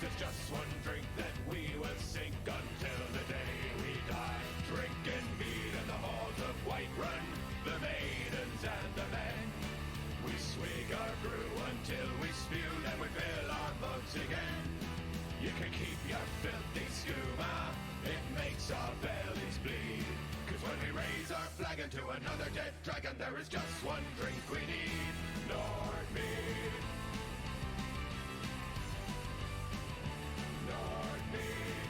it's just one drink that we will sink until the day we die. Drinking mead in the halls of Whiterun, the maidens and the men. We swig our brew until we spew, then we fill our mugs again. You can keep your filthy skooma, it makes our bellies bleed. Cause when we raise our flag into another dead dragon, there is just one drink we need, Lord Mead. Lord Mead.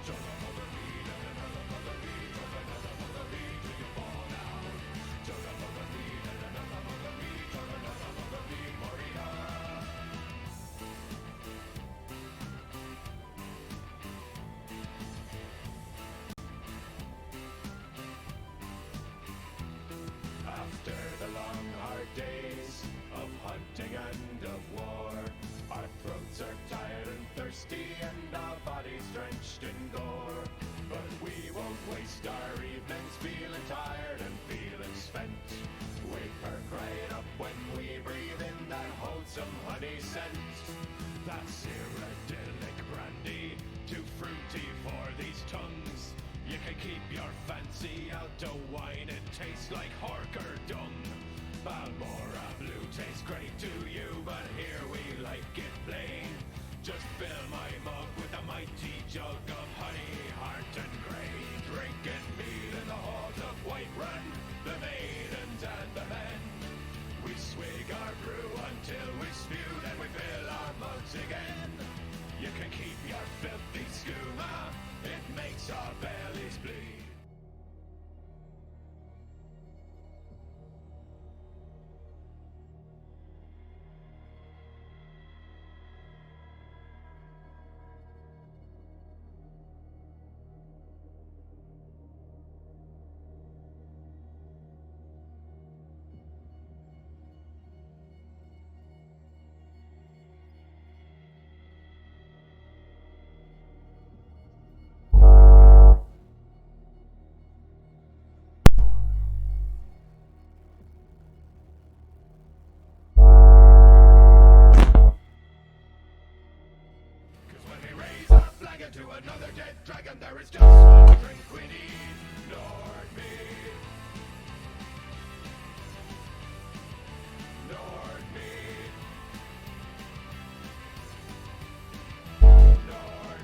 Chug another mead and another mother mead, chug another mother mead till you fall down. Chug another mead and another mother mead, chug another mother mead, Moria. After the long hard days of hunting and of war, our throats are tired and thirsty and our bodies drenched in gore. But we won't waste our evenings feeling tired and feeling spent. We perk right up when we breathe in that wholesome honey scent. That's iridyllic brandy, too fruity for these tongues. You can keep your fancy out to wine, it tastes like Horker dung. Balmora Blue tastes great to you, but here we like it plain. Just fill my mug with a mighty jug of honey, heart and grey. Drinking mead in the halls of Whiterun, the maidens and the men. We swig our brew until we spew, then we fill our mugs again. You can keep your filthy skooma, it makes our bellies bleed. To another dead dragon, there is just one drink we need, Lord Mead. Lord Mead. Lord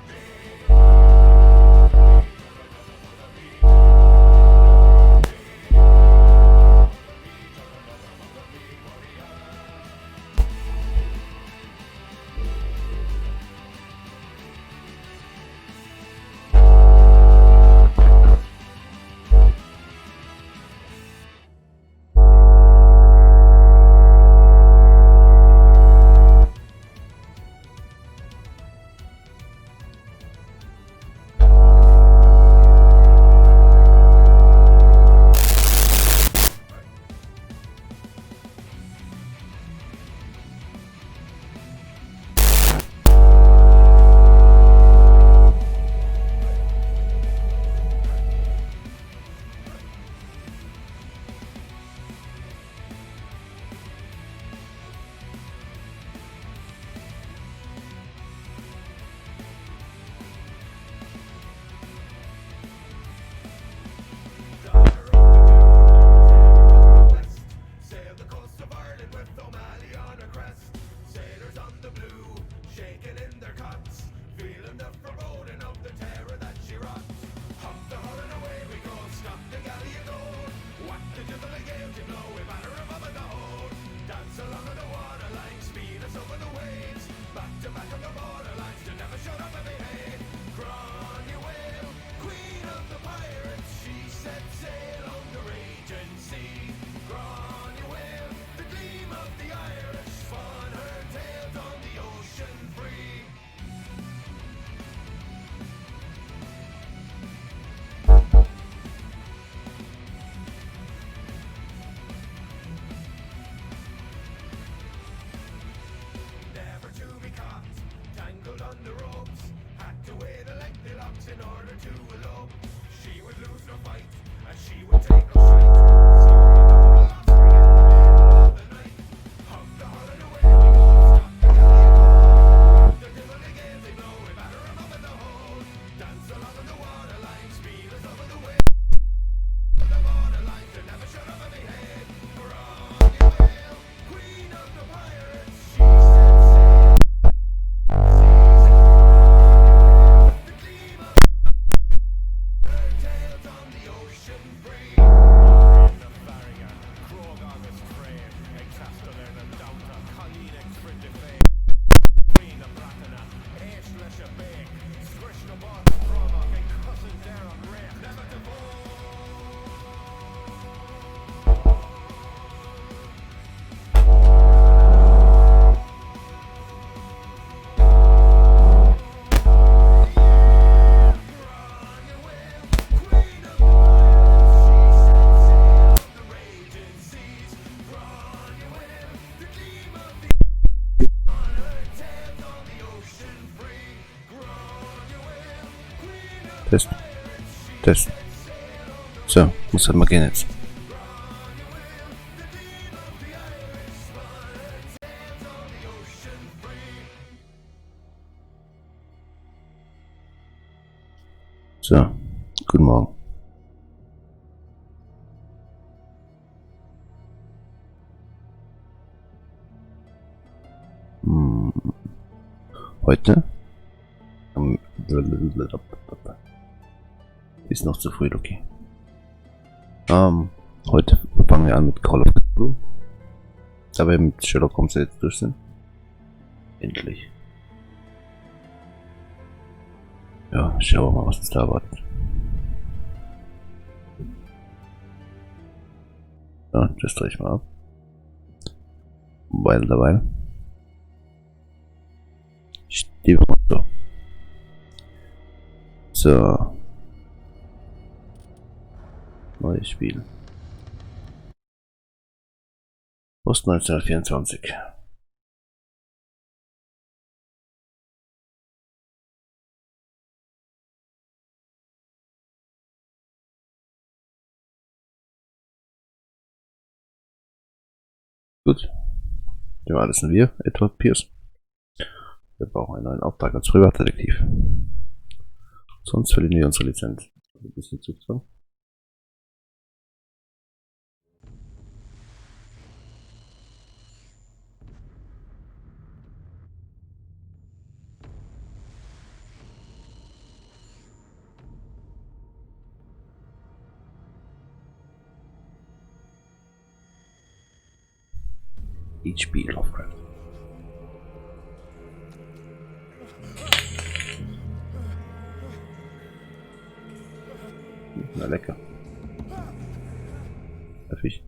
Test. Test. So, muss halt mal gehen jetzt. So, guten Morgen. Heute? Ist noch zu früh, Lucky. Heute fangen wir an mit Call of Cthulhu. Da wir mit Sherlock Holmes jetzt durch sind. Endlich. Ja, schauen wir mal, was uns da erwartet. Ja, das drehe ich mal ab. Weil dabei. Stehe mal so. So. Neues Spiel. Post 1924. Gut. Ja, das sind wir, Edward Pierce. Wir brauchen einen neuen Auftrag als Privatdetektiv. Sonst verlieren wir unsere Lizenz. Ein bisschen Zugzwang. HP Lovecraft. Na lecker. Darf ich?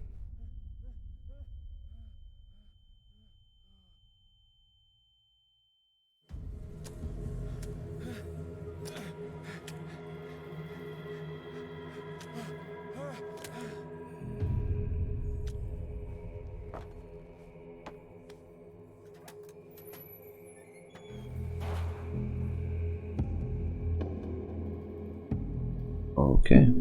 Okay.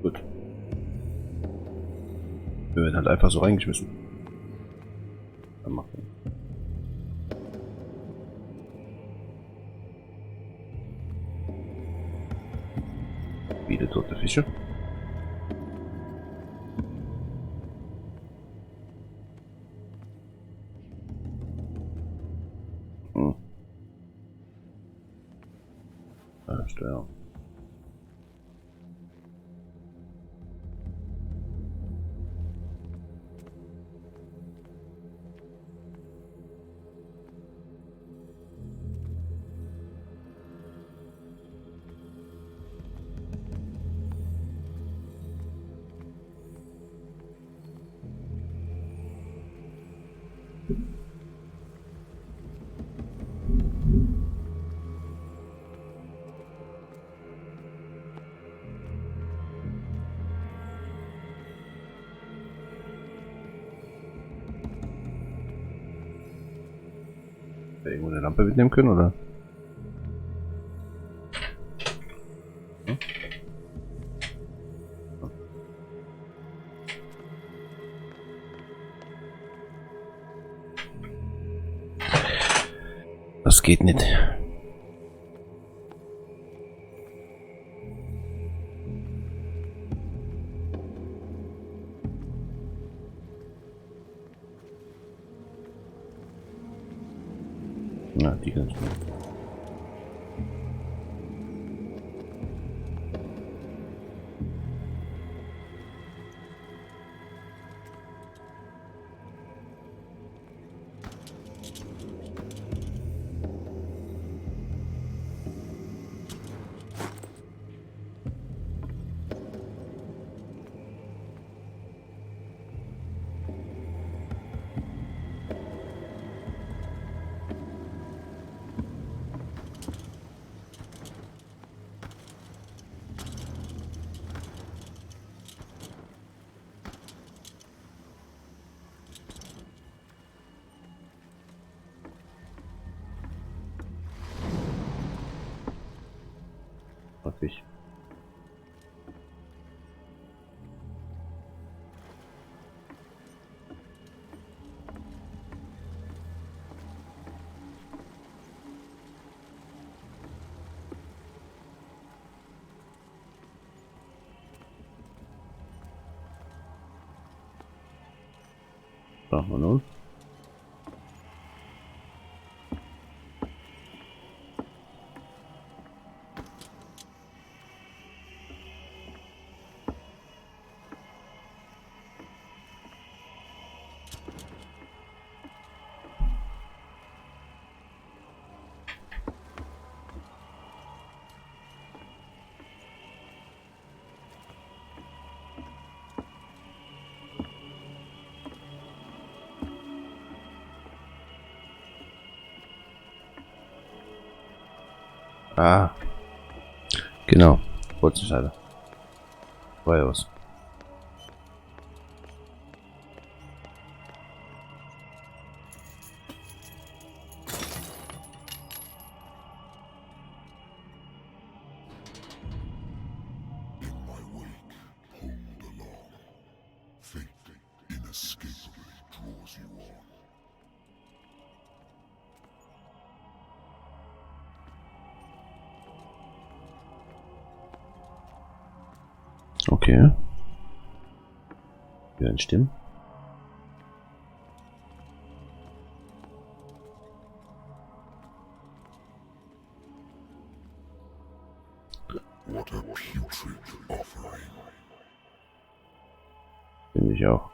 Gut. Wir werden halt einfach so reingeschmissen. Dann machen wir. Viele tote Fische. Steuerung. Irgendwo eine Lampe mitnehmen können, oder? Hm? Das geht nicht. Na, die ganz gut. wirklich. Machen wir nun. Ah, genau. Bolzenscheibe. Feuerhaus. Okay. Wir hören Stimmen. What a putrid offering. Finde ich auch.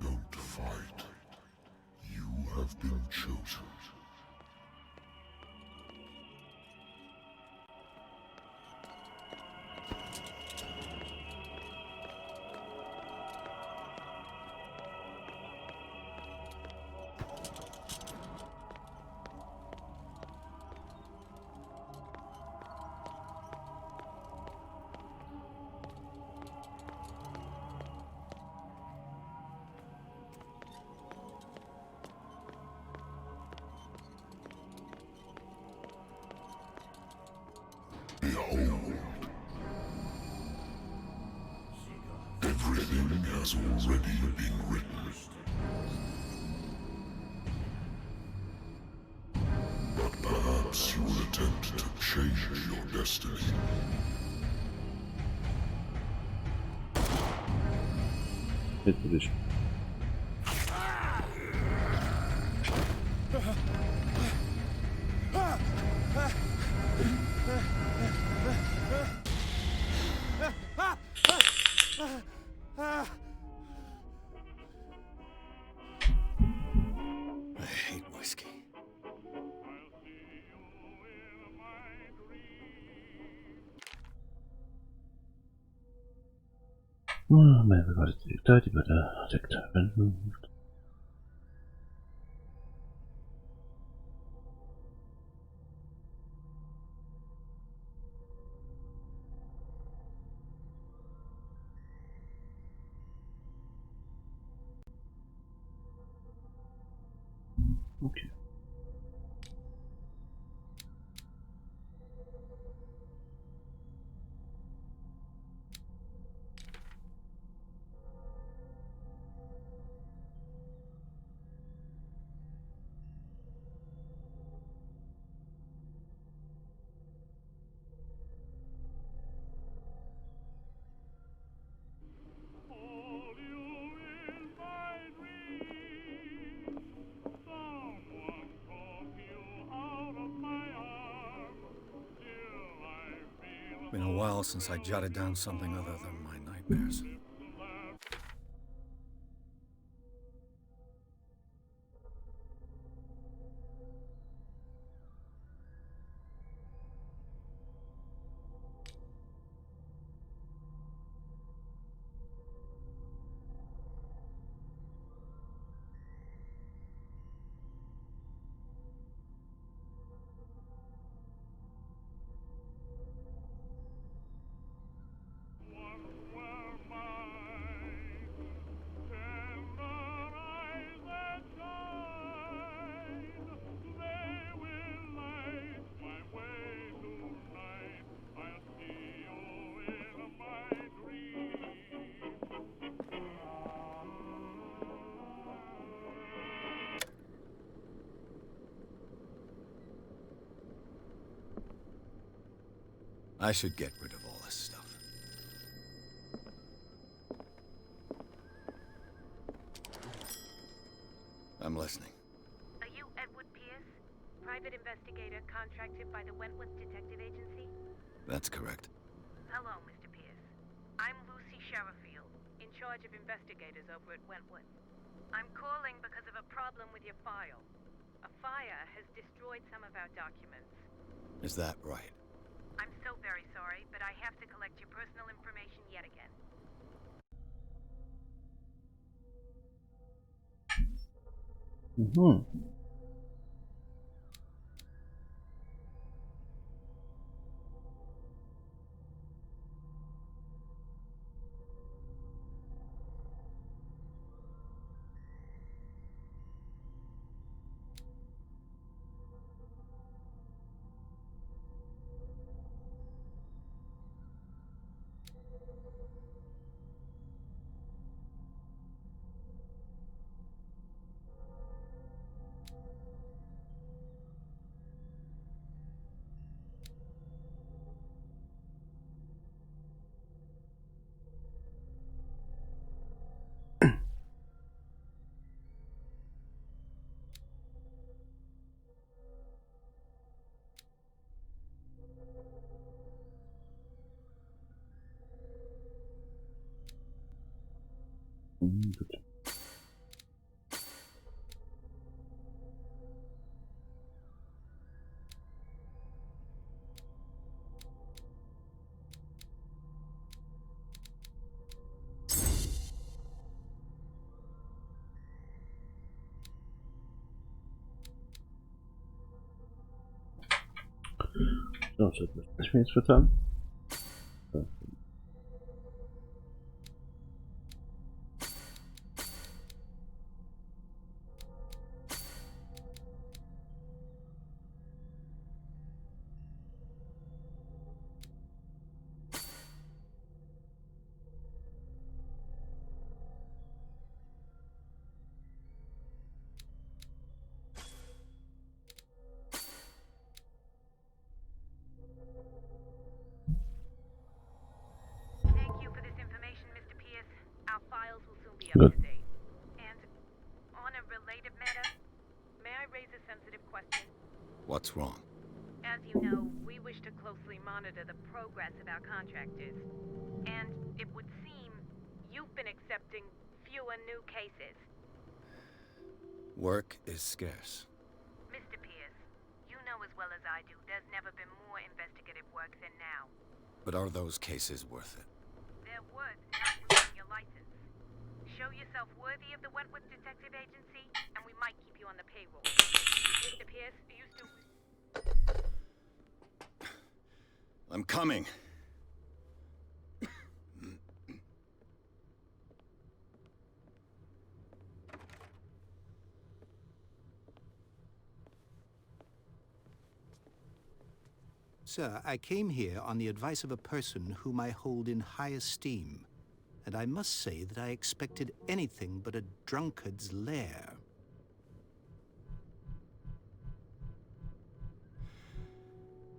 Don't fight. You have been chosen. Behold. Everything has already been written. But perhaps you will attempt to change your destiny. Natürlich. I hate whiskey. Mehr bewertet Detektor, die Wörter Detektor verwenden. Okay. Been a while since I jotted down something other than my nightmares. I should get rid of all this stuff. I'm listening. Are you Edward Pierce? Private investigator contracted by the Wentworth Detective Agency? That's correct. Hello, Mr. Pierce. I'm Lucy Sherifield, in charge of investigators over at Wentworth. I'm calling because of a problem with your file. A fire has destroyed some of our documents. Is that right? I'm so very sorry, but I have to collect your personal information yet again. Mhm. Gut. So, das ich mir jetzt vertan. So. Thank you for this information, Mr. Pierce. Our files will soon be up Good. to date. And on a related matter, may I raise a sensitive question? What's wrong? As you know, we wish to closely monitor the progress of our contractors. And it would seem you've been accepting fewer new cases. Work is scarce. Mr. Pierce, you know as well as I do there's never been more investigative work than now. But are those cases worth it? They're worth not losing your license. Show yourself worthy of the Wentworth Detective Agency, and we might keep you on the payroll. Mr. Pierce, are you still... I'm coming. Sir, I came here on the advice of a person whom I hold in high esteem, and I must say that I expected anything but a drunkard's lair.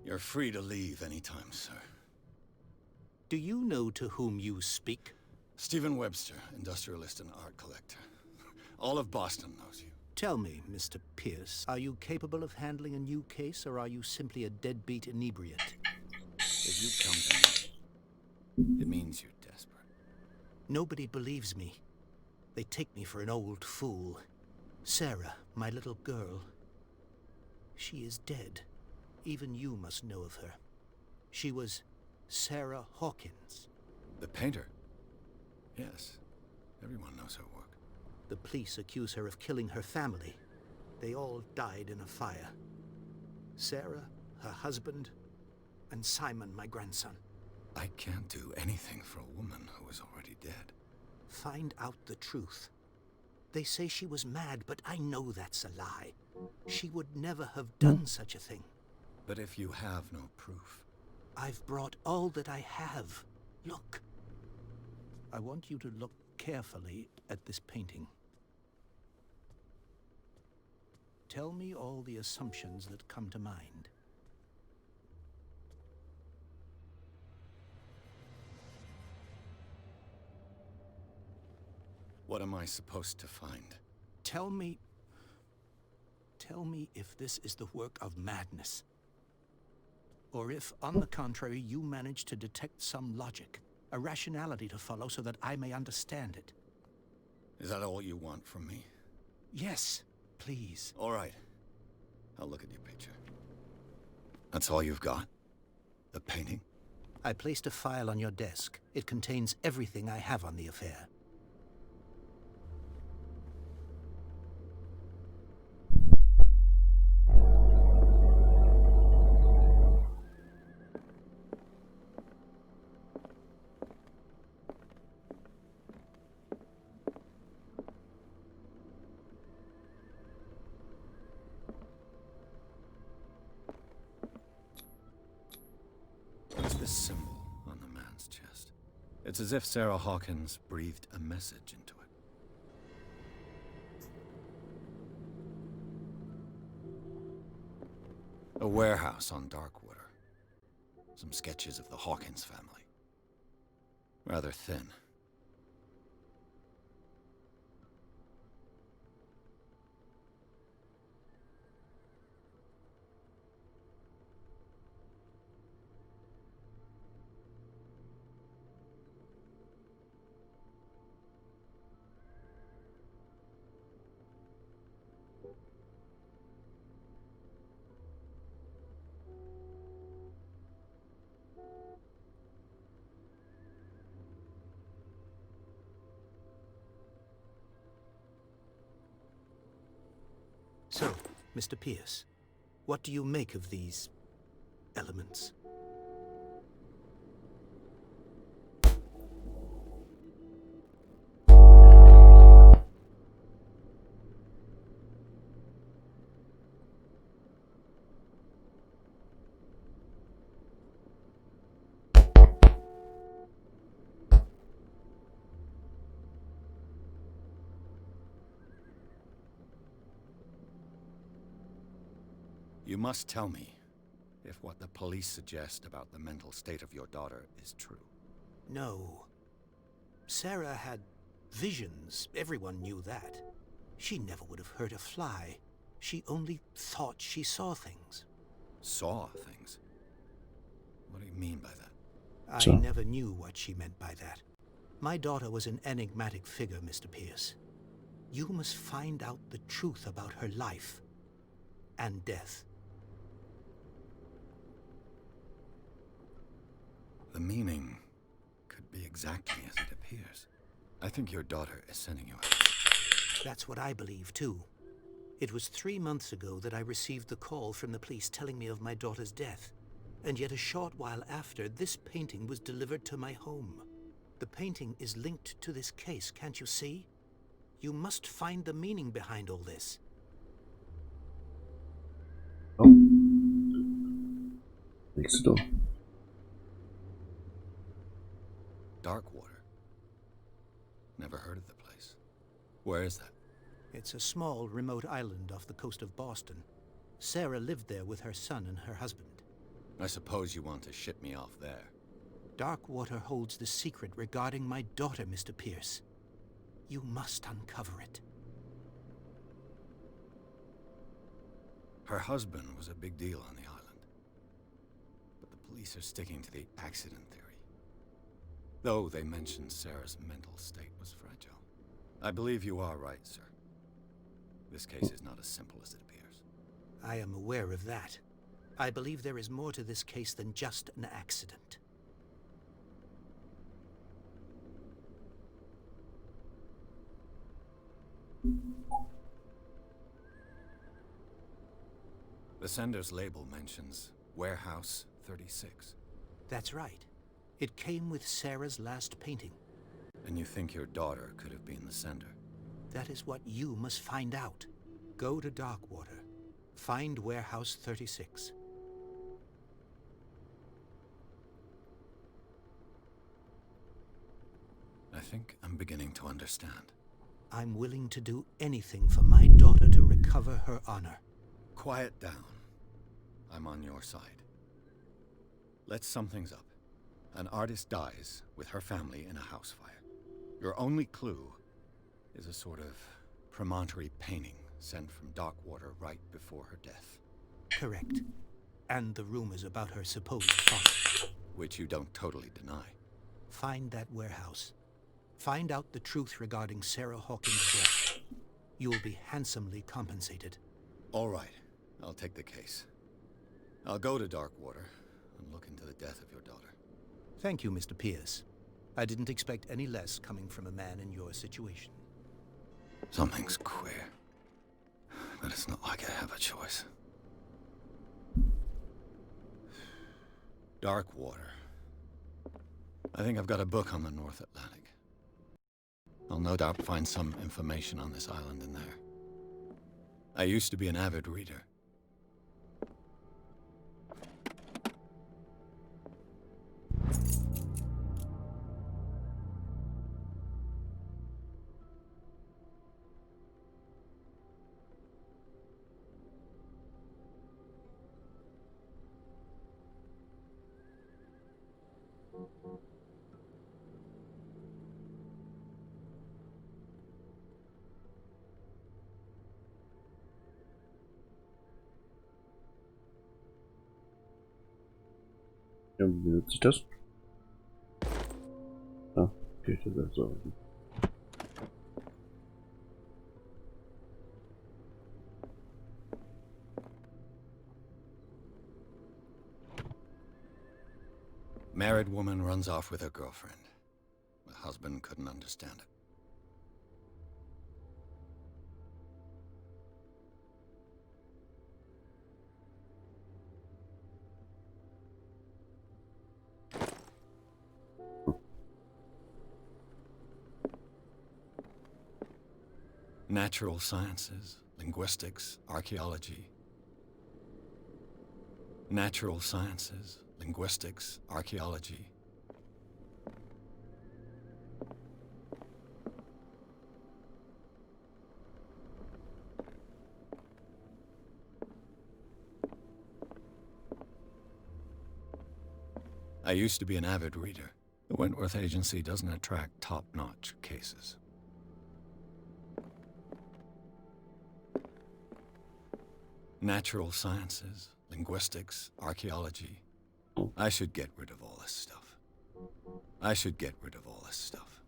You're free to leave anytime, sir. Do you know to whom you speak? Stephen Webster, industrialist and art collector. All of Boston knows you. Tell me, Mr. Pierce, are you capable of handling a new case, or are you simply a deadbeat inebriate? If you come to me, it means you're desperate. Nobody believes me. They take me for an old fool. Sarah, my little girl, she is dead. Even you must know of her. She was Sarah Hawkins. The painter? Yes. Everyone knows her work. The police accuse her of killing her family. They all died in a fire. Sarah, her husband, and Simon, my grandson. I can't do anything for a woman who is already dead. Find out the truth. They say she was mad, but I know that's a lie. She would never have done such a thing. But if you have no proof... I've brought all that I have. Look. I want you to look carefully at this painting. Tell me all the assumptions that come to mind. What am I supposed to find? Tell me if this is the work of madness. Or if, on the contrary, you manage to detect some logic, a rationality to follow so that I may understand it. Is that all you want from me? Yes, please. All right. I'll look at your picture. That's all you've got? The painting? I placed a file on your desk. It contains everything I have on the affair. What's this symbol on the man's chest? It's as if Sarah Hawkins breathed a message into it. A warehouse on Darkwater. Some sketches of the Hawkins family. Rather thin. So, Mr. Pierce, what do you make of these elements? You must tell me if what the police suggest about the mental state of your daughter is true. No. Sarah had visions. Everyone knew that. She never would have hurt a fly. She only thought she saw things. Saw things? What do you mean by that? I never knew what she meant by that. My daughter was an enigmatic figure, Mr. Pierce. You must find out the truth about her life and death. The meaning could be exactly as it appears. I think your daughter is sending you out. That's what I believe, too. It was 3 months ago that I received the call from the police telling me of my daughter's death. And yet a short while after, this painting was delivered to my home. The painting is linked to this case, can't you see? You must find the meaning behind all this. Oh. Willst du? Darkwater. Never heard of the place. Where is that? It's a small, remote island off the coast of Boston. Sarah lived there with her son and her husband. I suppose you want to ship me off there. Darkwater holds the secret regarding my daughter, Mr. Pierce. You must uncover it. Her husband was a big deal on the island. But the police are sticking to the accident theory. Though they mentioned Sarah's mental state was fragile. I believe you are right, sir. This case is not as simple as it appears. I am aware of that. I believe there is more to this case than just an accident. The sender's label mentions Warehouse 36. That's right. It came with Sarah's last painting. And you think your daughter could have been the sender? That is what you must find out. Go to Darkwater. Find Warehouse 36. I think I'm beginning to understand. I'm willing to do anything for my daughter to recover her honor. Quiet down. I'm on your side. Let's sum things up. An artist dies with her family in a house fire. Your only clue is a sort of promontory painting sent from Darkwater right before her death. Correct. And the rumors about her supposed father. Which you don't totally deny. Find that warehouse. Find out the truth regarding Sarah Hawkins' death. You will be handsomely compensated. All right, I'll take the case. I'll go to Darkwater and look into the death of your daughter. Thank you, Mr. Pierce. I didn't expect any less coming from a man in your situation. Something's queer. But it's not like I have a choice. Darkwater. I think I've got a book on the North Atlantic. I'll no doubt find some information on this island in there. I used to be an avid reader. Ja, wie benutze ich das? Ah, okay, das ist so. Married woman runs off with her girlfriend. The husband couldn't understand it. Natural sciences, linguistics, archaeology. Natural sciences, linguistics, archaeology. I used to be an avid reader. The Wentworth Agency doesn't attract top-notch cases. Natural sciences, linguistics, archaeology. I should get rid of all this stuff. I should get rid of all this stuff.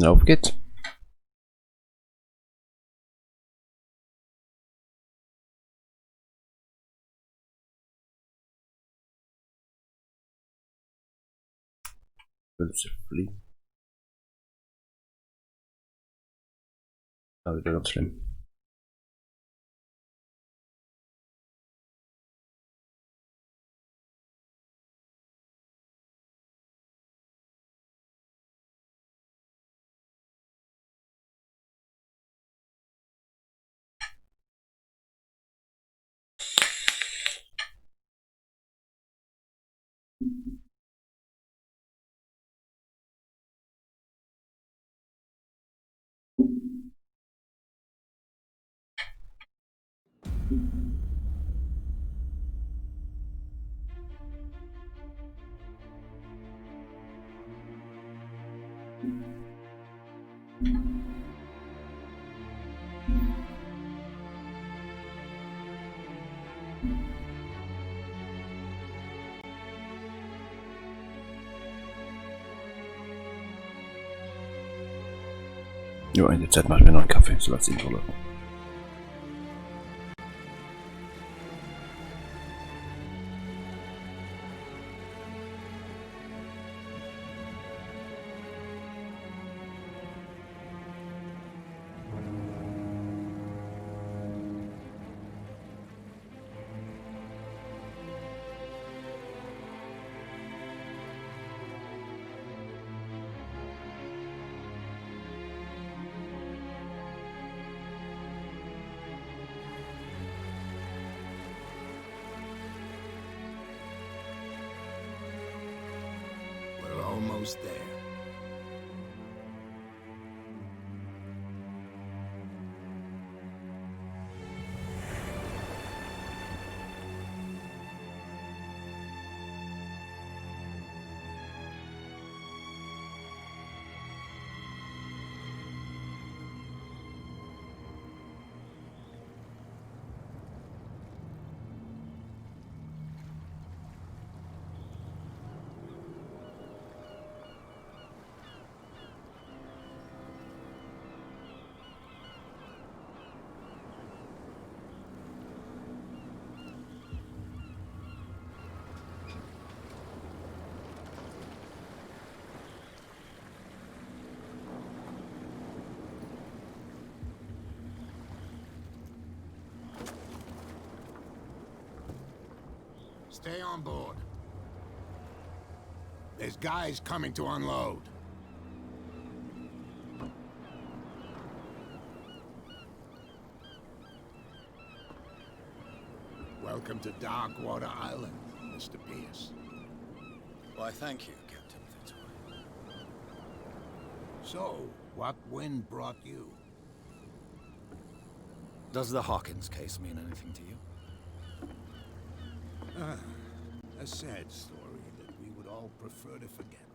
Auf geht's. Willst du fliegen? Ah, wieder ganz schlimm. Jo, in der Zeit mache ich mir noch einen Kaffee, so lass ihn voll. We're almost there. Stay on board. There's guys coming to unload. Welcome to Darkwater Island, Mr. Pierce. Why, thank you, Captain Fitzroy. So, what wind brought you? Does the Hawkins case mean anything to you? A sad story that we would all prefer to forget.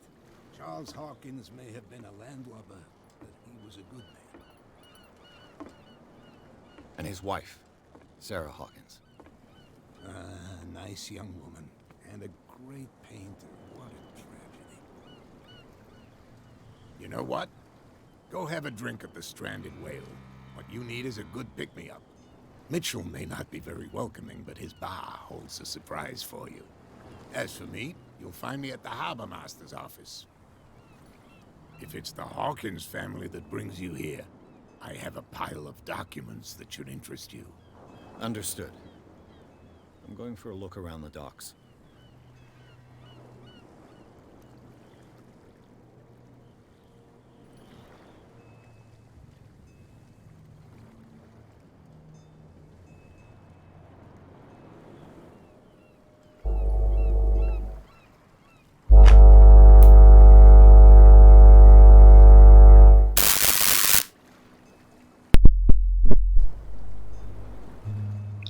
Charles Hawkins may have been a landlubber, but he was a good man. And his wife, Sarah Hawkins. Nice young woman, and a great painter. What a tragedy. You know what? Go have a drink at the Stranded Whale. What you need is a good pick-me-up. Mitchell may not be very welcoming, but his bar holds a surprise for you. As for me, you'll find me at the Harbor Master's office. If it's the Hawkins family that brings you here, I have a pile of documents that should interest you. Understood. I'm going for a look around the docks.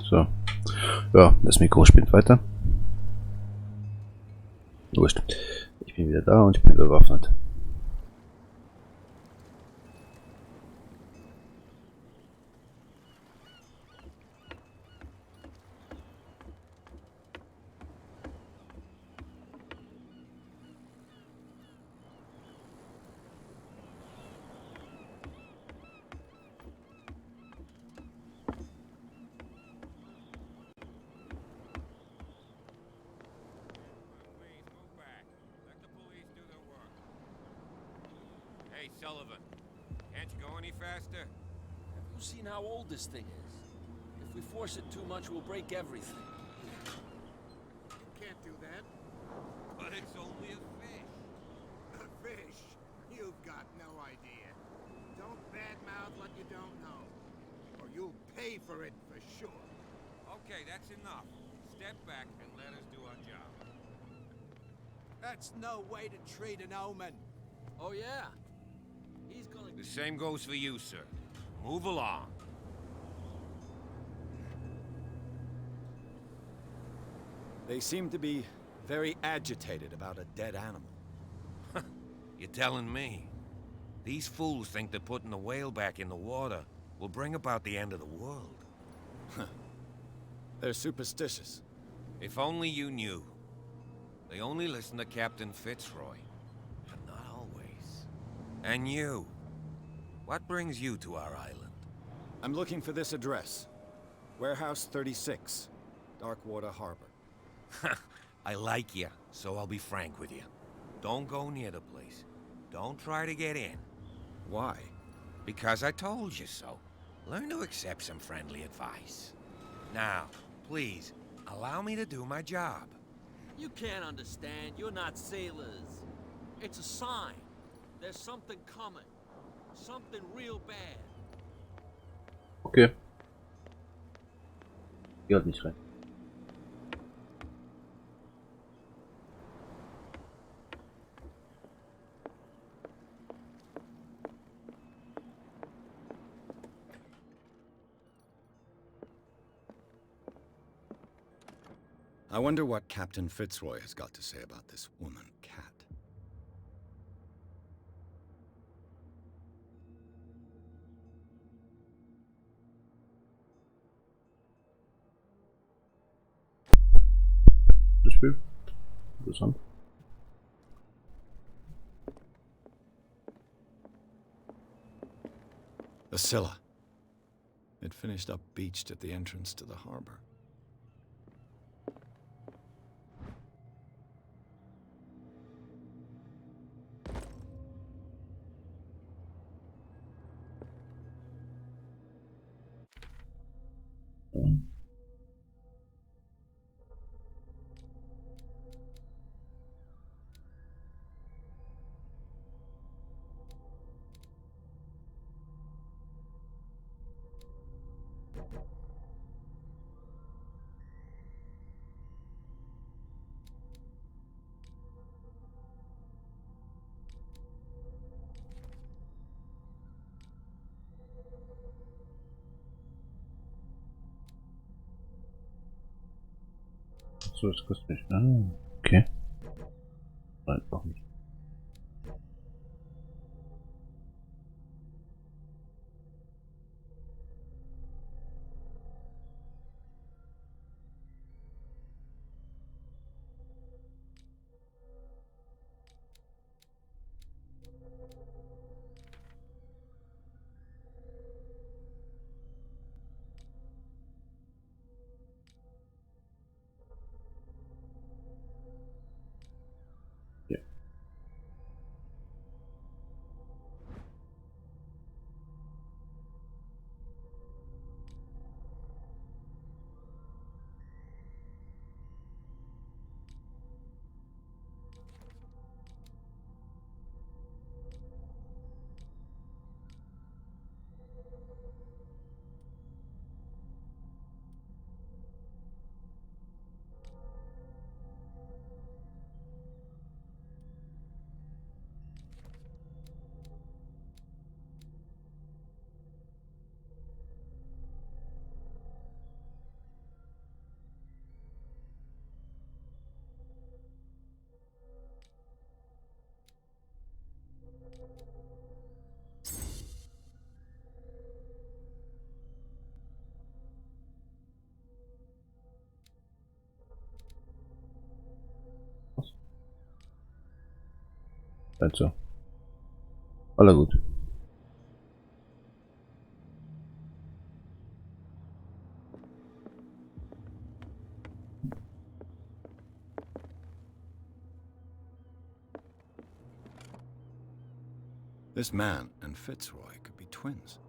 So. Ja, das Mikro spielt weiter. Wurscht. Ich bin wieder da und ich bin bewaffnet. Hey, Sullivan. Can't you go any faster? Have you seen how old this thing is? If we force it too much, we'll break everything. You can't do that. But it's only a fish. A fish? You've got no idea. Don't badmouth what you don't know, or you'll pay for it for sure. Okay, that's enough. Step back and let us do our job. That's no way to treat an omen. Oh, yeah? He's gonna... The same goes for you, sir. Move along. They seem to be very agitated about a dead animal. You're telling me? These fools think that putting the whale back in the water will bring about the end of the world. They're superstitious. If only you knew. They only listen to Captain Fitzroy. But not always. And you? What brings you to our island? I'm looking for this address. Warehouse 36, Darkwater Harbor. I like you, so I'll be frank with you. Don't go near the place. Don't try to get in. Why? Because I told you so. Learn to accept some friendly advice. Now, please, allow me to do my job. You can't understand. You're not sailors. It's a sign. There's something coming. Something real bad. Okay. Geh halt nicht rein. I wonder what Captain Fitzroy has got to say about this woman, Cat. Das Spiel. Interessant. The Scylla. It finished up beached at the entrance to the harbor. So, das kostet nicht. Ah, okay. Nein, doch nicht. Ja. Also, aller gut. This man and Fitzroy could be twins.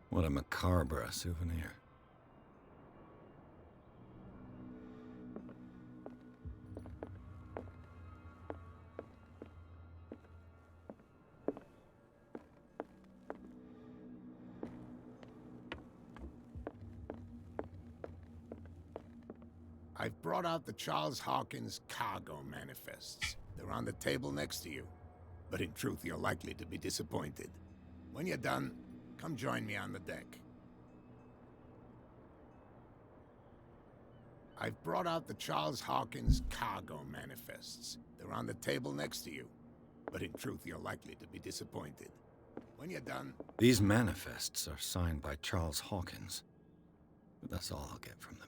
What a macabre souvenir. I've brought out the Charles Hawkins cargo manifests. They're on the table next to you. But in truth, you're likely to be disappointed. When you're done, come join me on the deck. I've brought out the Charles Hawkins cargo manifests. They're on the table next to you. But in truth, you're likely to be disappointed. When you're done... These manifests are signed by Charles Hawkins. But that's all I'll get from them.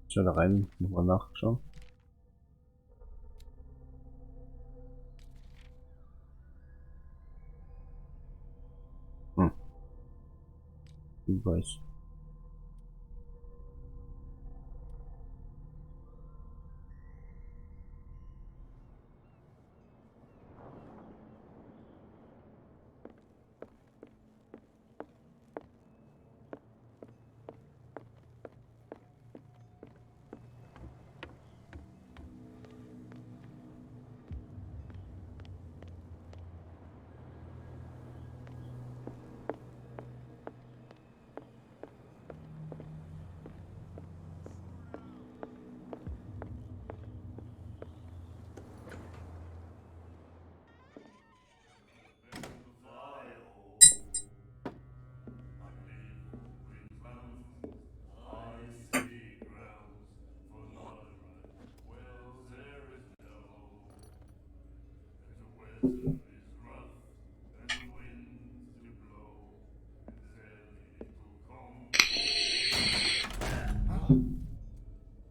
Ich da rein, nochmal nachschauen. Ich weiß.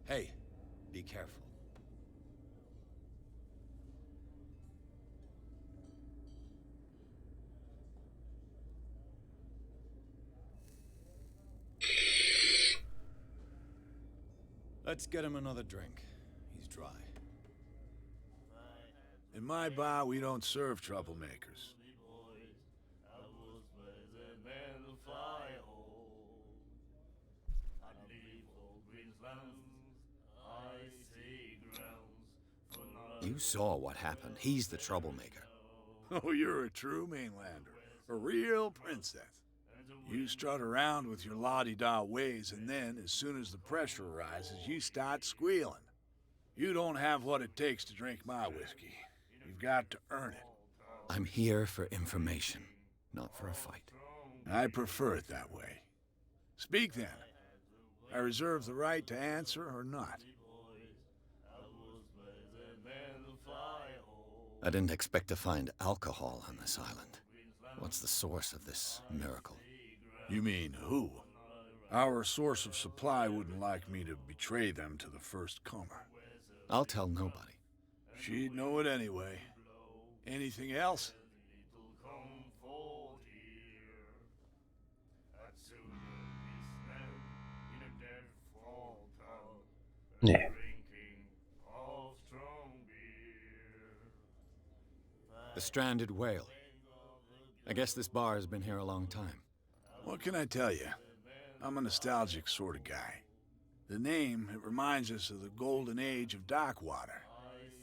Hey, be careful. Let's get him another drink. He's dry. In my bar, we don't serve troublemakers. You saw what happened. He's the troublemaker. Oh, you're a true mainlander. A real princess. You strut around with your la-di-da ways, and then, as soon as the pressure arises, you start squealing. You don't have what it takes to drink my whiskey. You've got to earn it. I'm here for information, not for a fight. I prefer it that way. Speak then. I reserve the right to answer or not. I didn't expect to find alcohol on this island. What's the source of this miracle? You mean who? Our source of supply wouldn't like me to betray them to the first comer. I'll tell nobody. She'd know it anyway. Anything else? Nee. The stranded whale. I guess this bar has been here a long time. What can I tell you? I'm a nostalgic sort of guy. The name, it reminds us of the golden age of dockwater,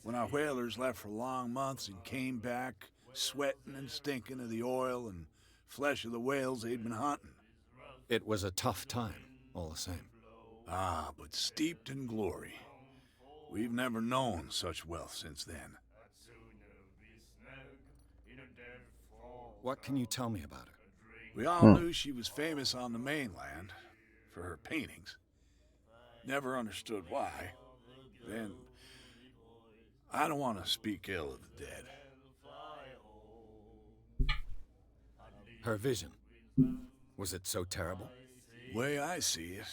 when our whalers left for long months and came back sweating and stinking of the oil and flesh of the whales they'd been hunting. It was a tough time, all the same. Ah, but steeped in glory. We've never known such wealth since then. What can you tell me about her? We all knew she was famous on the mainland for her paintings. Never understood why. Then, I don't want to speak ill of the dead. Her vision. Was it so terrible? Way I see it,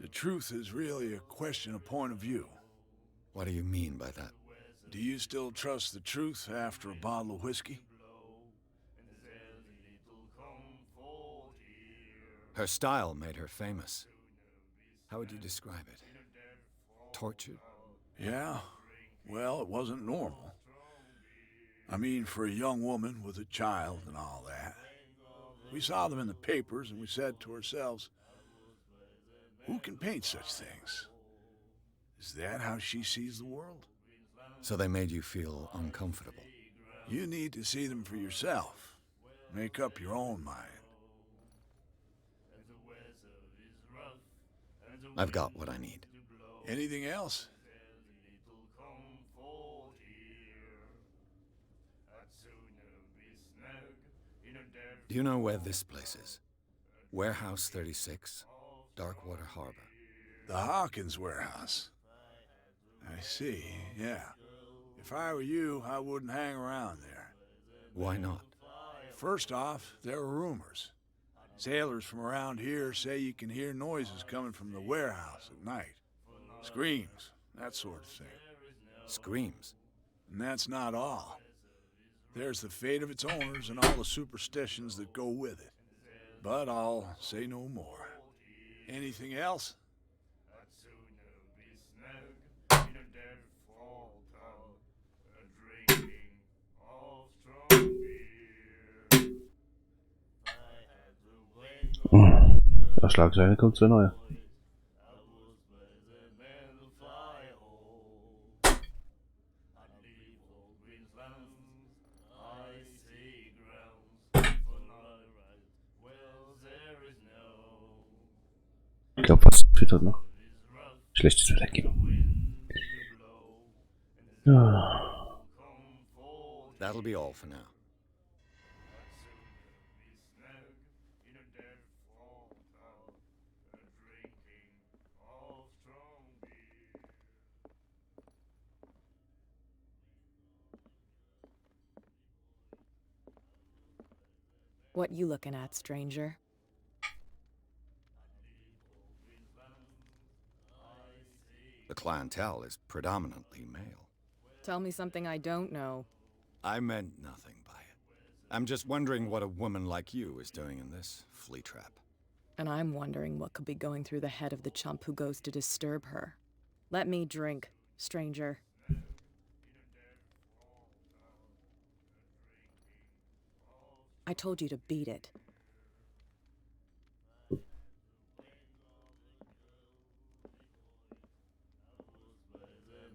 the truth is really a question of point of view. What do you mean by that? Do you still trust the truth after a bottle of whiskey? Her style made her famous. How would you describe it? Tortured? Yeah, well, it wasn't normal. I mean, for a young woman with a child and all that. We saw them in the papers and we said to ourselves, who can paint such things? Is that how she sees the world? So they made you feel uncomfortable? You need to see them for yourself. Make up your own mind. I've got what I need. Anything else? Do you know where this place is? Warehouse 36, Darkwater Harbor. The Hawkins warehouse. I see, yeah. If I were you, I wouldn't hang around there. Why not? First off, there are rumors. Sailors from around here say you can hear noises coming from the warehouse at night. Screams, that sort of thing. Screams? And that's not all. There's the fate of its owners and all the superstitions that go with it. But I'll say no more. Anything else? Der Schlagzeile kommt so neu. Ich glaube fast wieder noch. Schlechtes Wetter geben. Ah. That'll be all for now. What you looking at, stranger? The clientele is predominantly male. Tell me something I don't know. I meant nothing by it. I'm just wondering what a woman like you is doing in this flea trap. And I'm wondering what could be going through the head of the chump who goes to disturb her. Let me drink, stranger. I told you to beat it.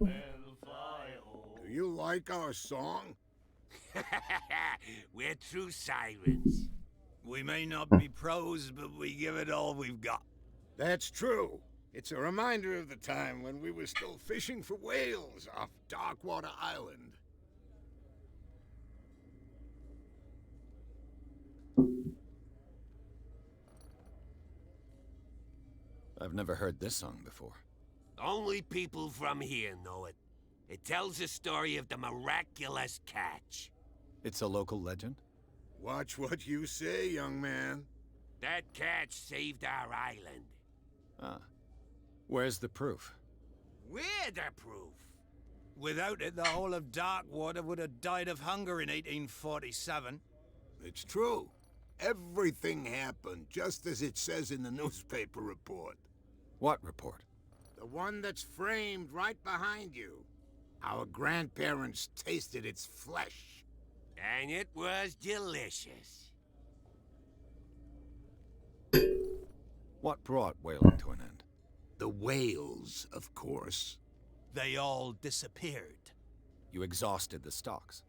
Do you like our song? We're true sirens. We may not be pros, but we give it all we've got. That's true. It's a reminder of the time when we were still fishing for whales off Darkwater Island. I've never heard this song before. Only people from here know it. It tells the story of the miraculous catch. It's a local legend? Watch what you say, young man. That catch saved our island. Ah. Where's the proof? We're the proof. Without it, the whole of Darkwater would have died of hunger in 1847. It's true. Everything happened just as it says in the newspaper report. What report? The one that's framed right behind you. Our grandparents tasted its flesh. And it was delicious. What brought whaling to an end? The whales, of course. They all disappeared. You exhausted the stocks.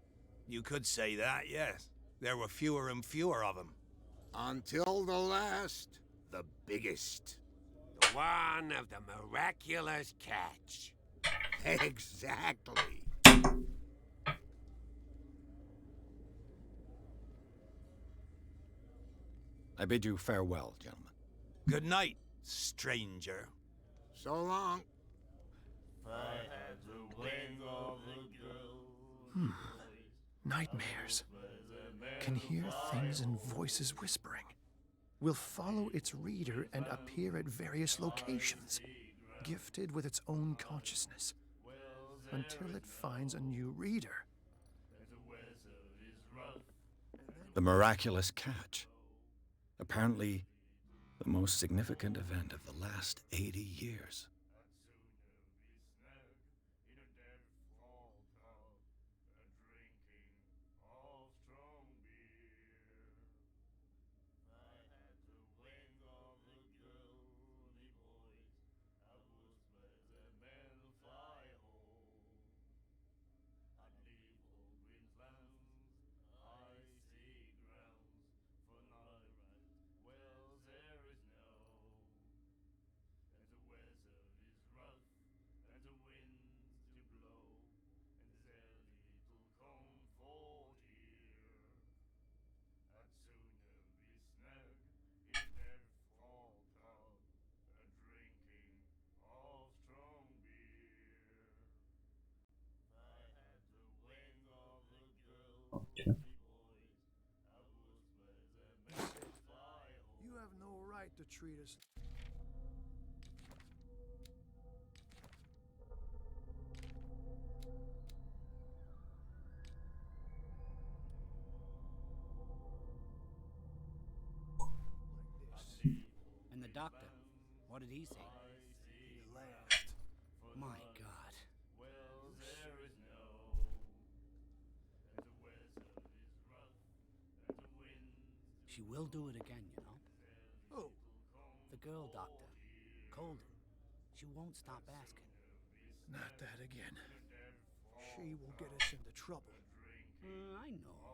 You could say that, yes. There were fewer and fewer of them. Until the last, the biggest. The one of the miraculous catch. Exactly. I bid you farewell, gentlemen. Good night, stranger. So long. Nightmares. Can hear things and voices whispering. Will follow its reader and appear at various locations, gifted with its own consciousness, until it finds a new reader. The miraculous catch. Apparently, the most significant event of the last 80 years. Okay. You have no right to treat us. And the doctor, what did he say? He laughed. My God. She will do it again, you know? Oh, The girl doctor. Colden. She won't stop asking. not that again. She will get us into trouble. I know.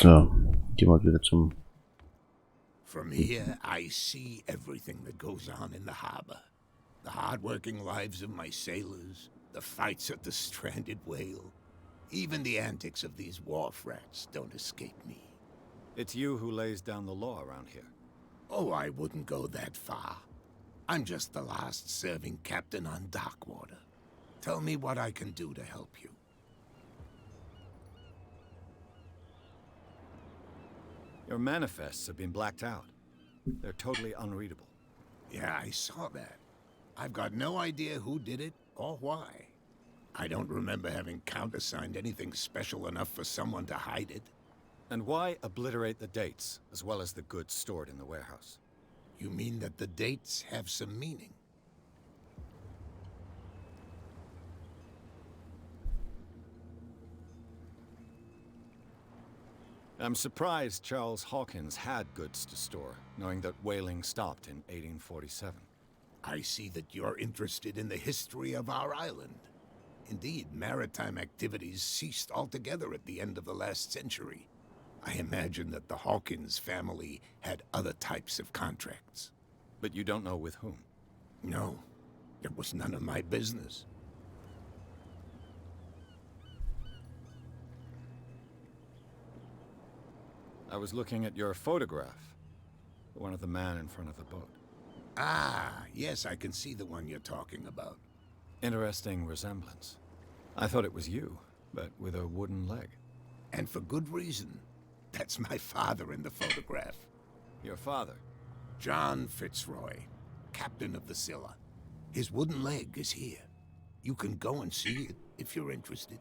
So, gehen wir wieder zum... From here, I see everything that goes on in the harbor. The hard-working lives of my sailors, the fights at the stranded whale. Even the antics of these wharf rats don't escape me. It's you who lays down the law around here. Oh, I wouldn't go that far. I'm just the last serving captain on Darkwater. Tell me what I can do to help you. Your manifests have been blacked out. They're totally unreadable. Yeah, I saw that. I've got no idea who did it or why. I don't remember having countersigned anything special enough for someone to hide it. And why obliterate the dates, as well as the goods stored in the warehouse? You mean that the dates have some meaning? I'm surprised Charles Hawkins had goods to store, knowing that whaling stopped in 1847. I see that you're interested in the history of our island. Indeed, maritime activities ceased altogether at the end of the last century. I imagine that the Hawkins family had other types of contracts. But you don't know with whom? No, it was none of my business. I was looking at your photograph. The one of the man in front of the boat. Ah, yes, I can see the one you're talking about. Interesting resemblance. I thought it was you, but with a wooden leg. And for good reason. That's my father in the photograph. Your father? John Fitzroy, captain of the Scylla. His wooden leg is here. You can go and see it if you're interested.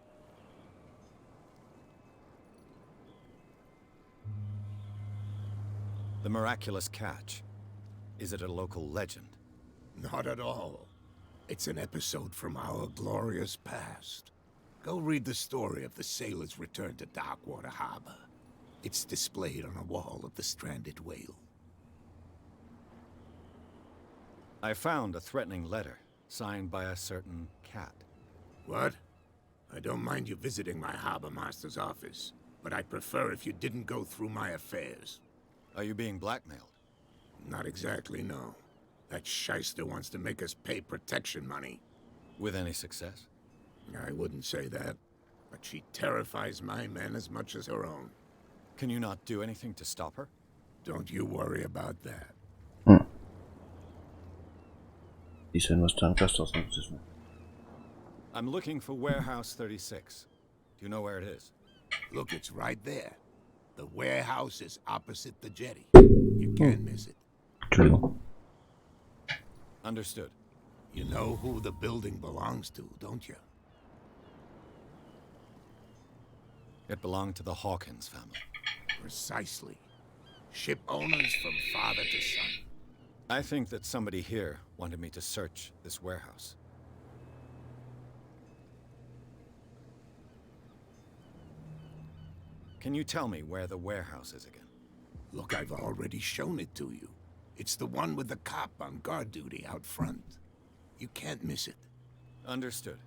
The miraculous catch. Is it a local legend? Not at all. It's an episode from our glorious past. Go read the story of the sailor's return to Darkwater Harbor. It's displayed on a wall of the stranded whale. I found a threatening letter, signed by a certain cat. What? I don't mind you visiting my harbor master's office, but I'd prefer if you didn't go through my affairs. Are you being blackmailed? Not exactly, no. That shyster wants to make us pay protection money. With any success? I wouldn't say that, but she terrifies my men as much as her own. Can you not do anything to stop her? Don't you worry about that. I'm looking for Warehouse 36. Do you know where it is? Look, it's right there. The warehouse is opposite the jetty. You can't miss it. True. Understood. You know who the building belongs to, don't you? It belonged to the Hawkins family. Precisely. Ship owners from father to son. I think that somebody here wanted me to search this warehouse. Can you tell me where the warehouse is again? Look, I've already shown it to you. It's the one with the cop on guard duty out front. You can't miss it. Understood.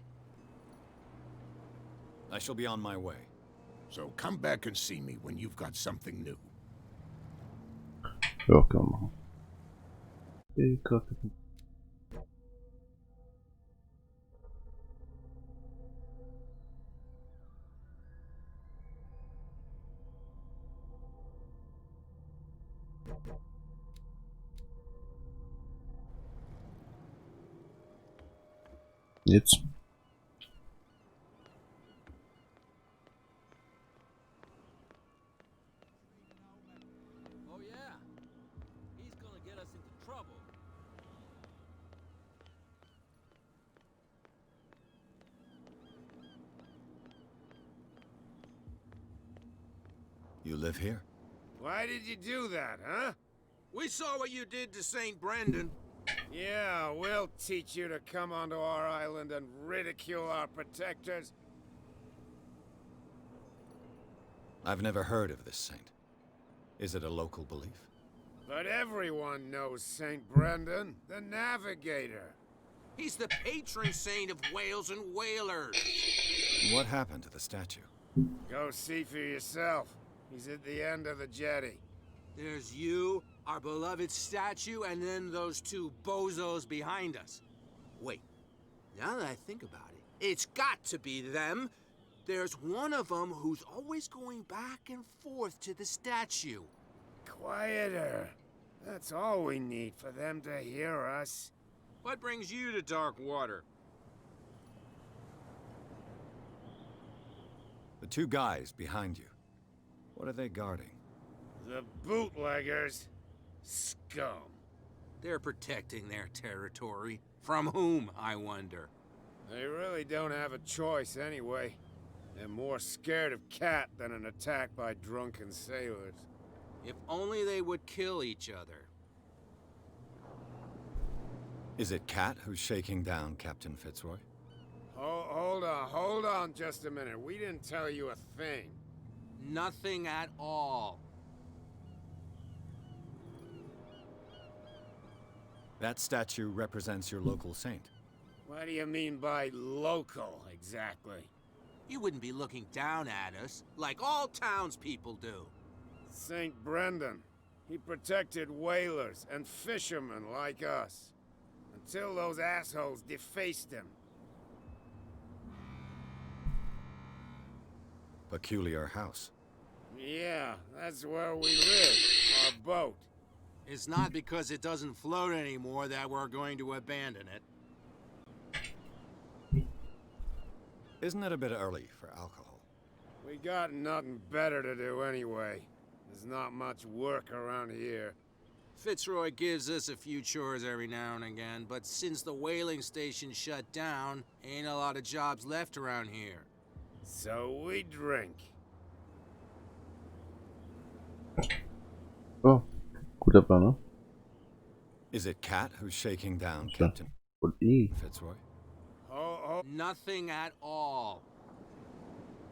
I shall be on my way. So come back and see me when you've got something new. Welcome. Jetzt. Oh yeah, he's gonna get us into trouble. You live here? Why did you do that, huh? We saw what you did to St. Brendan. Yeah, we'll teach you to come onto our island and ridicule our protectors. I've never heard of this saint. Is it a local belief? But everyone knows St. Brendan, the navigator. He's the patron saint of whales and whalers. What happened to the statue? Go see for yourself. He's at the end of the jetty. There's you, our beloved statue, and then those two bozos behind us. Wait, now that I think about it, it's got to be them. There's one of them who's always going back and forth to the statue. Quieter. That's all we need for them to hear us. What brings you to Darkwater? The two guys behind you. What are they guarding? The bootleggers. Scum. They're protecting their territory. From whom, I wonder? They really don't have a choice anyway. They're more scared of Cat than an attack by drunken sailors. If only they would kill each other. Is it Cat who's shaking down Captain Fitzroy? Hold on just a minute. We didn't tell you a thing. Nothing at all. That statue represents your local saint. What do you mean by local, exactly? You wouldn't be looking down at us, like all townspeople do. St. Brendan. He protected whalers and fishermen like us. Until those assholes defaced him. Peculiar house. Yeah, that's where we live. Our boat. It's not because it doesn't float anymore that we're going to abandon it. Isn't it a bit early for alcohol? We got nothing better to do anyway. There's not much work around here. Fitzroy gives us a few chores every now and again, but since the whaling station shut down, ain't a lot of jobs left around here. So we drink. Oh, guter Plan, ne? Is it Cat who's shaking down Captain Und I. Fitzroy? Nothing at all.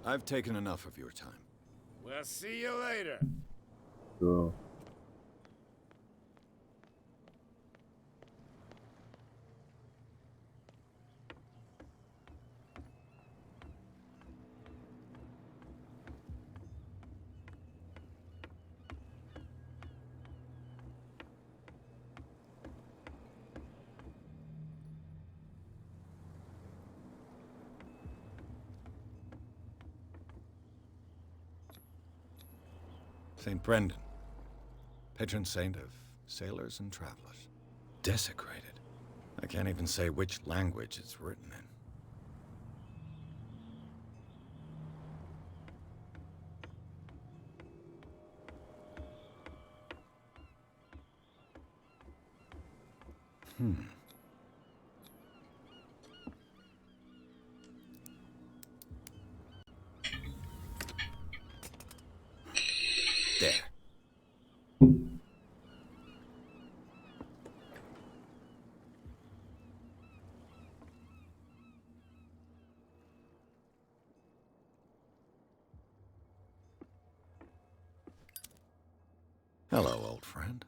I've taken enough of your time. We'll see you later. So. St. Brendan, patron saint of sailors and travelers. Desecrated. I can't even say which language it's written in. There. Hello, old friend.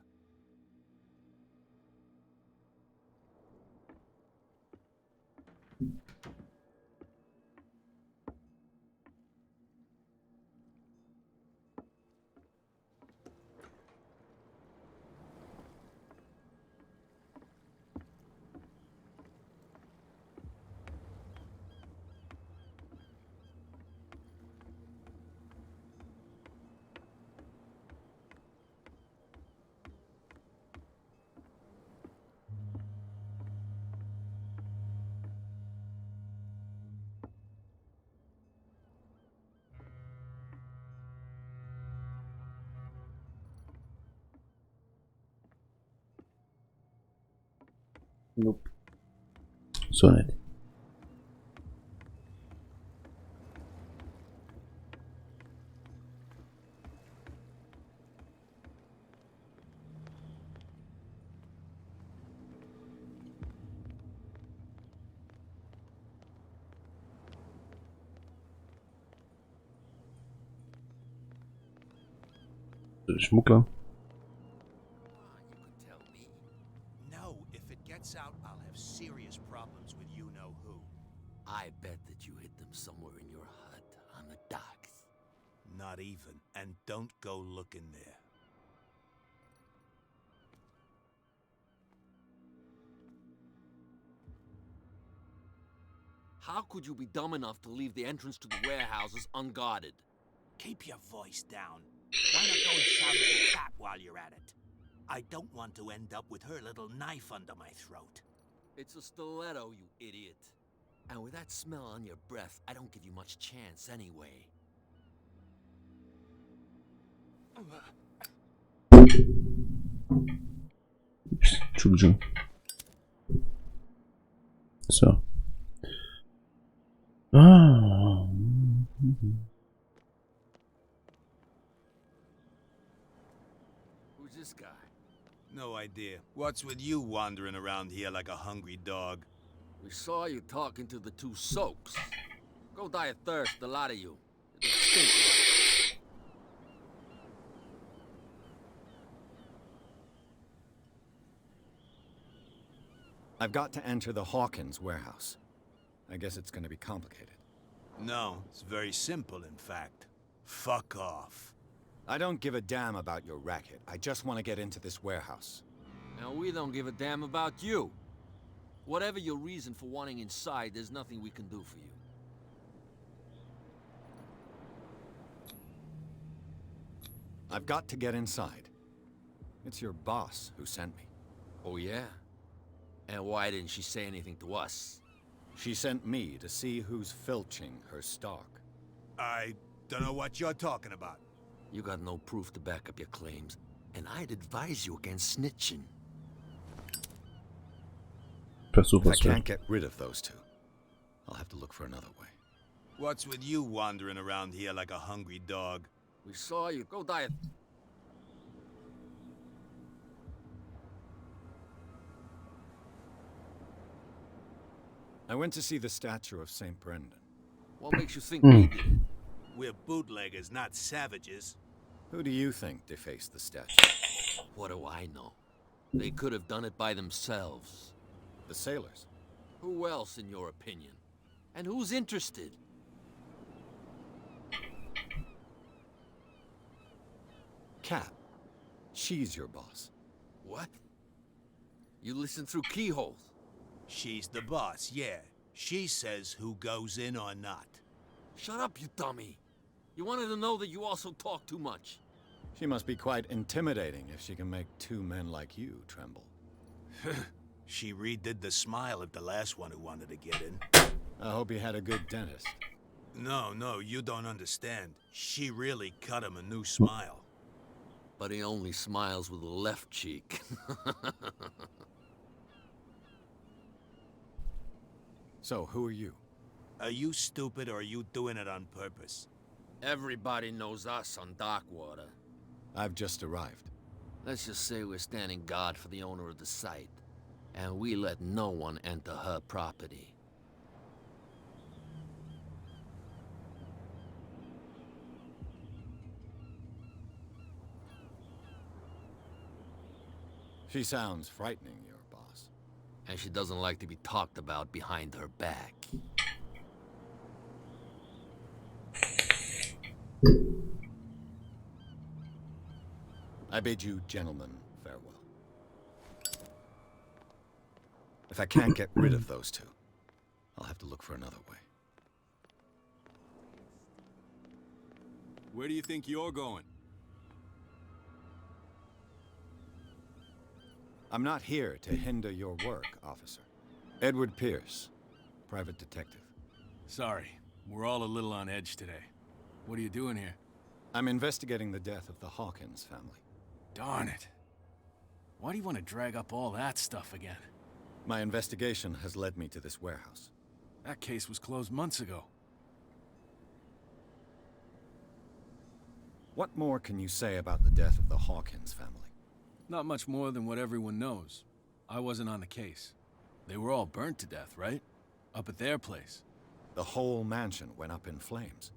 Nope. So nett. Schmuggler. No, if it gets out, I'll have serious problems with you-know-who. I bet that you hid them somewhere in your hut on the docks. Not even, and don't go looking there. How could you be dumb enough to leave the entrance to the warehouses unguarded? Keep your voice down. Why not go and shout at the cat while you're at it? I don't want to end up with her little knife under my throat. It's a stiletto, you idiot. And with that smell on your breath, I don't give you much chance anyway. Ups, Entschuldigung. So. Ah. Who's this guy? No idea. What's with you wandering around here like a hungry dog? We saw you talking to the two soaks. Go die of thirst, the lot of you. It'll stink. I've got to enter the Hawkins warehouse. I guess it's gonna be complicated. No, it's very simple, in fact. Fuck off. I don't give a damn about your racket. I just want to get into this warehouse. Now, we don't give a damn about you. Whatever your reason for wanting inside, there's nothing we can do for you. I've got to get inside. It's your boss who sent me. Oh, yeah? And why didn't she say anything to us? She sent me to see who's filching her stock. I don't know what you're talking about. You got no proof to back up your claims, and I'd advise you against snitching. If I can't get rid of those two, I'll have to look for another way. What's with you wandering around here like a hungry dog? We saw you. Go die. I went to see the statue of St. Brendan. What makes you think we did? We're bootleggers, not savages. Who do you think defaced the statue? What do I know? They could have done it by themselves. The sailors. Who else, in your opinion? And who's interested? Cat. She's your boss. What? You listen through keyholes? She's the boss, yeah. She says who goes in or not. Shut up, you dummy. You wanted to know that you also talk too much. She must be quite intimidating if she can make two men like you tremble. She redid the smile of the last one who wanted to get in. I hope he had a good dentist. No, you don't understand. She really cut him a new smile. But he only smiles with the left cheek. So, who are you? Are you stupid or are you doing it on purpose? Everybody knows us on Darkwater. I've just arrived. Let's just say we're standing guard for the owner of the site. And we let no one enter her property. She sounds frightening, your boss. And she doesn't like to be talked about behind her back. I bid you gentlemen farewell. If I can't get rid of those two, I'll have to look for another way. Where do you think you're going? I'm not here to hinder your work, officer. Edward Pierce, private detective. Sorry, we're all a little on edge today. What are you doing here? I'm investigating the death of the Hawkins family. Darn it. Why do you want to drag up all that stuff again? My investigation has led me to this warehouse. That case was closed months ago. What more can you say about the death of the Hawkins family? Not much more than what everyone knows. I wasn't on the case. They were all burnt to death, right? Up at their place. The whole mansion went up in flames.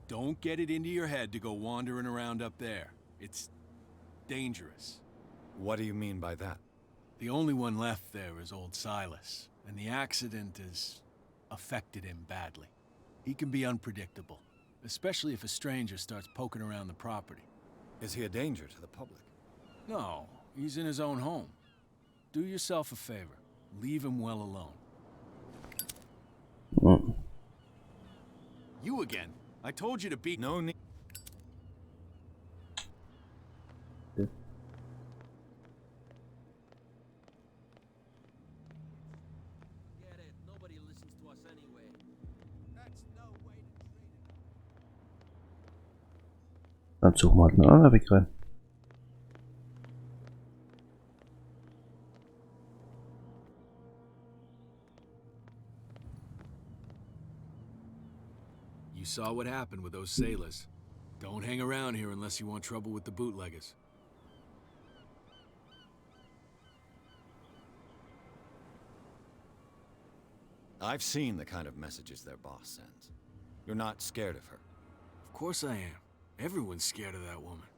Don't get it into your head to go wandering around up there. It's dangerous. What do you mean by that? The only one left there is old Silas, and the accident has affected him badly. He can be unpredictable, especially if a stranger starts poking around the property. Is he a danger to the public? No, he's in his own home. Do yourself a favor. Leave him well alone. You again? I told you to be... No need... Dann suchen wir halt einen anderen Weg rein. saw what happened with those sailors. Don't hang around here unless you want trouble with the bootleggers. I've seen the kind of messages their boss sends. You're not scared of her. Of course I am. Everyone's scared of that woman.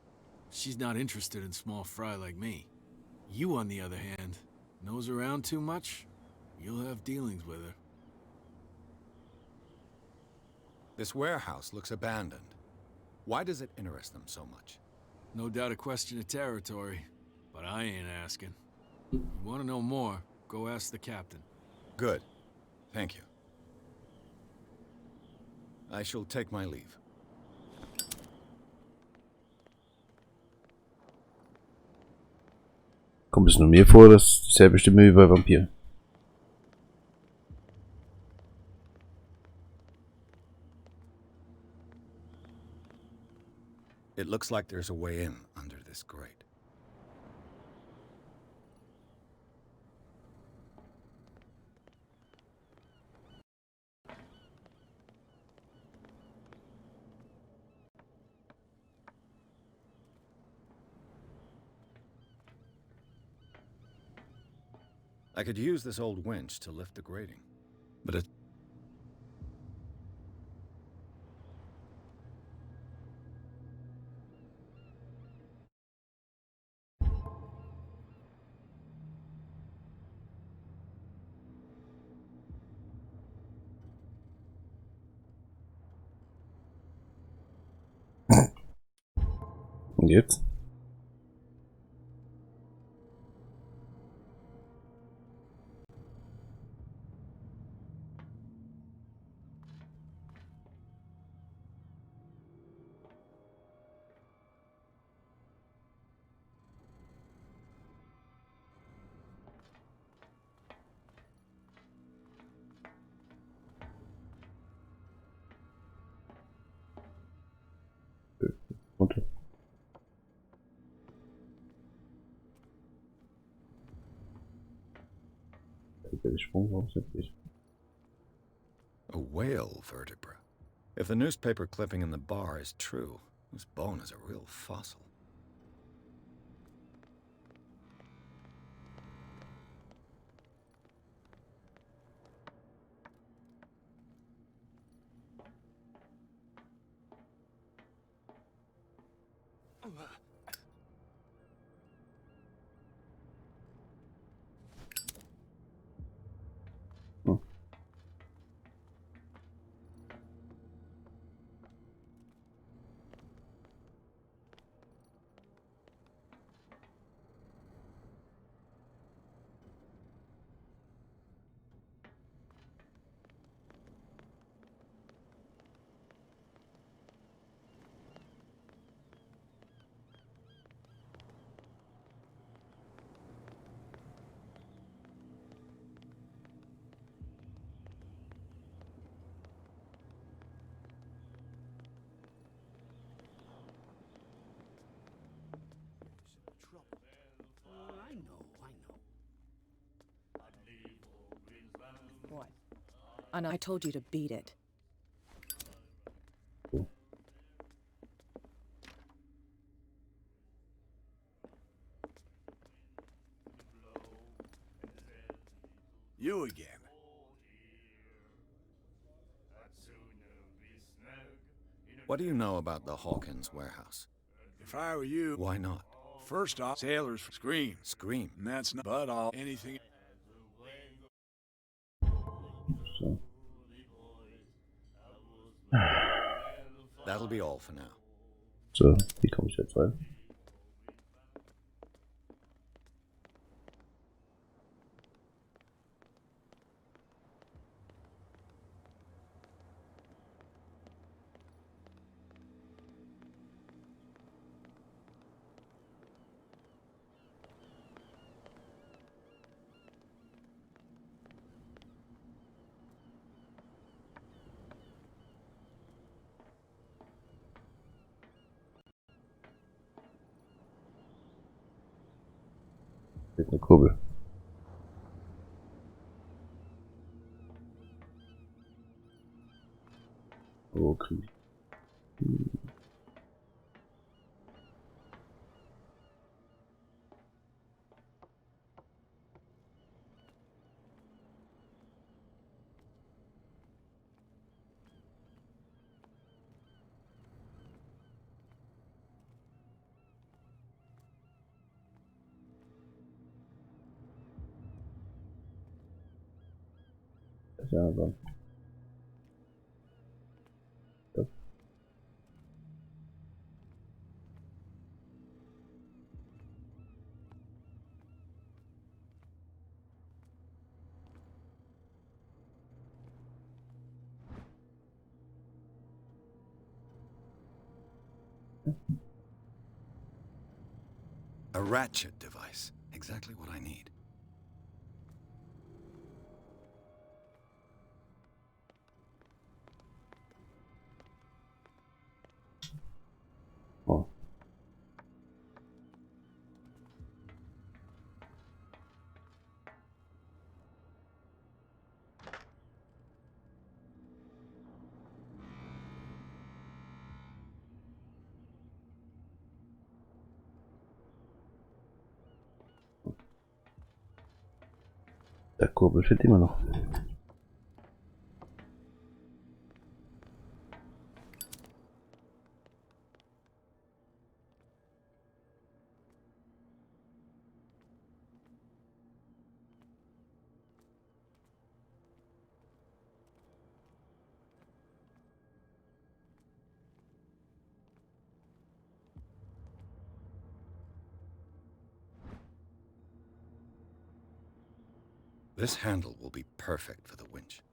She's not interested in small fry like me. You, on the other hand, nose around too much, you'll have dealings with her. This warehouse looks abandoned. Why does it interest them so much? No doubt a question of territory, but I ain't asking. You want to know more, go ask the captain. Good. Thank you. I shall take my leave. Kommt es nur mir vor, dass dieselbe Stimme wie bei Vampir? It looks like there's a way in under this grate. I could use this old winch to lift the grating, but it... Und jetzt? Runter. Der Sprung war nicht. A whale vertebra. If the newspaper clipping in the bar is true, this bone is a real fossil. I know. What? And I told you to beat it. You again. What do you know about the Hawkins warehouse? If I were you... Why not? First off, sailors scream. Scream? And that's not but all anything... So. That'll be all for now. So, wie komme ich jetzt rein? Mit einer Kurbel. Oh. Bürokrieg. Ja, so. Das. A ratchet device. Exactly what I need. Oh. Der Kurbel fehlt immer noch. This handle will be perfect for the winch.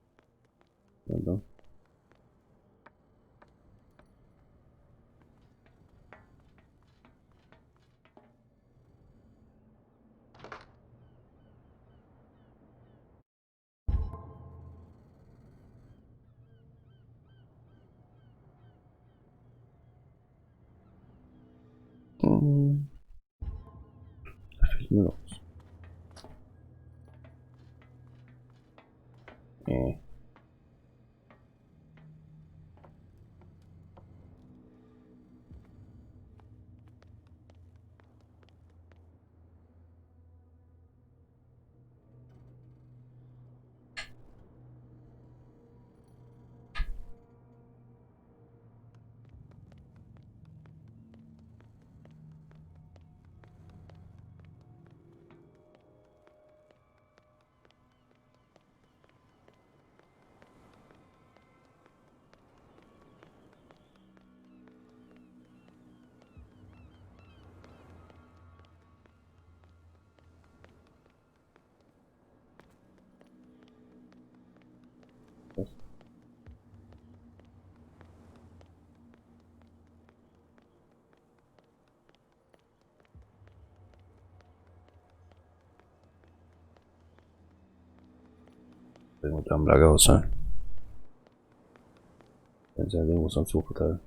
Also. Da fehlt nur noch was. Irgendwo am Lagerhaus sein. Wenn sie ja irgendwo sonst hochgeteilt.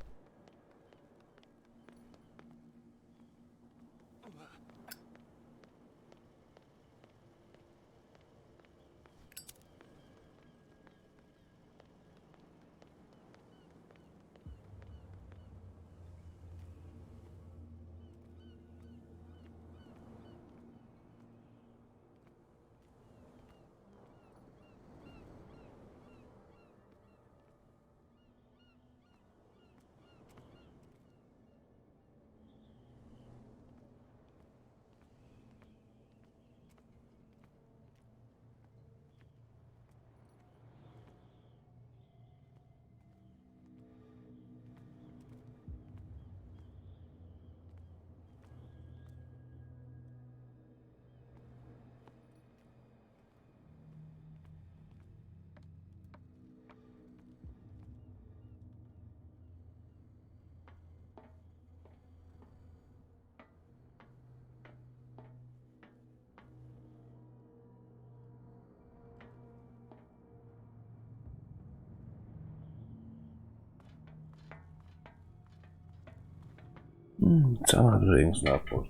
Zahnradbewegungsabbruch.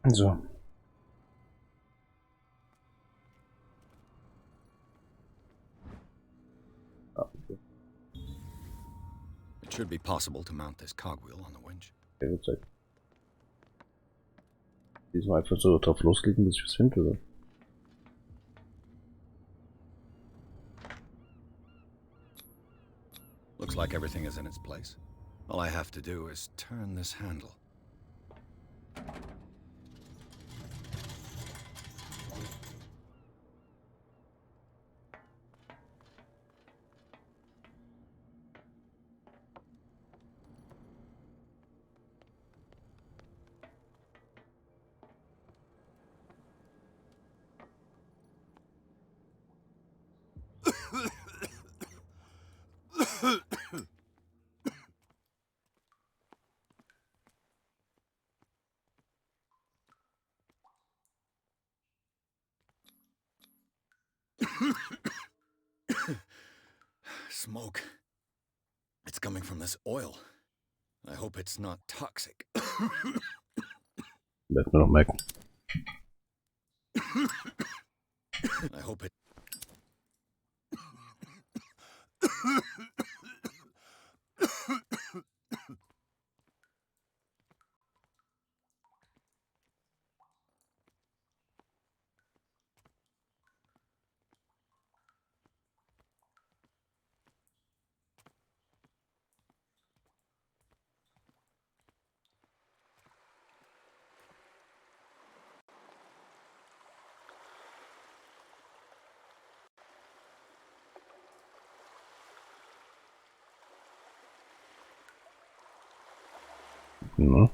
So. Ah, okay. should be possible to mount this cogwheel on the winch. Okay, wird Zeit. Diesmal einfach so drauf loslegen, bis ich was finde, oder? Looks like everything is in its place. All I have to do is turn this handle. Smoke. It's coming from this oil. I hope it's not toxic. Werd mir noch merken. I hope it... Na.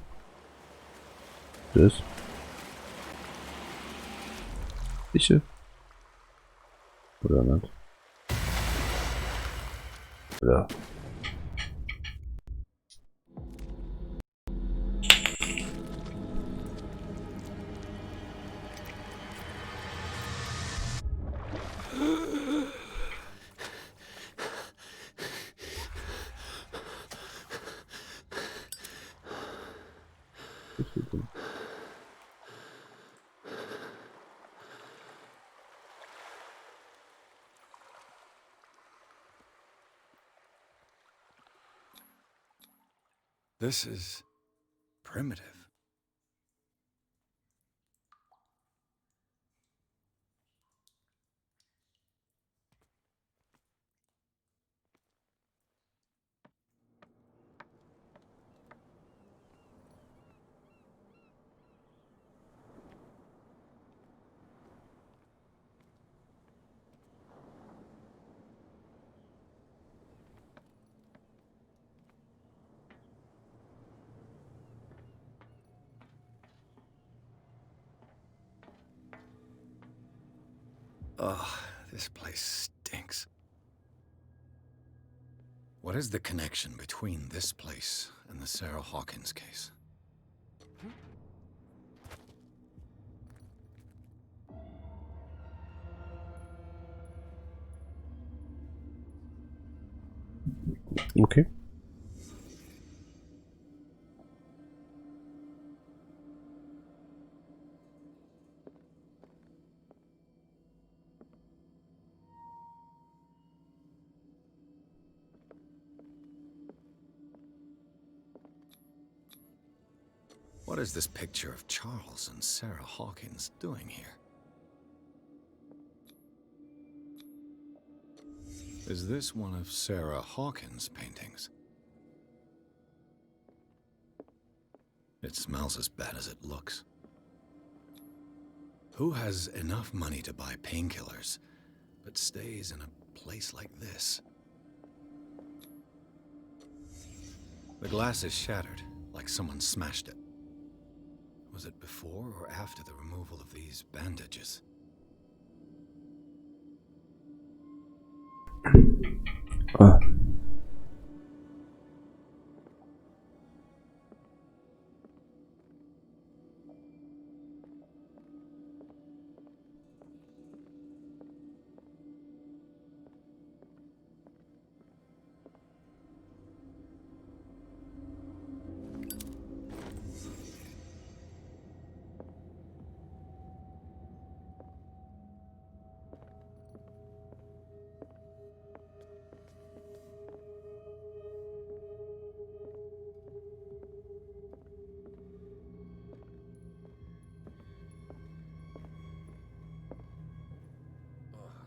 Das. Sicher? Oder nicht? Ja. This is primitive. Ugh, this place stinks. What is the connection between this place and the Sarah Hawkins case? Okay. What is this picture of Charles and Sarah Hawkins doing here? Is this one of Sarah Hawkins' paintings? It smells as bad as it looks. Who has enough money to buy painkillers, but stays in a place like this? The glass is shattered, like someone smashed it. Was it before or after the removal of these bandages? Ah.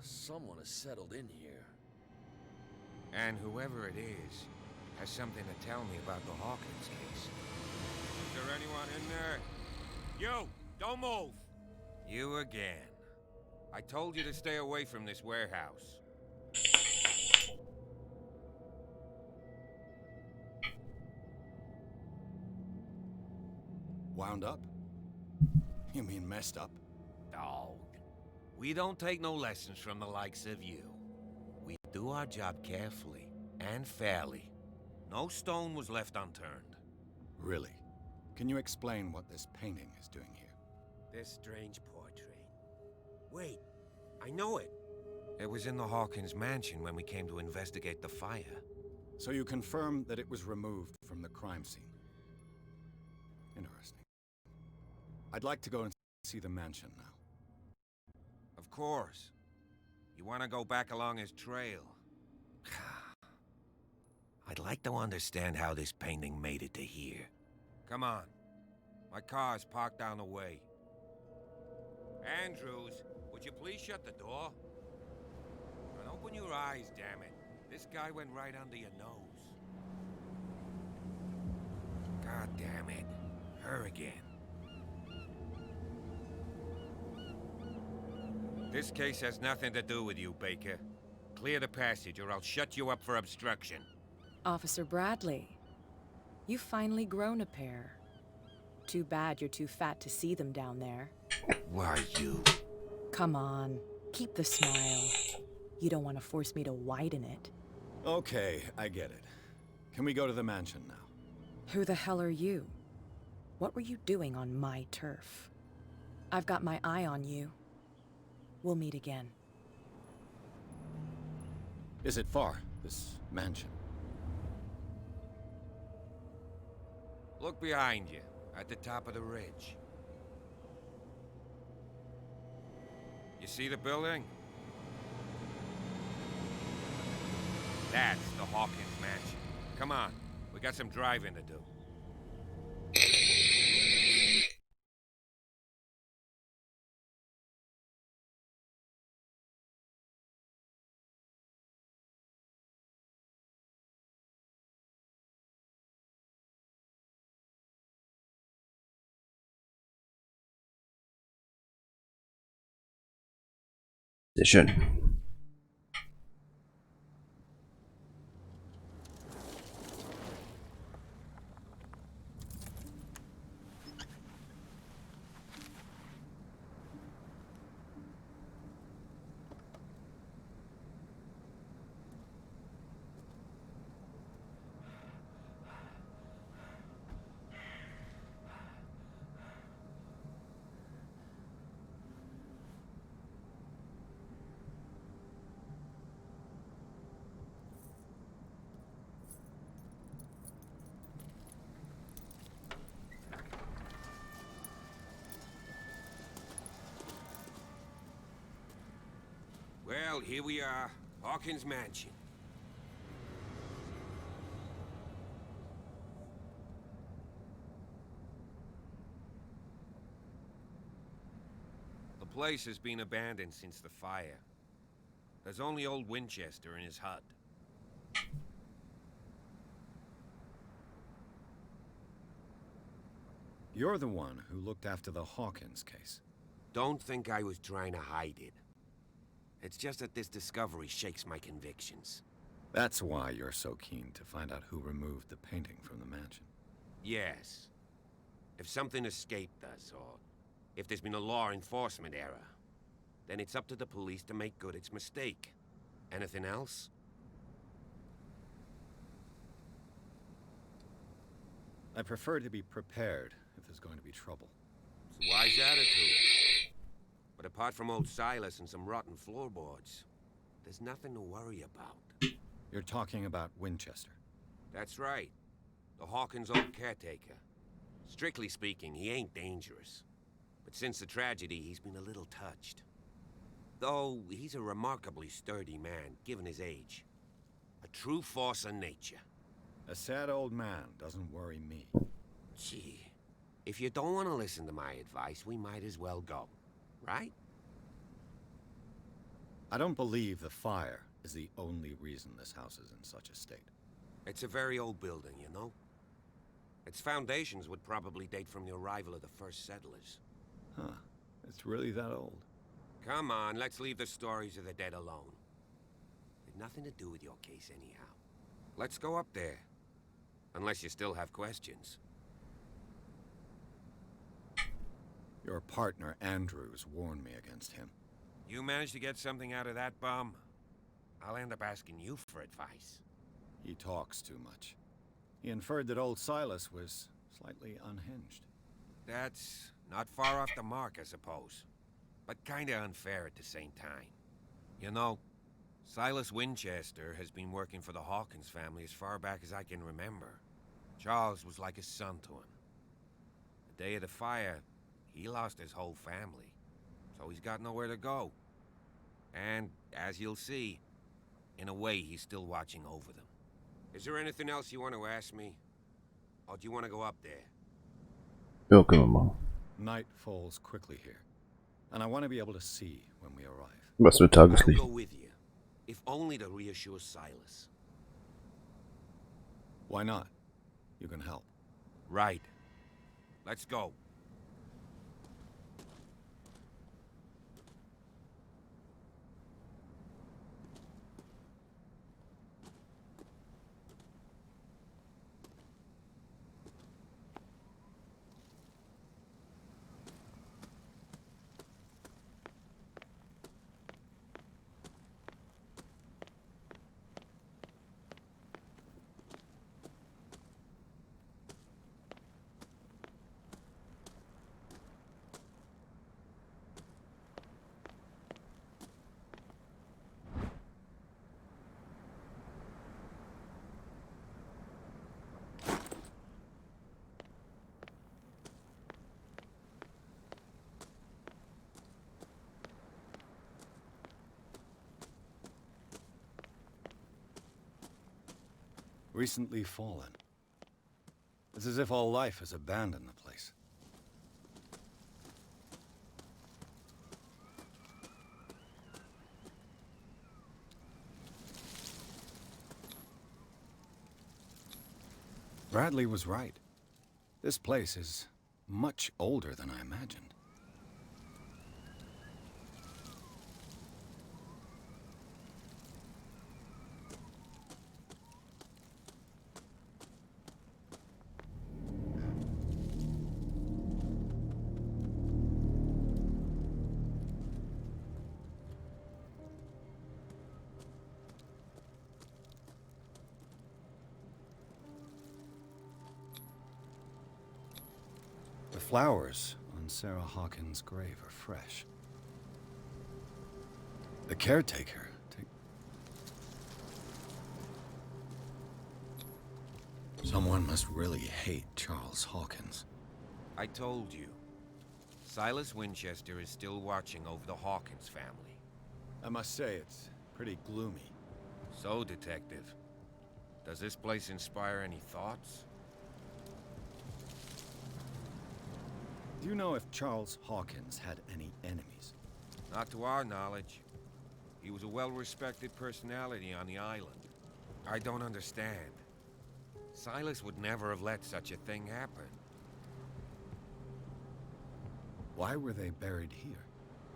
Someone has settled in here. And whoever it is has something to tell me about the Hawkins case. Is there anyone in there? You! Don't move! You again. I told you to stay away from this warehouse. Wound up? You mean messed up? Dog. We don't take no lessons from the likes of you. We do our job carefully and fairly. No stone was left unturned. Really? Can you explain what this painting is doing here? This strange portrait. Wait, I know it. It was in the Hawkins mansion when we came to investigate the fire. So you confirm that it was removed from the crime scene? Interesting. I'd like to go and see the mansion now. Of course. You want to go back along his trail? I'd like to understand how this painting made it to here. Come on. My car's parked down the way. Andrews, would you please shut the door? And open your eyes, damn it. This guy went right under your nose. God damn it. Her again. This case has nothing to do with you, Baker. Clear the passage or I'll shut you up for obstruction. Officer Bradley, you've finally grown a pair. Too bad you're too fat to see them down there. Why, you... Come on, keep the smile. You don't want to force me to widen it. Okay, I get it. Can we go to the mansion now? Who the hell are you? What were you doing on my turf? I've got my eye on you. We'll meet again. Is it far, this mansion? Look behind you, at the top of the ridge. You see the building? That's the Hawkins mansion. Come on, we got some driving to do. Sehr schön. Well, here we are, Hawkins Mansion. The place has been abandoned since the fire. There's only old Winchester in his hut. You're the one who looked after the Hawkins case. Don't think I was trying to hide it. It's just that this discovery shakes my convictions. That's why you're so keen to find out who removed the painting from the mansion. Yes. If something escaped us, or if there's been a law enforcement error, then it's up to the police to make good its mistake. Anything else? I prefer to be prepared if there's going to be trouble. It's a wise attitude. But apart from old Silas and some rotten floorboards, there's nothing to worry about. You're talking about Winchester? That's right. The Hawkins' old caretaker. Strictly speaking, he ain't dangerous. But since the tragedy, he's been a little touched. Though, he's a remarkably sturdy man, given his age. A true force of nature. A sad old man doesn't worry me. Gee, if you don't want to listen to my advice, we might as well go. Right? I don't believe the fire is the only reason this house is in such a state. It's a very old building, you know? Its foundations would probably date from the arrival of the first settlers. Huh. It's really that old. Come on, let's leave the stories of the dead alone. They've nothing to do with your case anyhow. Let's go up there. Unless you still have questions. Your partner, Andrews, warned me against him. You managed to get something out of that bum? I'll end up asking you for advice. He talks too much. He inferred that old Silas was slightly unhinged. That's not far off the mark, I suppose. But kinda unfair at the same time. You know, Silas Winchester has been working for the Hawkins family as far back as I can remember. Charles was like a son to him. The day of the fire, he lost his whole family. So he's got nowhere to go. And, as you'll see, in a way, he's still watching over them. Is there anything else you want to ask me? Or do you want to go up there? Ja, können wir machen. Night falls quickly here, and I want to be able to see when we arrive. Was mit I'll Tageslicht? go with you, if only to reassure Silas. Why not? You can help. Right. Let's go. Recently fallen. It's as if all life has abandoned the place. Bradley was right. This place is much older than I imagined. The flowers on Sarah Hawkins' grave are fresh. The caretaker. Someone must really hate Charles Hawkins. I told you. Silas Winchester is still watching over the Hawkins family. I must say, it's pretty gloomy. So, Detective, does this place inspire any thoughts? Do you know if Charles Hawkins had any enemies? Not to our knowledge. He was a well-respected personality on the island. I don't understand. Silas would never have let such a thing happen. Why were they buried here?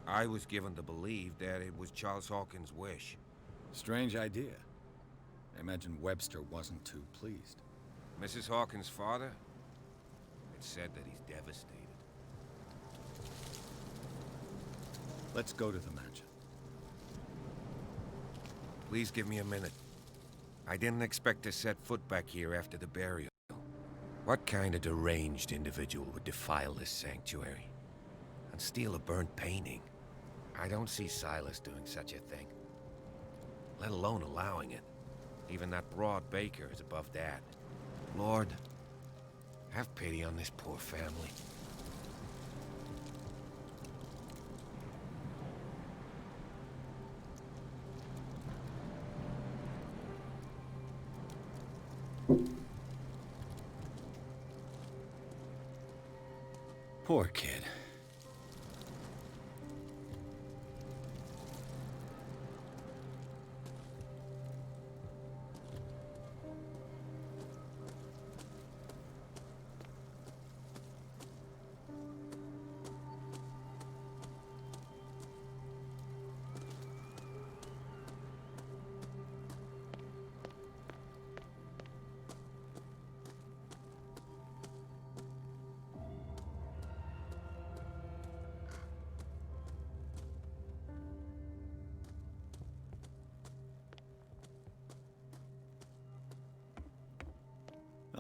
I was given to believe that it was Charles Hawkins' wish. Strange idea. I imagine Webster wasn't too pleased. Mrs. Hawkins' father? It's said that he's devastated. Let's go to the mansion. Please give me a minute. I didn't expect to set foot back here after the burial. What kind of deranged individual would defile this sanctuary? And steal a burnt painting? I don't see Silas doing such a thing. Let alone allowing it. Even that broad baker is above that. Lord, have pity on this poor family. Poor kid.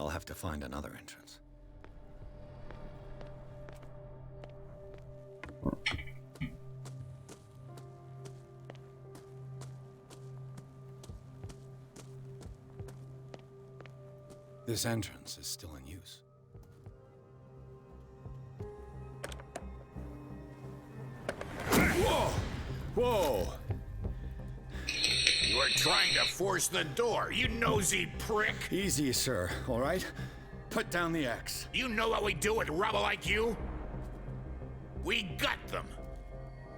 I'll have to find another entrance. This entrance is still in use. Whoa! Whoa! You are trying to force the door, you nosy prick! Easy, sir, all right? Put down the axe. You know what we do with rubble like you? We gut them.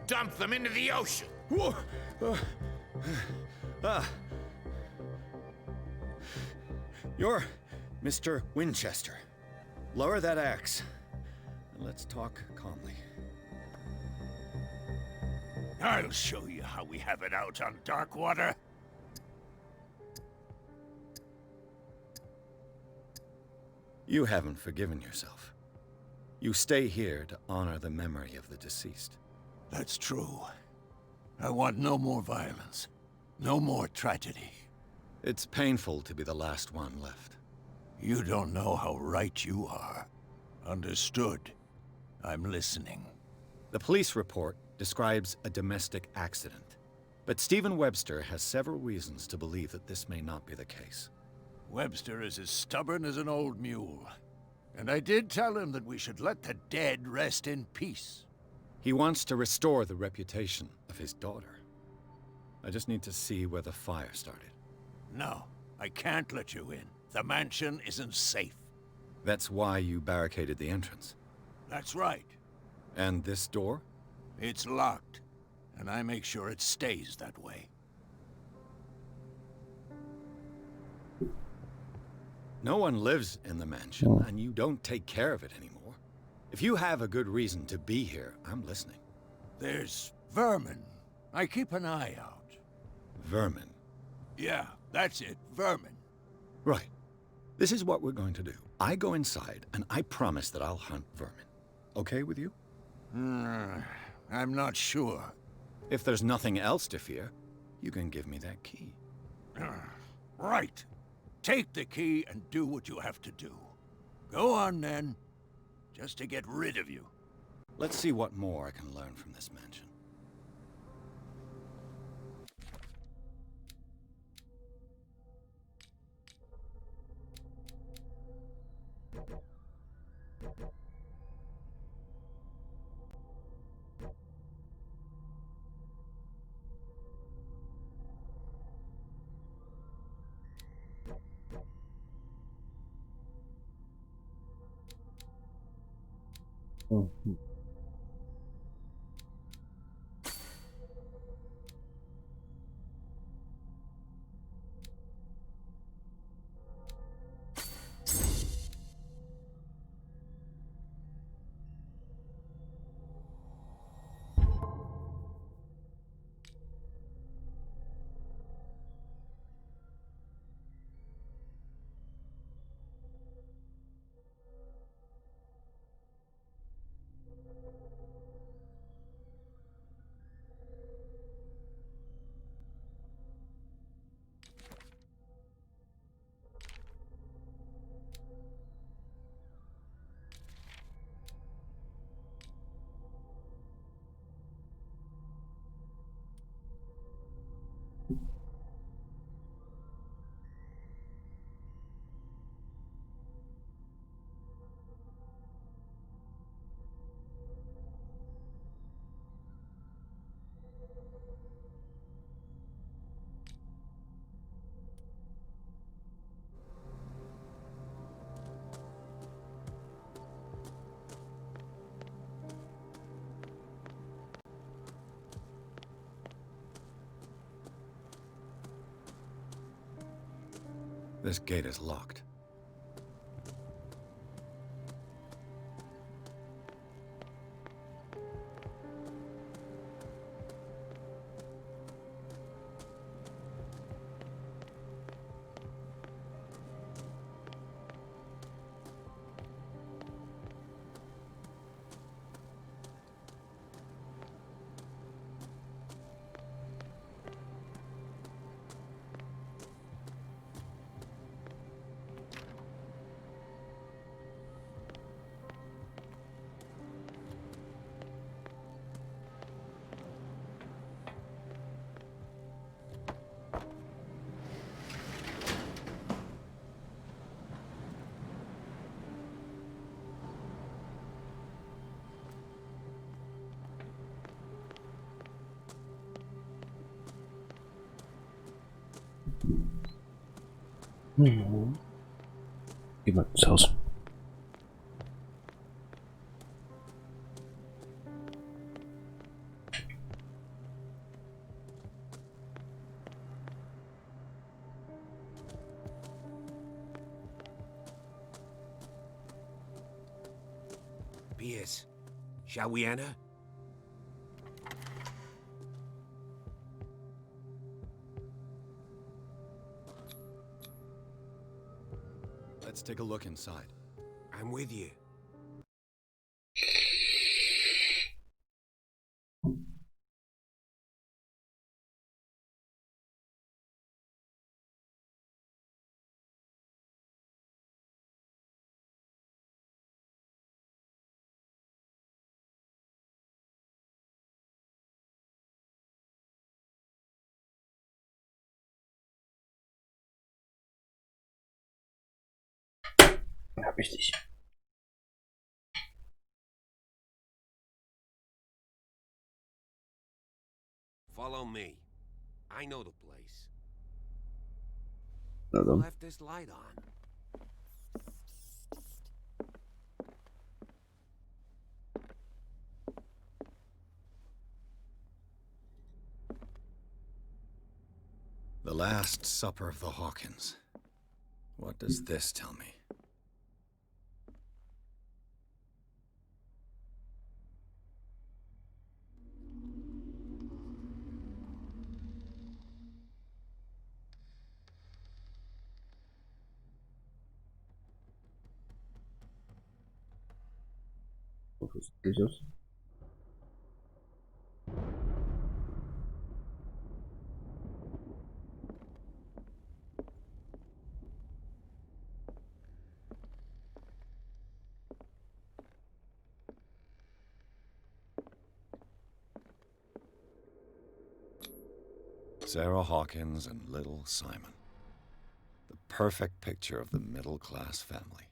Dump them into the ocean. Whoa! You're Mr. Winchester. Lower that axe, and let's talk calmly. I'll show you how we have it out on Darkwater. You haven't forgiven yourself. You stay here to honor the memory of the deceased. That's true. I want no more violence. No more tragedy. It's painful to be the last one left. You don't know how right you are. Understood. I'm listening. The police report describes a domestic accident, but Stephen Webster has several reasons to believe that this may not be the case. Webster is as stubborn as an old mule. And I did tell him that we should let the dead rest in peace. He wants to restore the reputation of his daughter. I just need to see where the fire started. No, I can't let you in. The mansion isn't safe. That's why you barricaded the entrance. That's right. And this door? It's locked, and I make sure it stays that way. No one lives in the mansion, and you don't take care of it anymore. If you have a good reason to be here, I'm listening. There's vermin. I keep an eye out. Vermin? Yeah, that's it, vermin. Right. This is what we're going to do. I go inside, and I promise that I'll hunt vermin. Okay with you? I'm not sure. If there's nothing else to fear, you can give me that key. Right. Take the key and do what you have to do. Go on, then. Just to get rid of you. Let's see what more I can learn from this mansion. This gate is locked. Geh mal ins Haus. Pierce, shall we enter? Let's take a look inside. I'm with you. Ja, wichtig. Follow me. I know the place. Na Who dann. left this light on? The Last Supper of the Hawkins. What does this tell me? Offensichtlich. Sarah Hawkins and little Simon. The perfect picture of the middle-class family.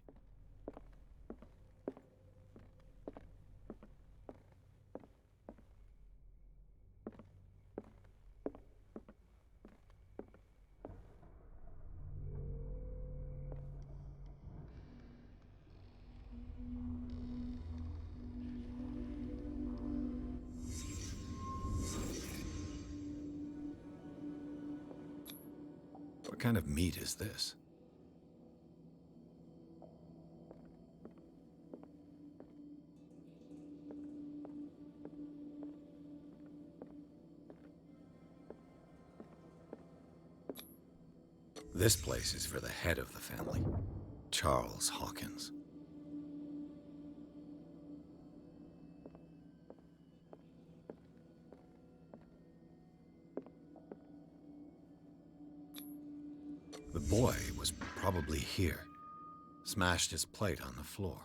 What kind of meat is this? This place is for the head of the family, Charles Hawkins. The boy was probably here, smashed his plate on the floor.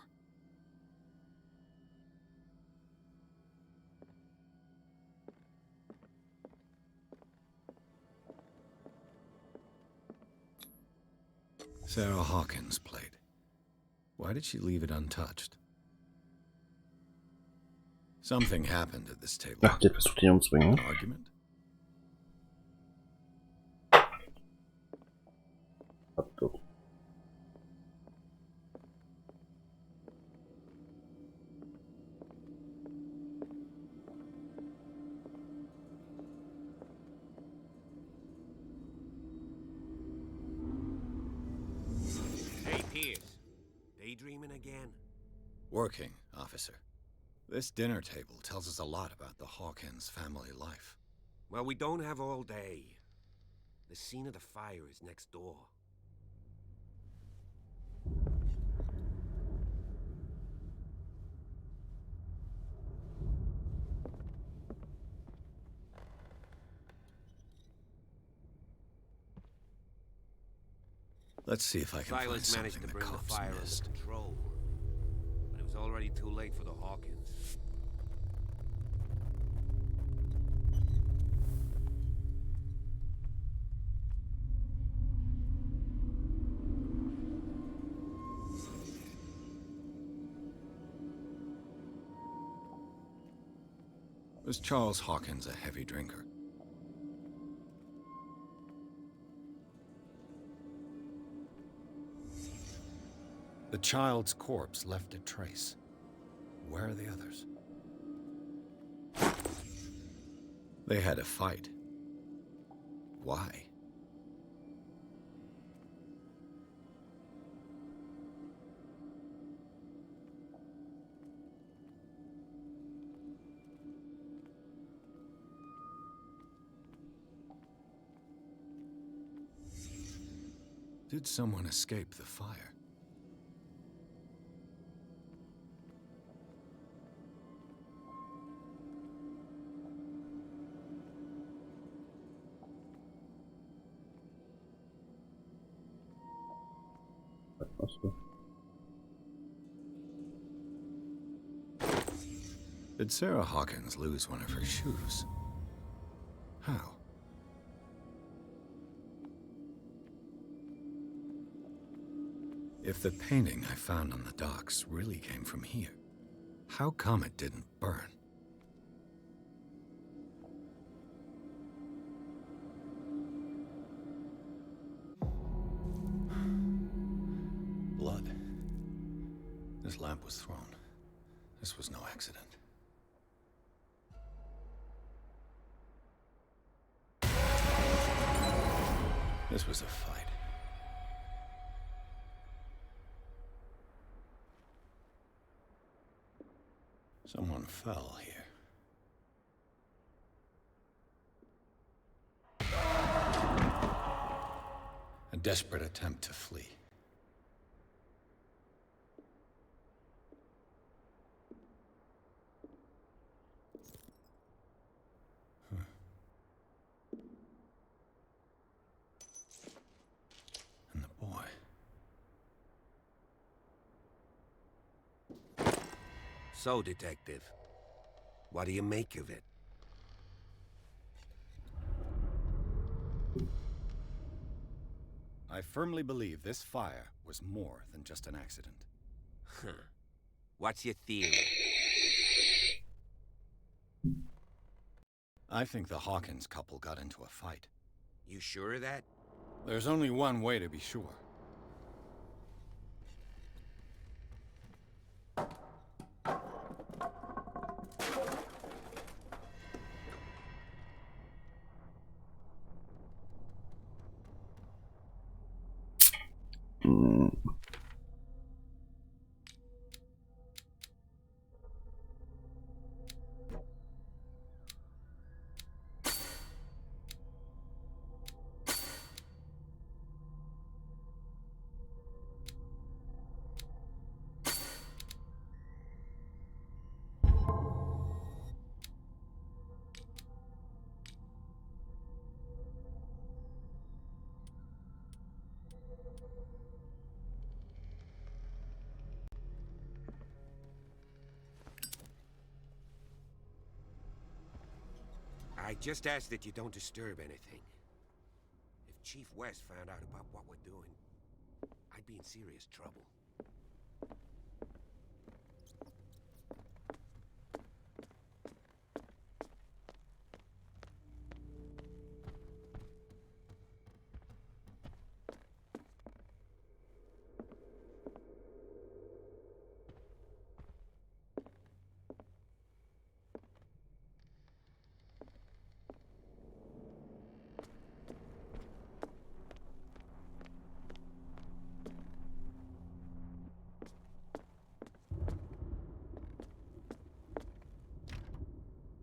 Sarah Hawkins' plate. Why did she leave it untouched? Something happened at this table. Ach, der versucht ihn umzubringen. An argument? Abdruck. Hey, Pierce. Daydreaming again? Working, officer. This dinner table tells us a lot about the Hawkins family life. Well, we don't have all day. The scene of the fire is next door. Let's see if I can find Silas something managed to the bring the cops fire under missed. control, but it was already too late for the Hawkins. Was Charles Hawkins a heavy drinker? The child's corpse left a trace. Where are the others? They had a fight. Why? Did someone escape the fire? Did Sarah Hawkins lose one of her shoes? How? If the painting I found on the docks really came from here, how come it didn't burn? Blood. This lamp was thrown. This was no accident. This was a fight. Someone fell here. A desperate attempt to flee. And the boy. So, Detective, what do you make of it? I firmly believe this fire was more than just an accident. Huh. What's your theory? I think the Hawkins couple got into a fight. You sure of that? There's only one way to be sure. I just ask that you don't disturb anything. If Chief West found out about what we're doing, I'd be in serious trouble.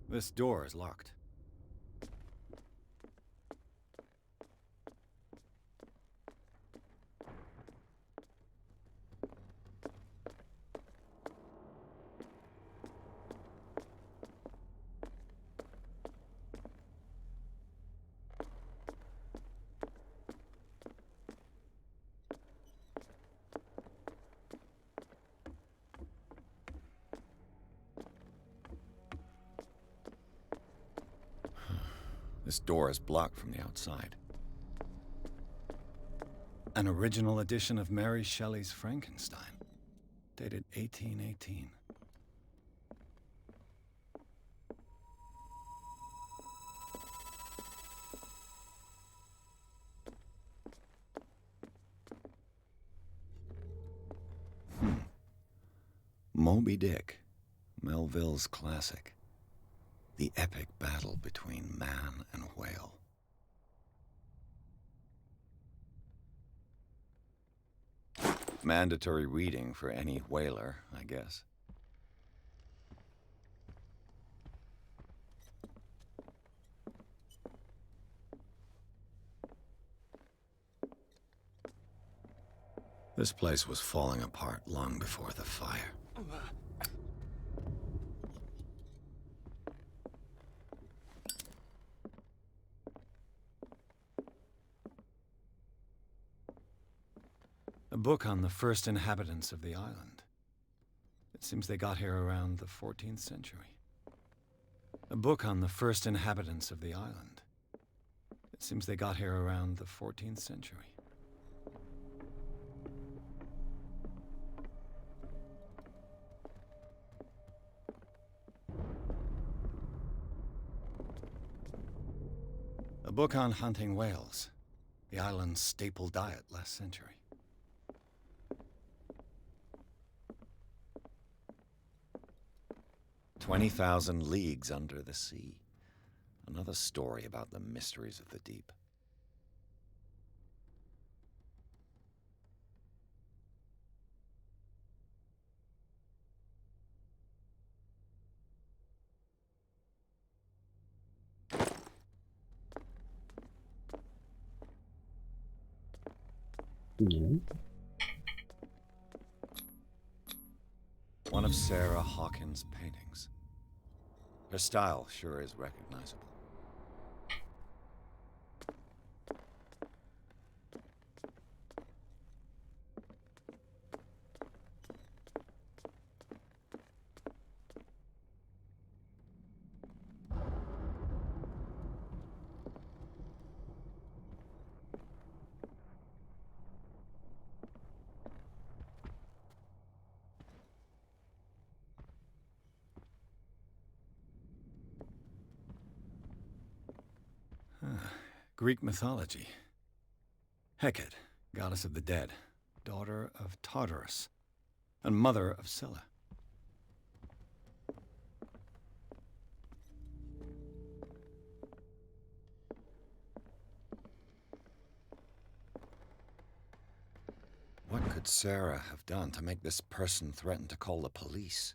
This door is locked. This door is blocked from the outside. An original edition of Mary Shelley's Frankenstein, dated 1818. Moby Dick, Melville's classic. The epic battle between man and whale. Mandatory reading for any whaler, I guess. This place was falling apart long before the fire. A book on the first inhabitants of the island. It seems they got here around the 14th century. A book on the first inhabitants of the island. It seems they got here around the 14th century. A book on hunting whales, the island's staple diet last century. "20,000 Leagues Under the Sea." Another story about the mysteries of the deep. One of Sarah Hawkins' paintings. Her style sure is recognizable. Greek mythology. Hecate, goddess of the dead, daughter of Tartarus, and mother of Scylla. What could Sarah have done to make this person threaten to call the police?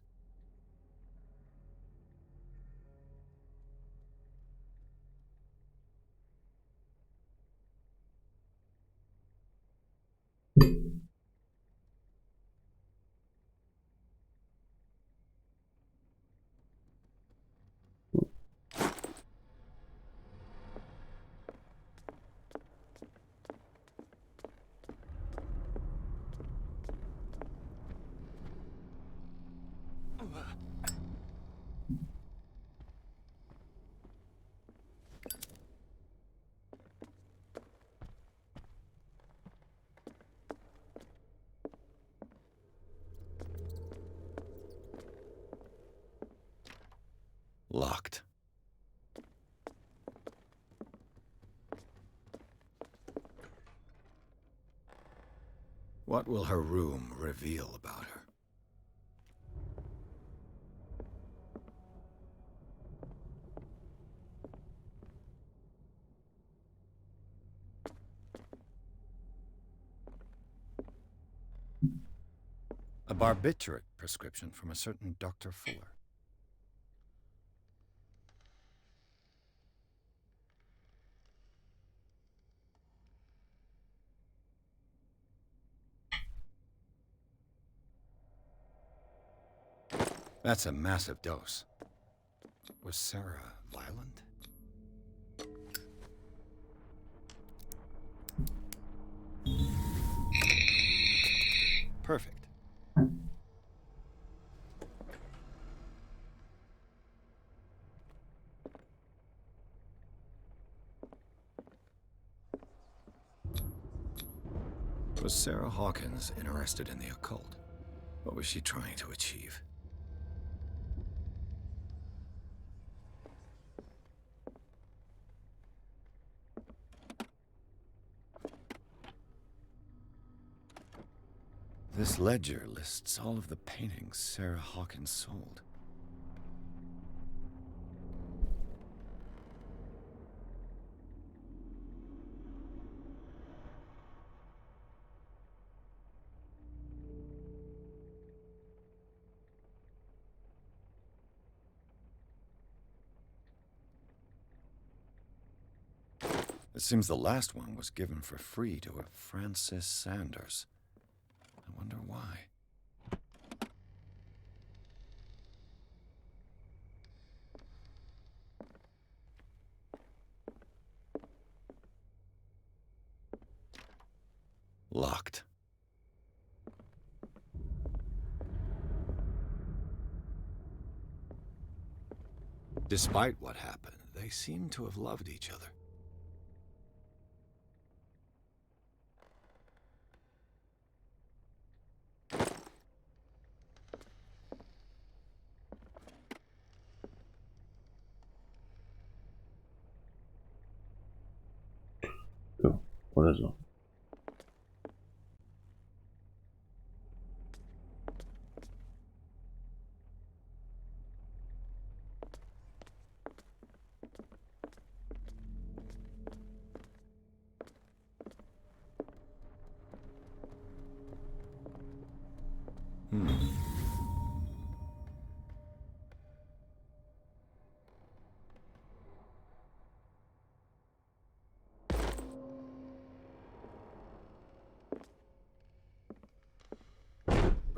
Locked. What will her room reveal about her? A barbiturate prescription from a certain Dr. Fuller. That's a massive dose. Was Sarah violent? Perfect. Was Sarah Hawkins interested in the occult? What was she trying to achieve? This ledger lists all of the paintings Sarah Hawkins sold. It seems the last one was given for free to a Francis Sanders. I wonder why. Locked. Despite what happened, they seem to have loved each other. Ja, oder so.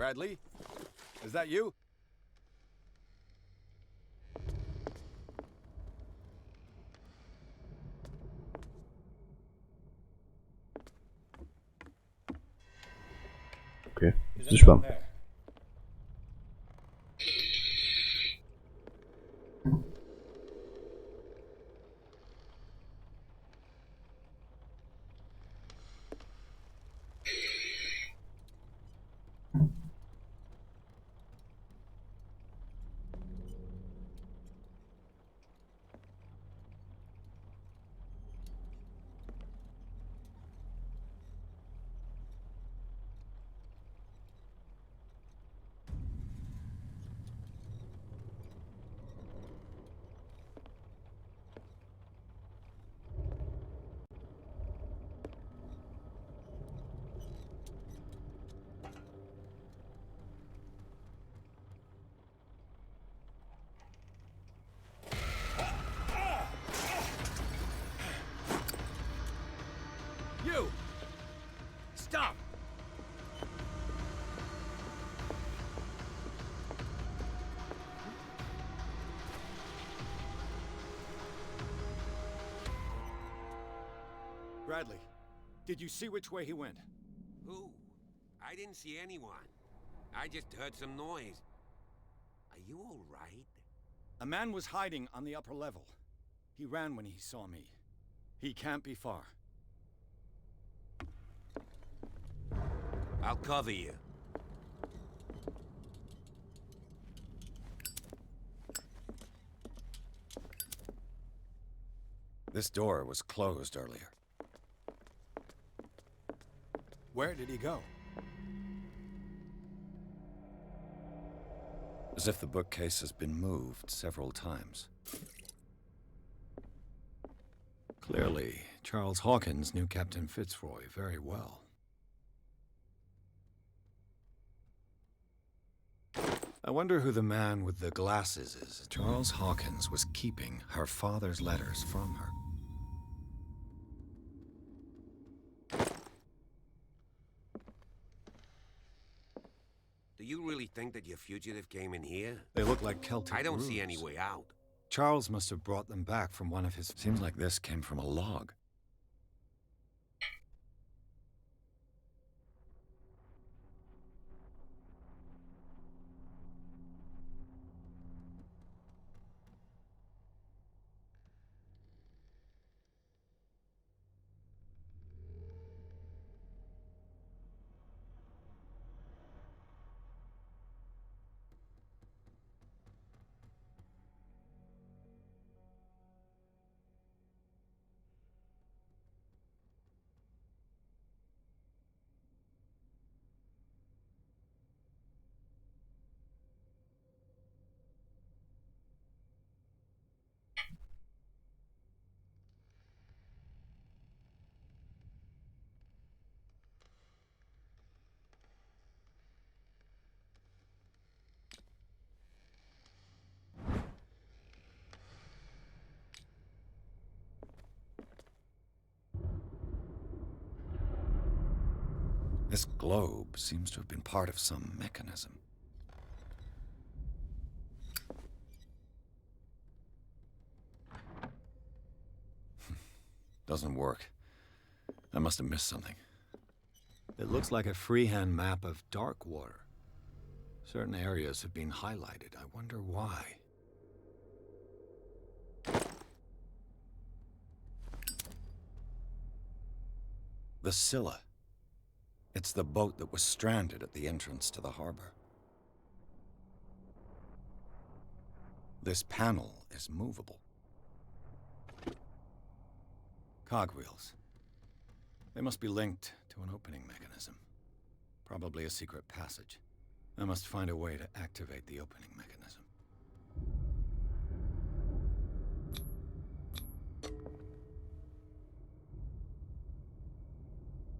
Bradley? Is that you? Okay, ist spannend. You! Stop! Bradley, did you see which way he went? Who? I didn't see anyone. I just heard some noise. Are you all right? A man was hiding on the upper level. He ran when he saw me. He can't be far. I'll cover you. This door was closed earlier. Where did he go? As if the bookcase has been moved several times. Clearly, Charles Hawkins knew Captain Fitzroy very well. I wonder who the man with the glasses is. Charles Hawkins was keeping her father's letters from her. Do you really think that your fugitive came in here? They look like Celtic I don't see any runes. way out. Charles must have brought them back from one of his... Seems like this came from a log. This globe seems to have been part of some mechanism. Doesn't work. I must have missed something. It looks like a freehand map of dark water. Certain areas have been highlighted. I wonder why. The Scylla. It's the boat that was stranded at the entrance to the harbor. This panel is movable. Cogwheels. They must be linked to an opening mechanism. Probably a secret passage. I must find a way to activate the opening mechanism.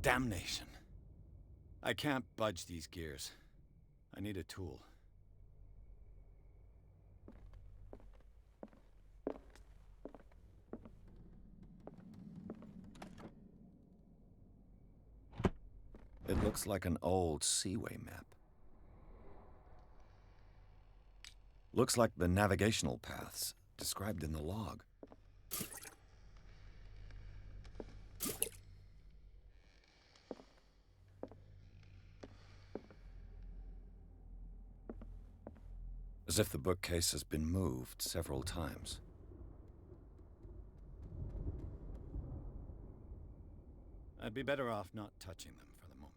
Damnation. I can't budge these gears. I need a tool. It looks like an old seaway map. Looks like the navigational paths described in the log. As if the bookcase has been moved several times. I'd be better off not touching them for the moment.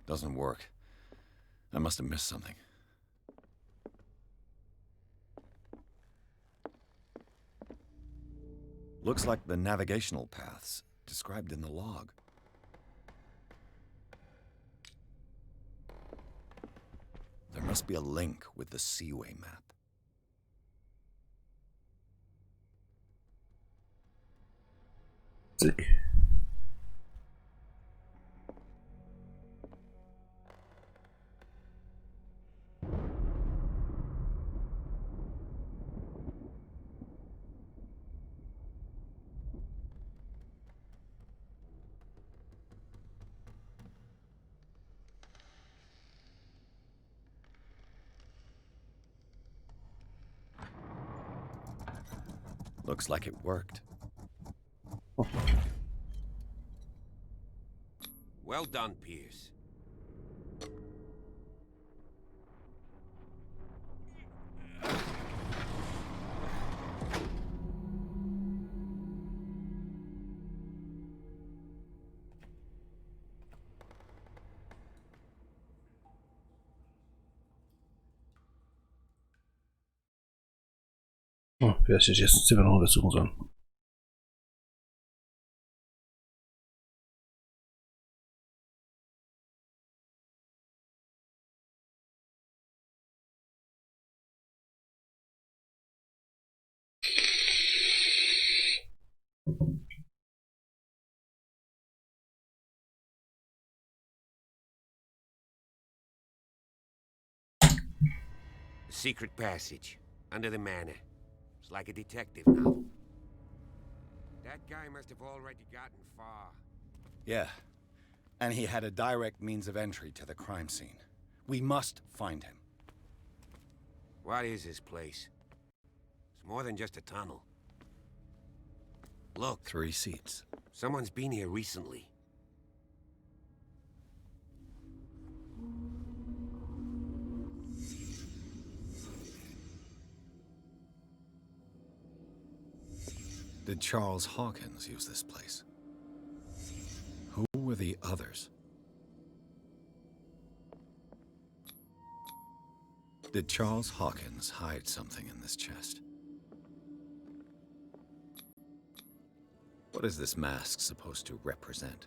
Doesn't work. I must have missed something. Looks like the navigational paths described in the log. There must be a link with the seaway map. Sick. Looks like it worked. Well done, Pierce. Oh, vielleicht hätte ich jetzt Zimmer noch untersuchen sollen. Secret passage under the manor. It's like a detective novel. That guy must have already gotten far. Yeah, and he had a direct means of entry to the crime scene. We must find him. What is this place? It's more than just a tunnel. Look. 3 seats. Someone's been here recently. Did Charles Hawkins use this place? Who were the others? Did Charles Hawkins hide something in this chest? What is this mask supposed to represent?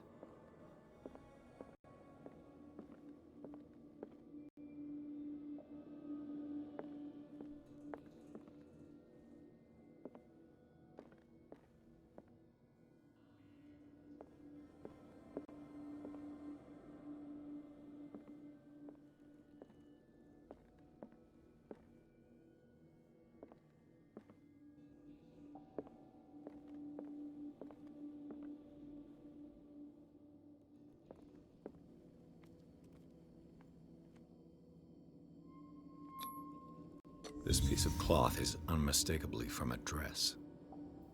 This piece of cloth is unmistakably from a dress.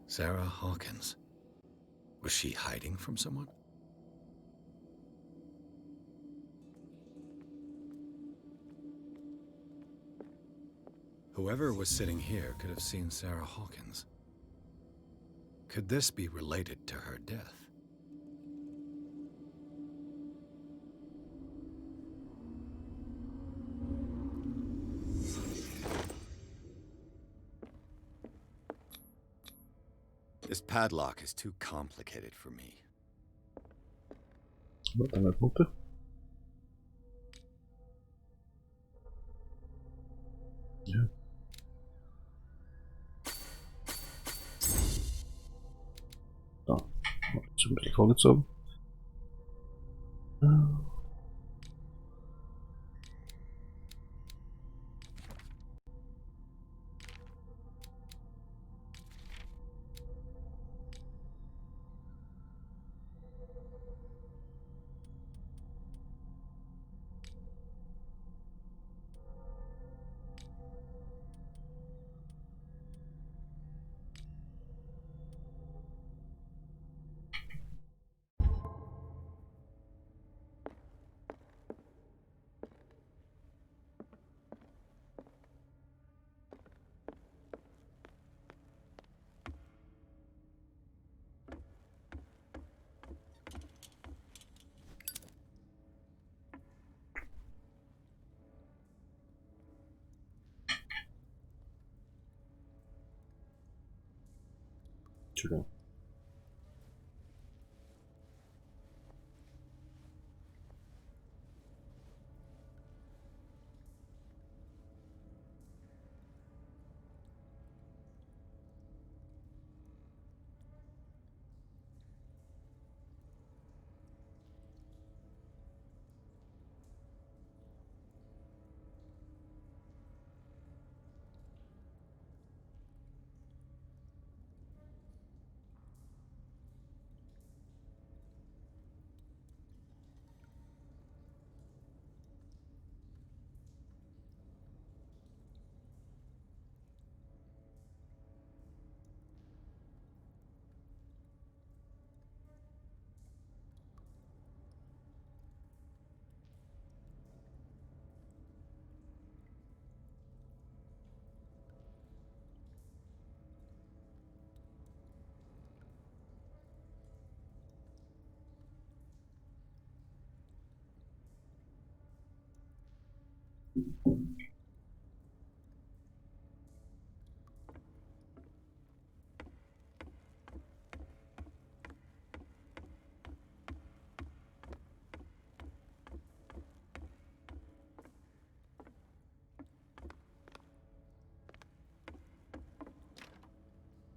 Sarah Hawkins. Was she hiding from someone? Whoever was sitting here could have seen Sarah Hawkins. Could this be related to her death? This padlock is too complicated for me. Wat dan met moeten? Ja. So, jetzt ein bisschen vorgezogen. Entschuldigung.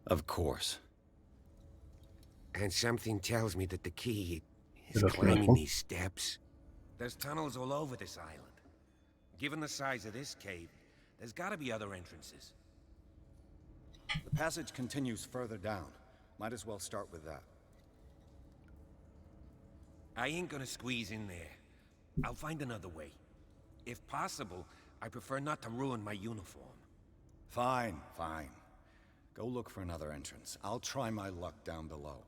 Of course. And something tells me that the key is That's climbing beautiful. these steps. There's tunnels all over this island. Given the size of this cave, there's gotta be other entrances. The passage continues further down. Might as well start with that. I ain't gonna squeeze in there. I'll find another way. If possible, I prefer not to ruin my uniform. Fine, fine. Go look for another entrance. I'll try my luck down below.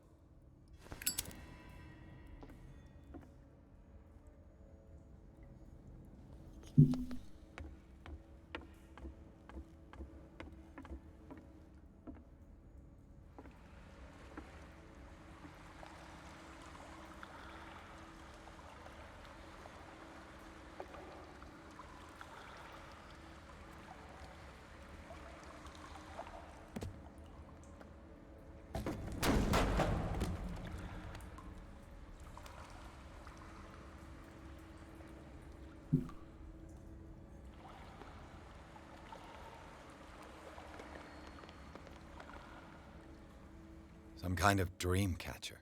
Some kind of dream catcher.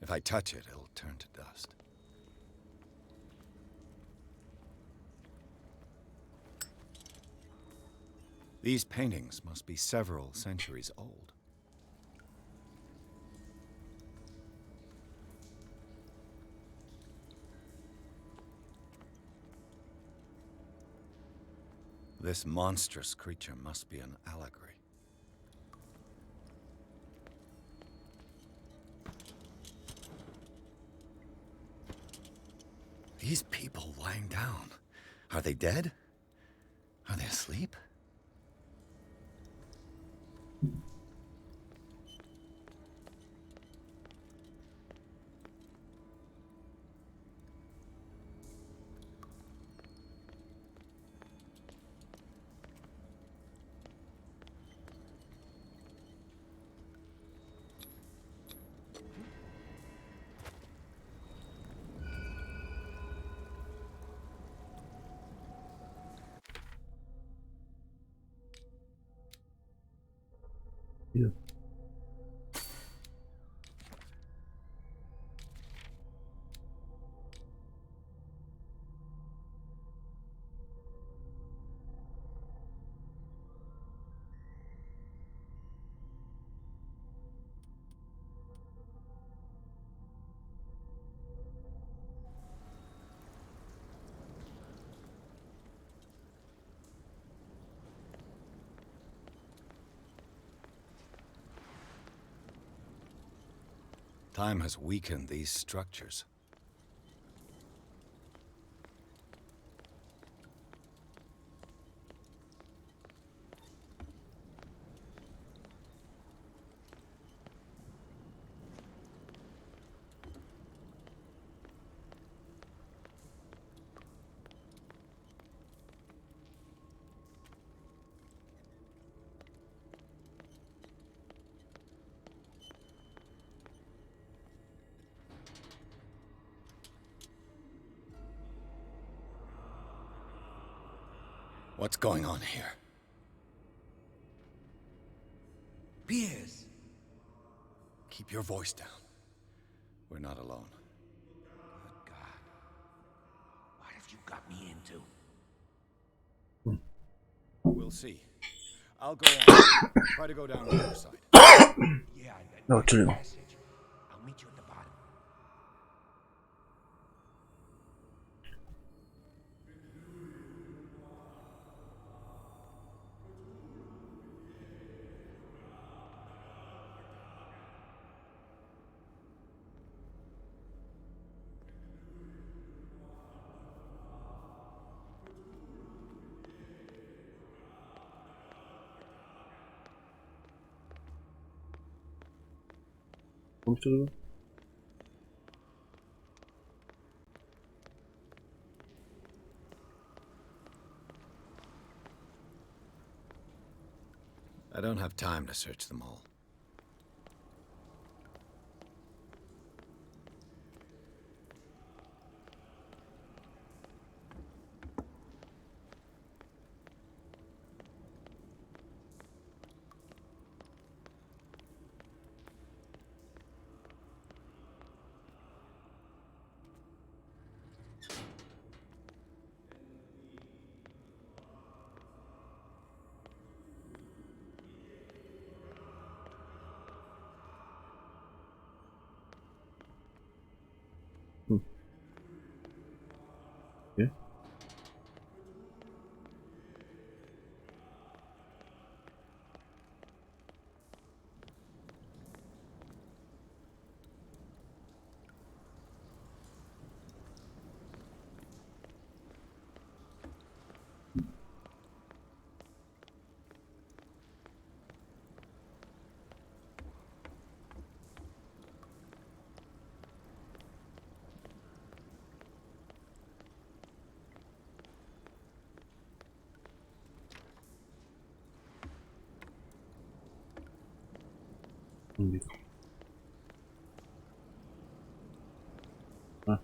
If I touch it, it'll turn to dust. These paintings must be several centuries old. This monstrous creature must be an allegory. These people lying down, are they dead? Are they asleep? Hier. Time has weakened these structures. What's going on here? Piers! Keep your voice down. We're not alone. Good God. What have you got me into? We'll see. I'll go on. Try to go down the other side. Yeah, No, Entschuldigung. passage. I'll meet you at the bottom. Kommst du rüber? I don't have time to search them all. Okay. Ah.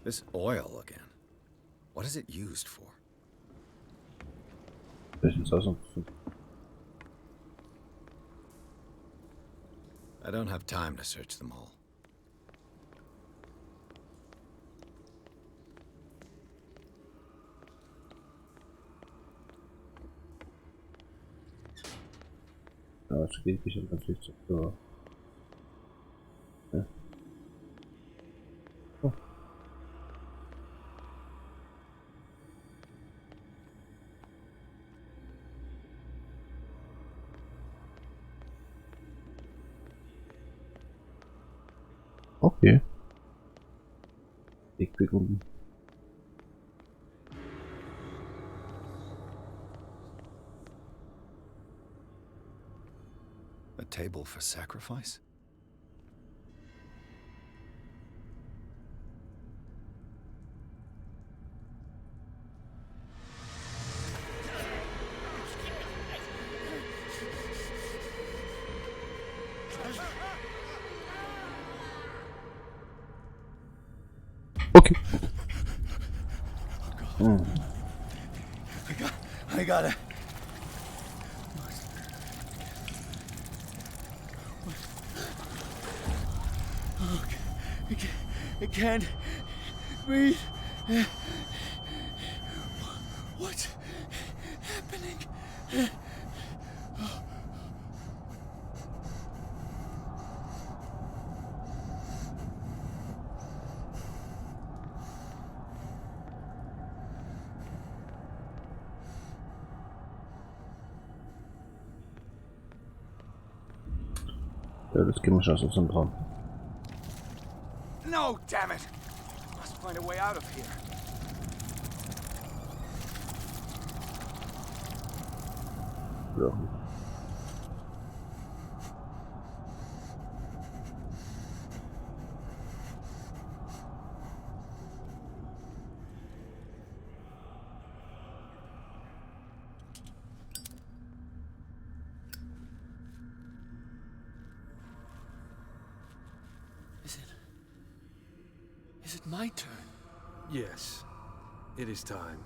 This oil again. What is it used for? I don't have time to search them all. Das geht bestimmt natürlich so. Ja. Oh. Okay. Ich bekomme. A table for sacrifice? Okay. I gotta. Oh, I can't breathe. What's happening? Ja, das gehen wir schon aus dem Traum. No, damn it! Must find a way out of here. Ja. Is it my turn? Yes, it is time.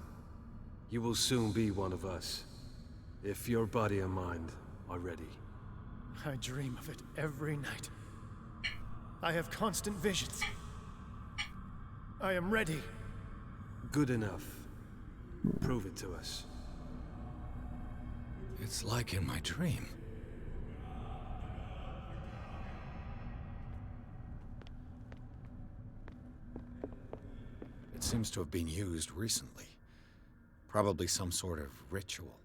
You will soon be one of us, if your body and mind are ready. I dream of it every night. I have constant visions. I am ready. Good enough. Prove it to us. It's like in my dream. It seems to have been used recently. Probably some sort of ritual.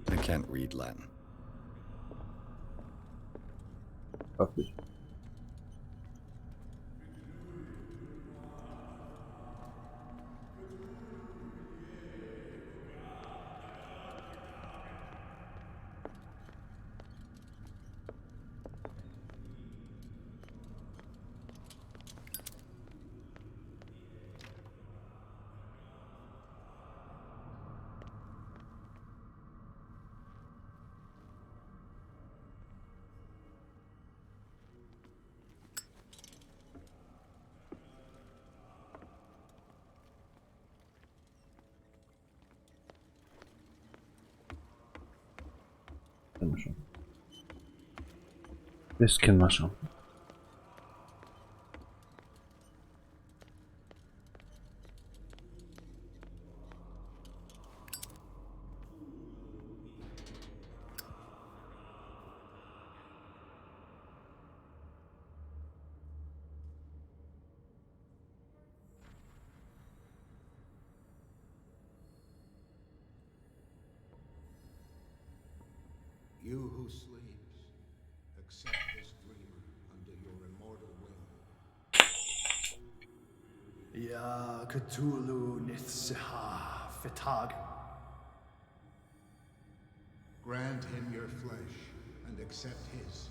I can't read Latin. Okay. Das kennen wir schon. You who sleeps, accept this dream under your immortal will. Ya Cthulhu Nithsiha Fitag. Grant him your flesh and accept his,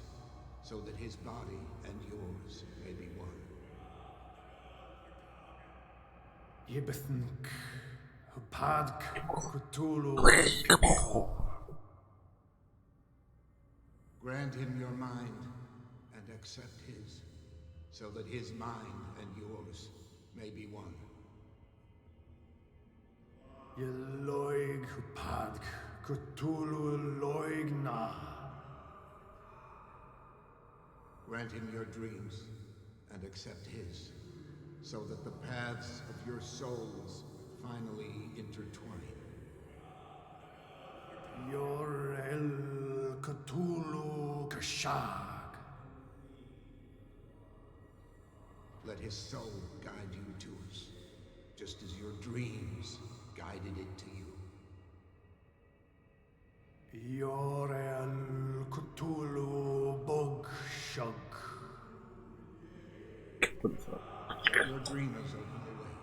so that his body and yours may be one. Yibethink, Hupadk, Cthulhu, Grant him your mind and accept his, so that his mind and yours may be one. Yeloig, Hupadk, Cthulhu, Loigna. Grant him your dreams and accept his, so that the paths of your souls finally intertwine. Yorel, Cthulhu, Kashag. Let his soul guide you to us, just as your dreams guided it to you. Yorel, Cthulhu, Bogshug. Your dreamers open the way,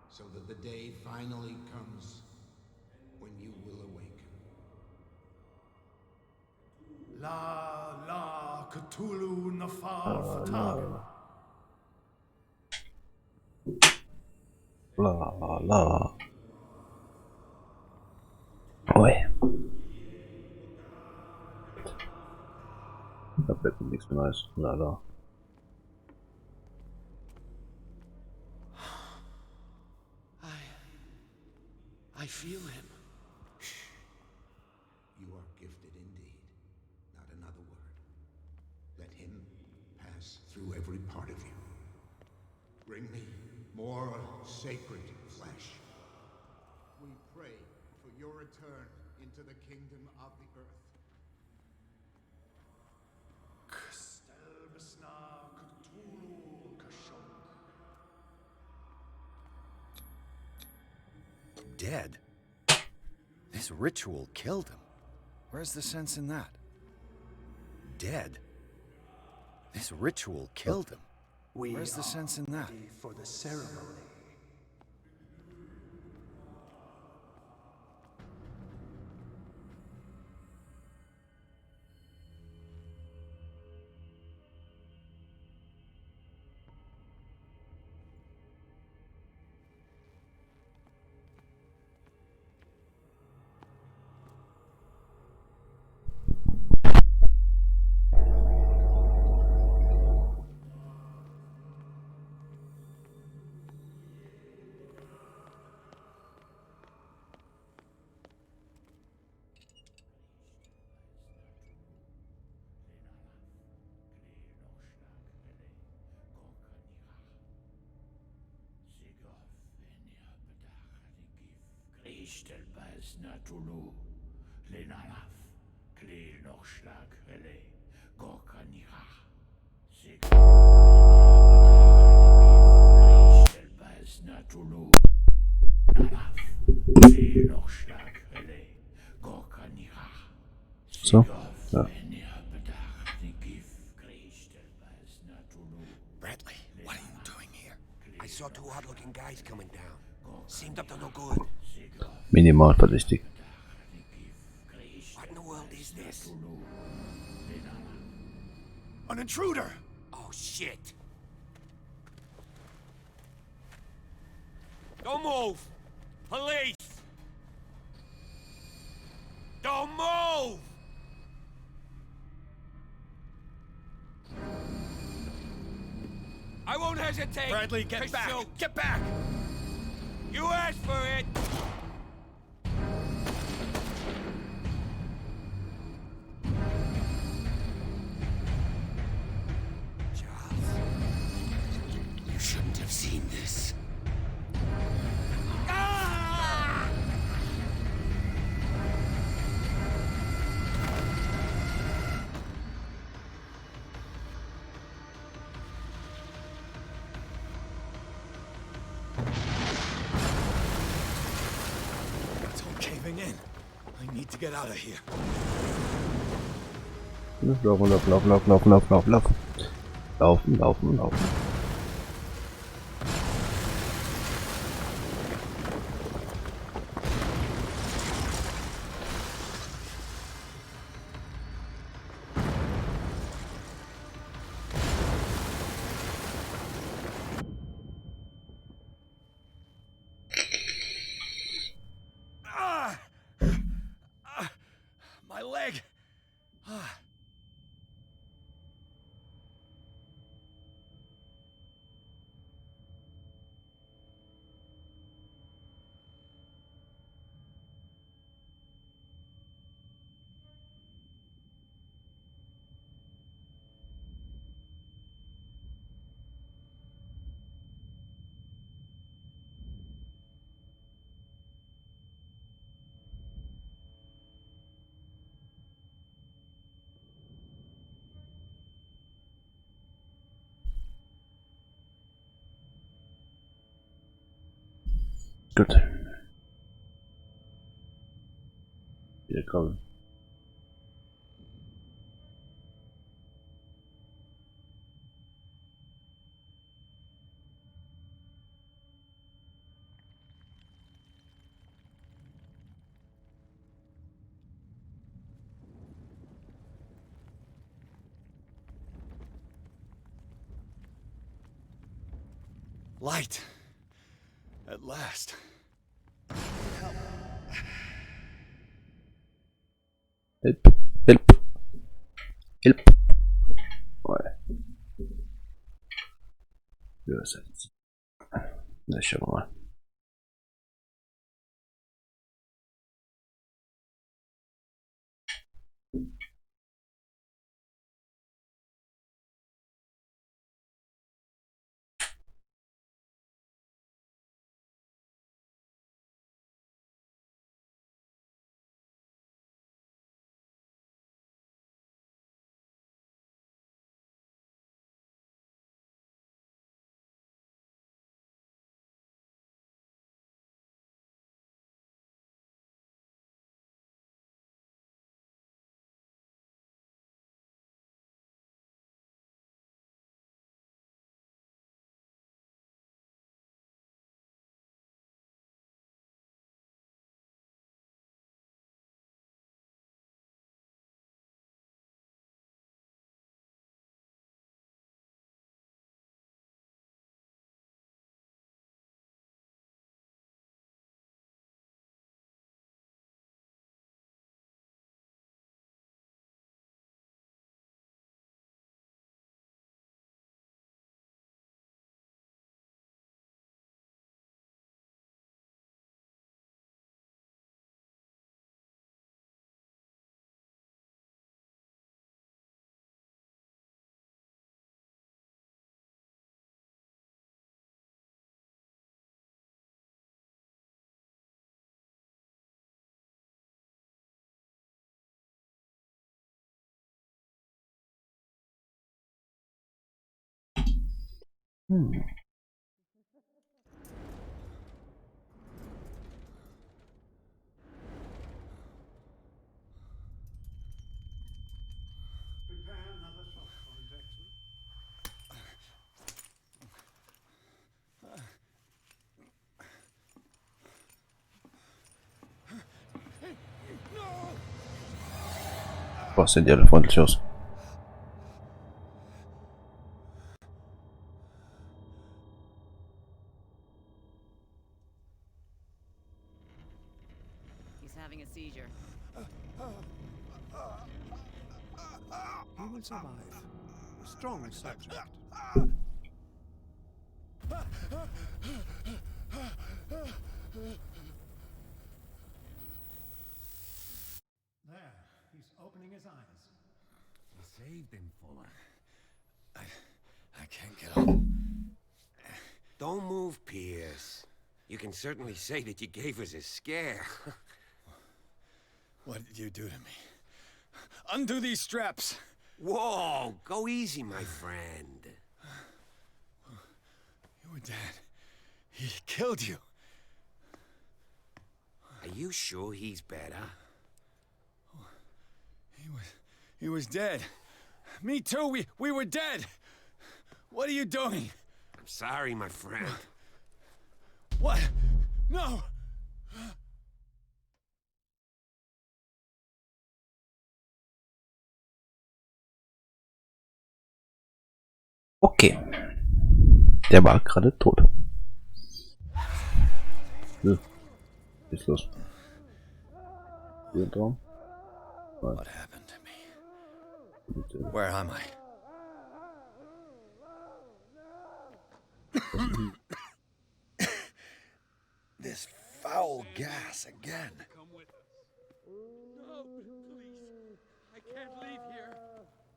so that the day finally comes when you will awaken. La, Cthulhu, Nafal, Fatag. La. Ouais. Da bleibt mir nichts mehr Neues. La. I feel him. You are gifted indeed. Not another word. Let him pass through every part of you. Bring me more sacred flesh. We pray for your return into the kingdom of the earth. Dead? This ritual killed him. Where's the sense in that? Dead? This ritual killed him. Where's the sense in that? For the ceremony. Cthulhu, Lenalaf, Kleel noch Schlag, Hele, Gorkanira, Cthulhu, Lenalaf, Kleel noch Schlag, Hele, Gorkanira. So, ja. Bradley, what are you doing here? I saw two odd-looking guys coming down. Seemed up to no good. Minimal verdächtig. What in the world is this? An intruder! Oh, shit. Don't move! Police! Don't move! I won't hesitate. Bradley, get back! Shoot. Get back! You asked for it! Charles, you shouldn't have seen this. Ah! It's all caving in. I need to get out of here. Lauf. Laufen. Gut. Wieder grauen. Light. At last. Help. Help. Help. Ouais. Übersetzt. Na, schauen wir mal. Prepare another shot for injection. Boah, sind die alle freundlich aus. He's having a seizure. He will survive. A strong subject. There, he's opening his eyes. You saved him, Fuller. I can't get up. Don't move, Pierce. You can certainly say that you gave us a scare. What did you do to me? Undo these straps! Whoa, go easy, my friend. You were dead. He killed you. Are you sure he's better? He was dead. Me too, we were dead. What are you doing? I'm sorry, my friend. What? No! Okay. Der war gerade tot. Ja. Ist los. Hier dran. What happened to me? Where am I? This foul gas again. Come with us. No, please. I can't leave here.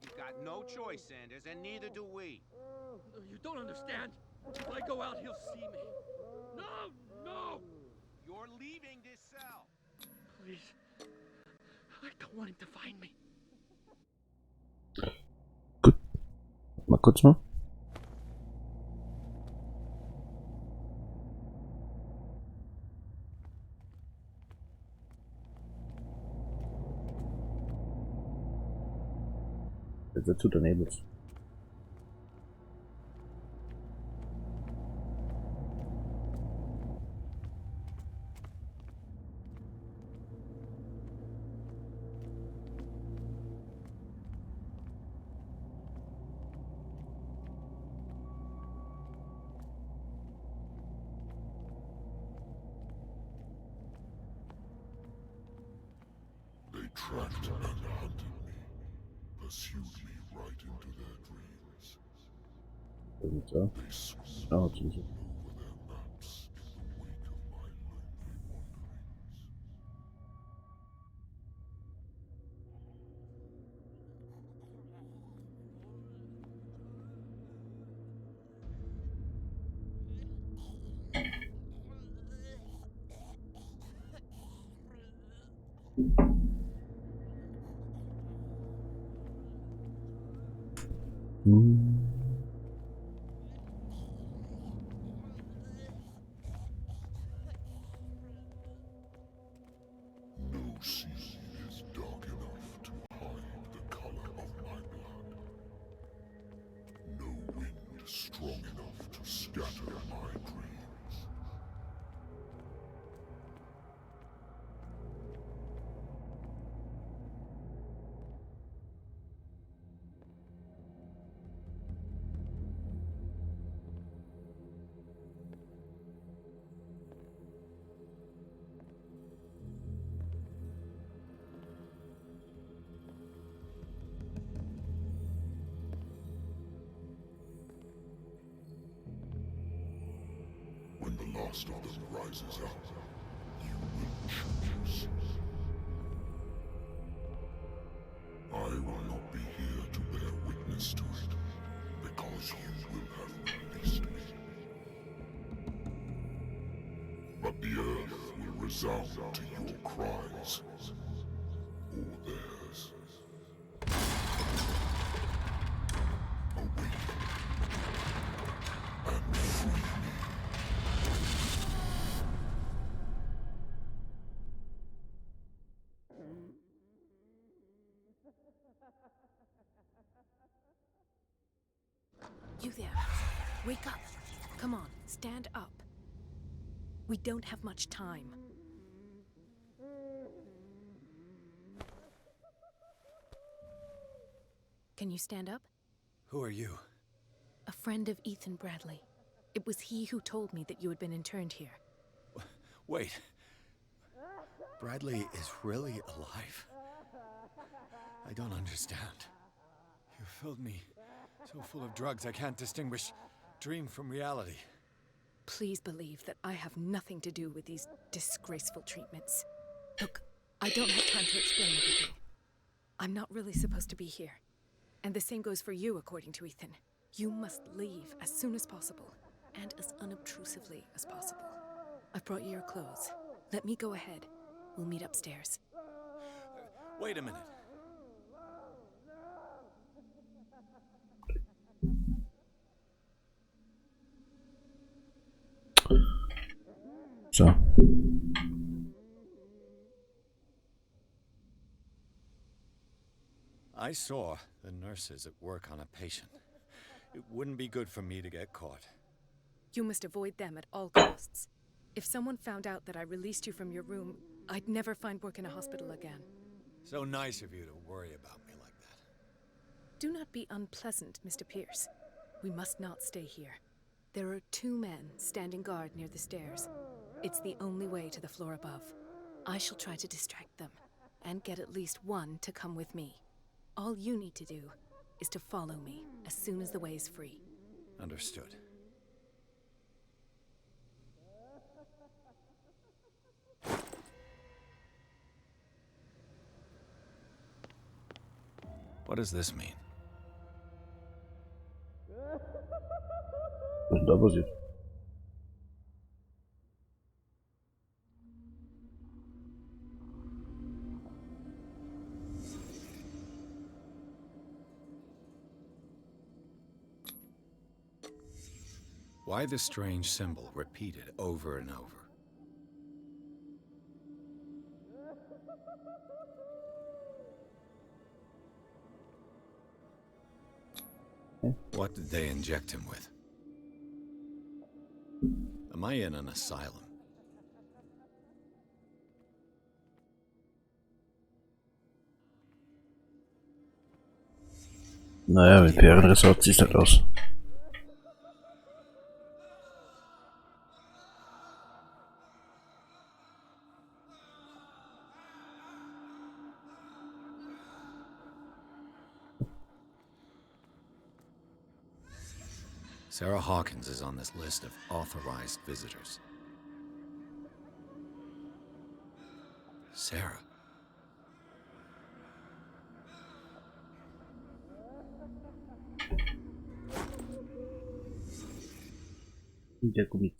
You've got no choice, Sanders, and neither do we. No, you don't understand. If I go out, he'll see me. No, no! You're leaving this cell. Please. I don't want him to find me. Mal kurz mal. Ist dazu daneben ist. They tracked and hunted me, pursued me right into their dreams. Und so. They swooped Oh, Jesus. over their maps in the wake of my lonely wanderings. No sea is dark enough to hide the color of my blood. No wind strong enough to scatter my dreams. When the last of them rises up, you will choose. I will not be here to bear witness to it, because you will have released me. But the earth will resound to your cries, or theirs. Awaken and free me. You there. Wake up. Come on, stand up. We don't have much time. Can you stand up? Who are you? A friend of Ethan Bradley. It was he who told me that you had been interned here. Wait. Bradley is really alive? I don't understand. You filled me so full of drugs I can't distinguish dream from reality. Please believe that I have nothing to do with these disgraceful treatments. Look, I don't have time to explain everything. I'm not really supposed to be here. And the same goes for you, according to Ethan. You must leave as soon as possible, and as unobtrusively as possible. I've brought you your clothes. Let me go ahead. We'll meet upstairs. Wait a minute. So. I saw the nurses at work on a patient. It wouldn't be good for me to get caught. You must avoid them at all costs. If someone found out that I released you from your room, I'd never find work in a hospital again. So nice of you to worry about me like that. Do not be unpleasant, Mr. Pierce. We must not stay here. There are 2 men standing guard near the stairs. It's the only way to the floor above. I shall try to distract them, and get at least one to come with me. All you need to do is to follow me as soon as the way is free. Understood. What does this mean? Was denn da passiert? Why the strange symbol repeated over and over? What did they inject him with? Am I in an asylum? Naja, mit Ferienresort sieht halt aus. Sarah Hawkins is on this list of authorized visitors. Sarah. Der Gummi.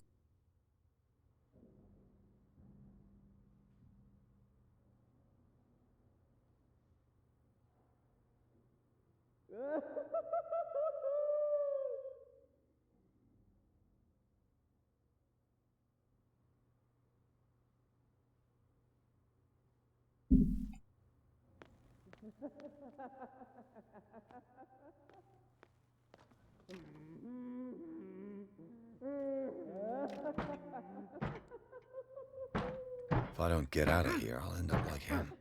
If I don't get out of here, I'll end up like him.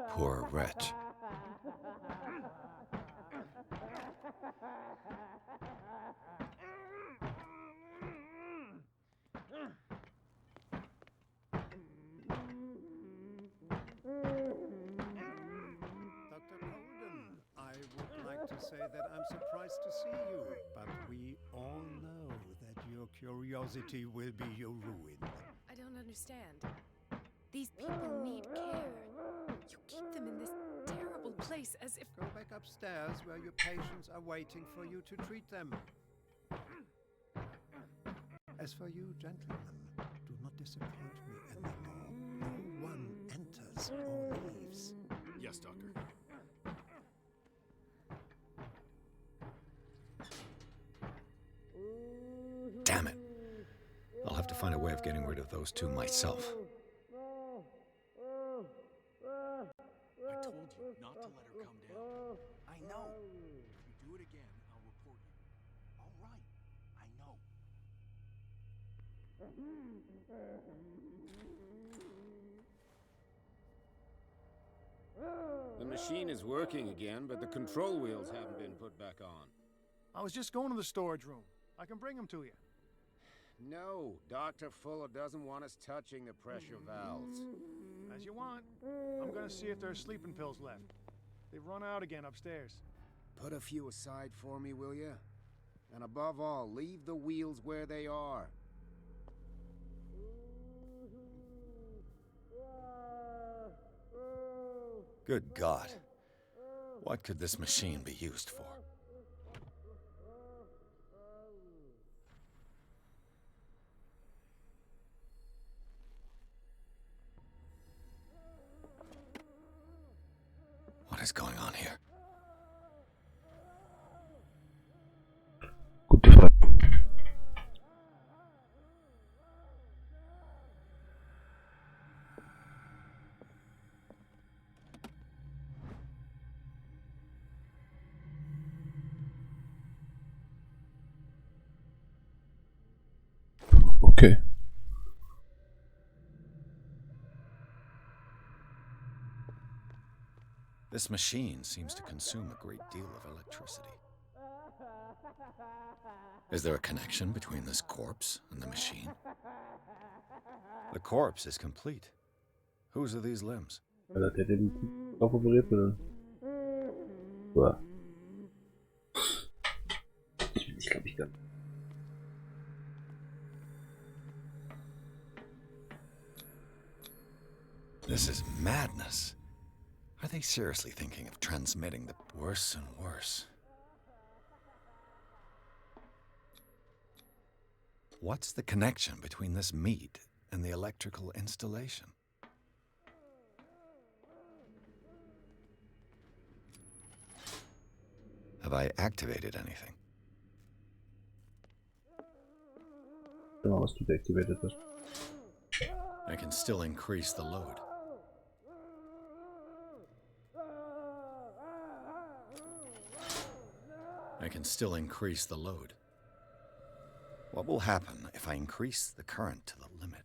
Poor wretch. Say that I'm surprised to see you, but we all know that your curiosity will be your ruin. I don't understand. These people need care. You keep them in this terrible place as if... Go back upstairs where your patients are waiting for you to treat them. As for you, gentlemen, do not disappoint me anymore. No one enters or leaves. Yes, Doctor. Damn it. I'll have to find a way of getting rid of those two myself. I told you not to let her come down. I know. If you do it again, I'll report you. All right. I know. The machine is working again, but the control wheels haven't been put back on. I was just going to the storage room. I can bring them to you. No, Dr. Fuller doesn't want us touching the pressure valves. As you want. I'm gonna see if there's sleeping pills left. They've run out again upstairs. Put a few aside for me, will you? And above all, leave the wheels where they are. Good God. What could this machine be used for? What is going on here? Gute Frage. Okay. This machine seems to consume a great deal of electricity. Is there a connection between this corpse and the machine? The corpse is complete. Whose are these limbs? Weil hat der den Kopf operiert, oder? Boah. Ich glaube, ich kann. This is madness. Are they seriously thinking of transmitting the worse and worse? What's the connection between this meat and the electrical installation? Have I activated anything? Genau, was du deaktiviert hast. I can still increase the load. I can still increase the load. What will happen if I increase the current to the limit?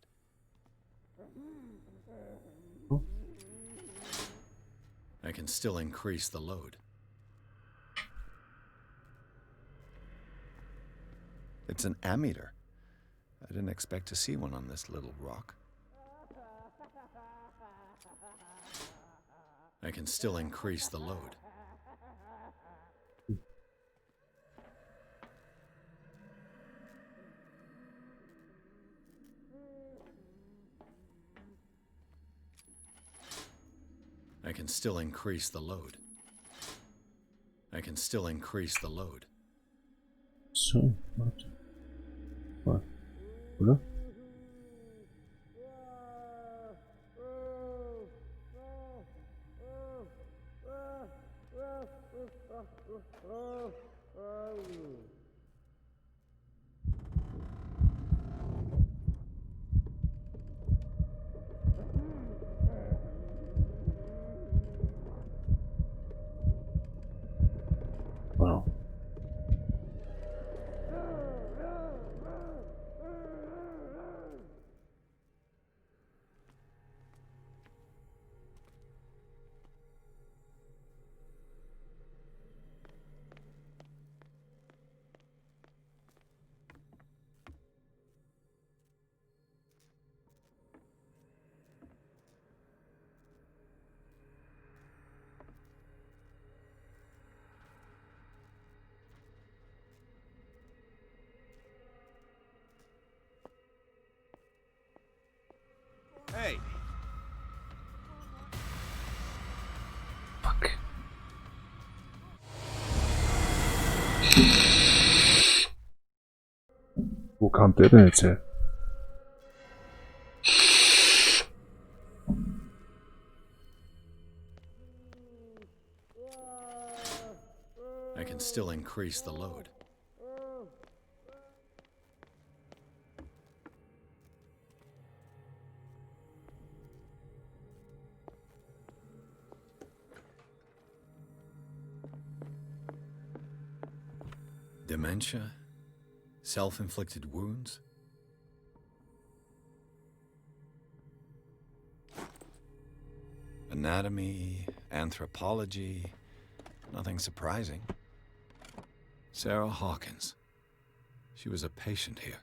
I can still increase the load. It's an ammeter. I didn't expect to see one on this little rock. I can still increase the load. I can still increase the load. I can still increase the load. So, warte. Mal. Oder? Wow. Hey! Fuck. Wo kam der denn jetzt her? I can still increase the load. Dementia? Self-inflicted wounds? Anatomy, anthropology, nothing surprising. Sarah Hawkins. She was a patient here.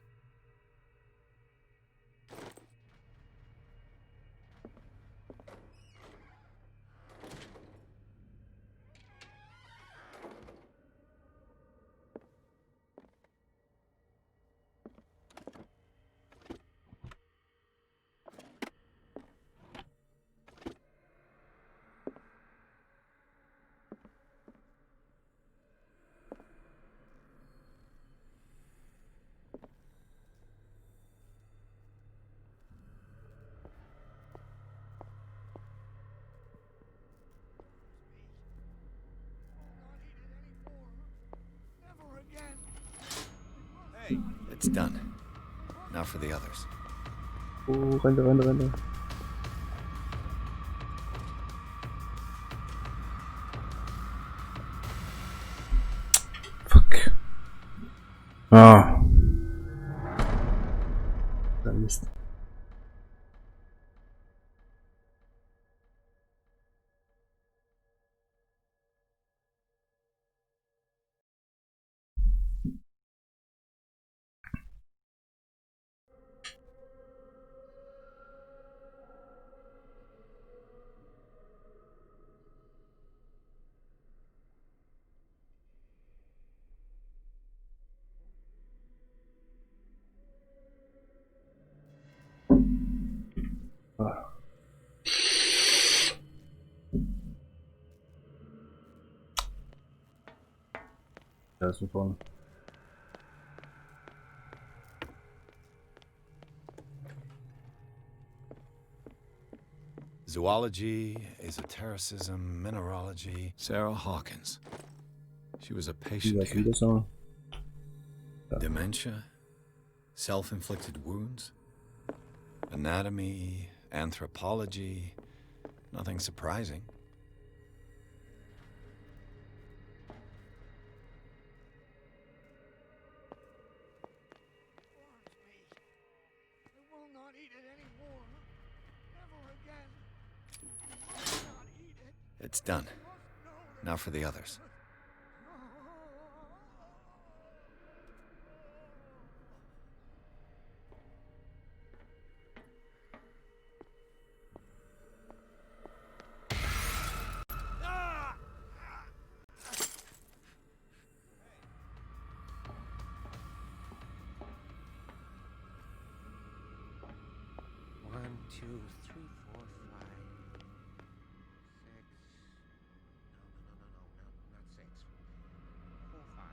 Hey! It's done. Now for the others. Oh, Rende. Fuck. Ah. Mist. Ah. Da ist vorne. Zoology, esotericism, mineralogy. Sarah Hawkins. She was a patient here. Dementia? Self-inflicted wounds? Anatomy, anthropology, nothing surprising. I will not eat it anymore. Never again. I must not eat it. It's done. Now for the others. One, two, three, four, five, six. No, not six. 4, 5.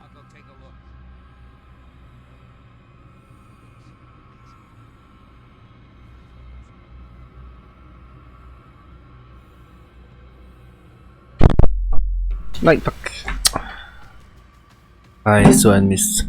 I'll go take a look. Nein, fuck. Ei, so ein Mist.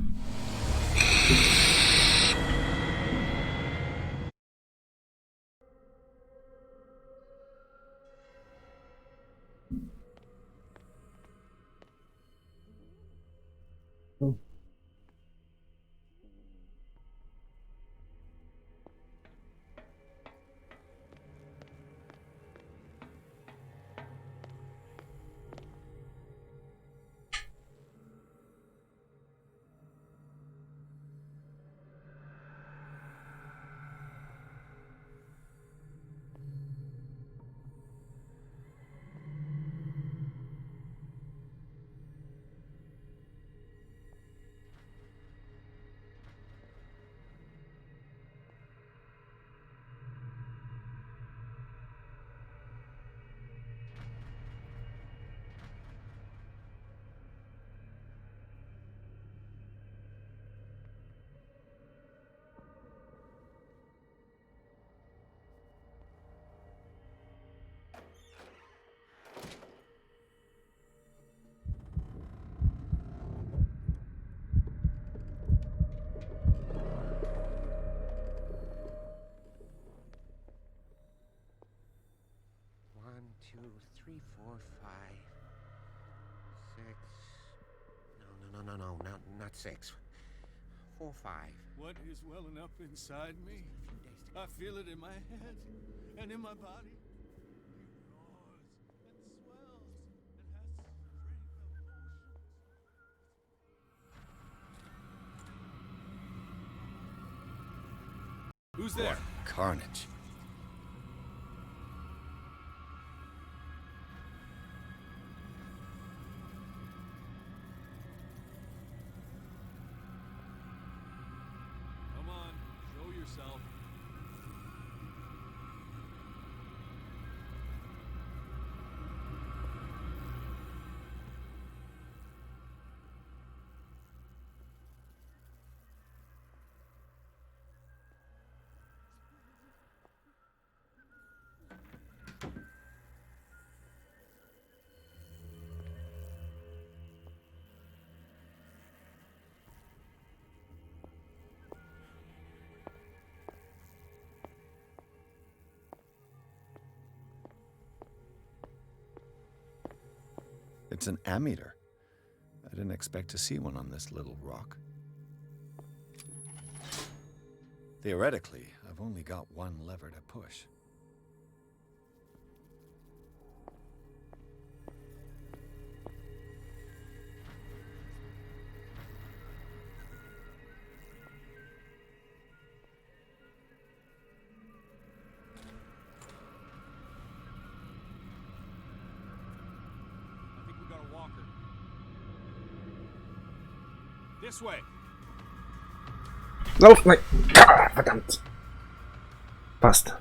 One, two, three, four, 5, 6. No, not 6. 4, 5. What is welling up inside me? I feel it in my head and in my body. It roars and swells and has strength of oceans. Who's there? Carnage. Come on, show yourself. It's an ammeter. I didn't expect to see one on this little rock. Theoretically, I've only got one lever to push. I think we got a walker. This way. Lauf, nein. Ah, verdammt. Passt.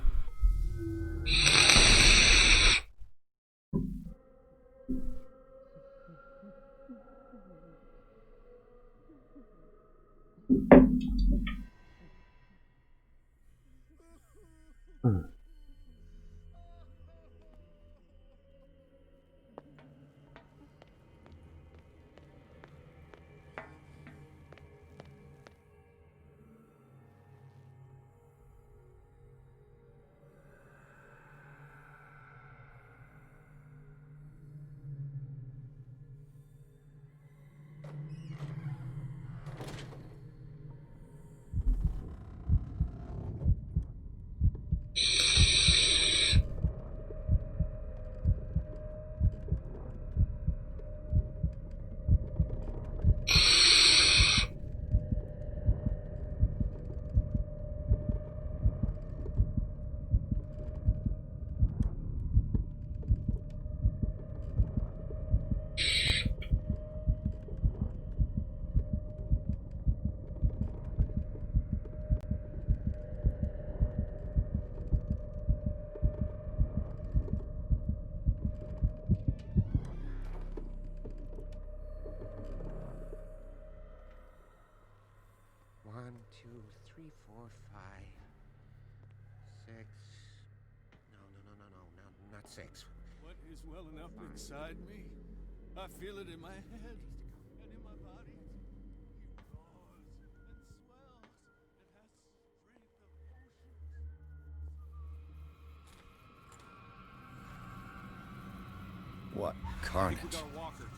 One, two, three, four, five, six. No, not six. What is well enough inside me? I feel it in my head and in my body. He roars and swells and has strength of oceans. What I carnage? think we got a walker.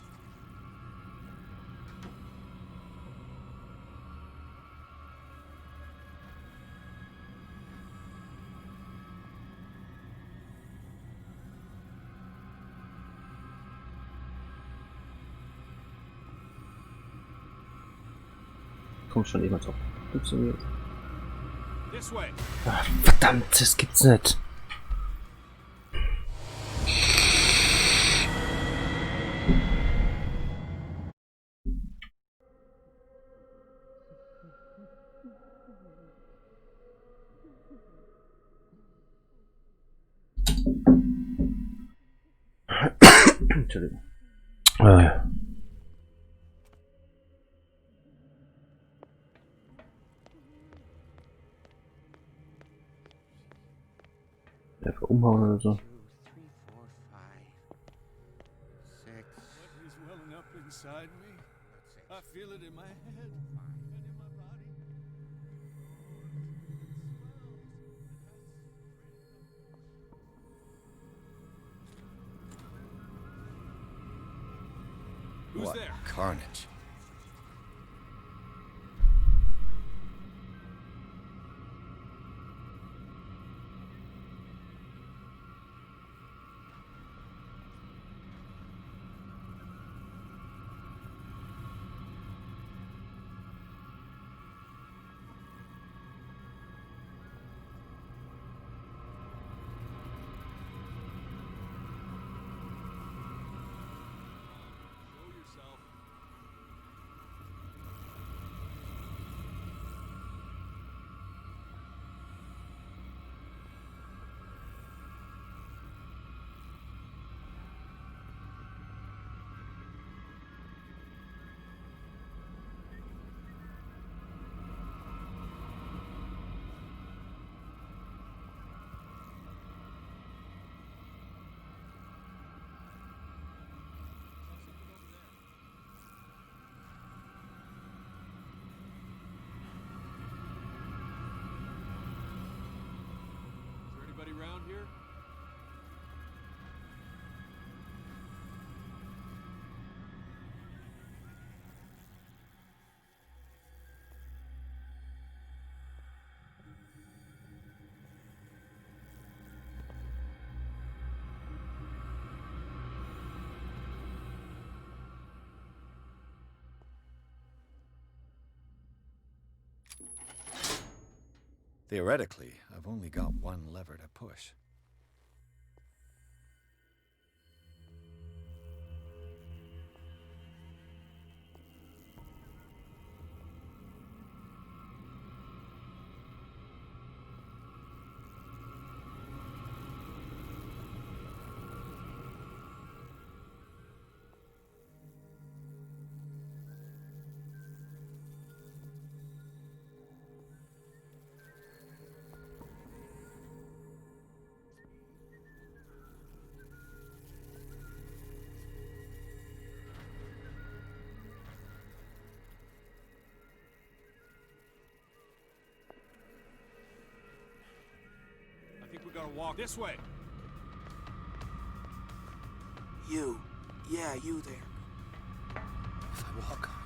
Kommt schon jemand auf. Funktioniert. This way. Ach, verdammt, das gibt's nicht. Entschuldigung. Einfach umhauen oder so. What is welling up inside me? I feel it in my head and in my body. Who's What there? carnage? Around here? Theoretically, I've only got one lever to push. gotta walk this way. You. Yeah, you there. If I walk on.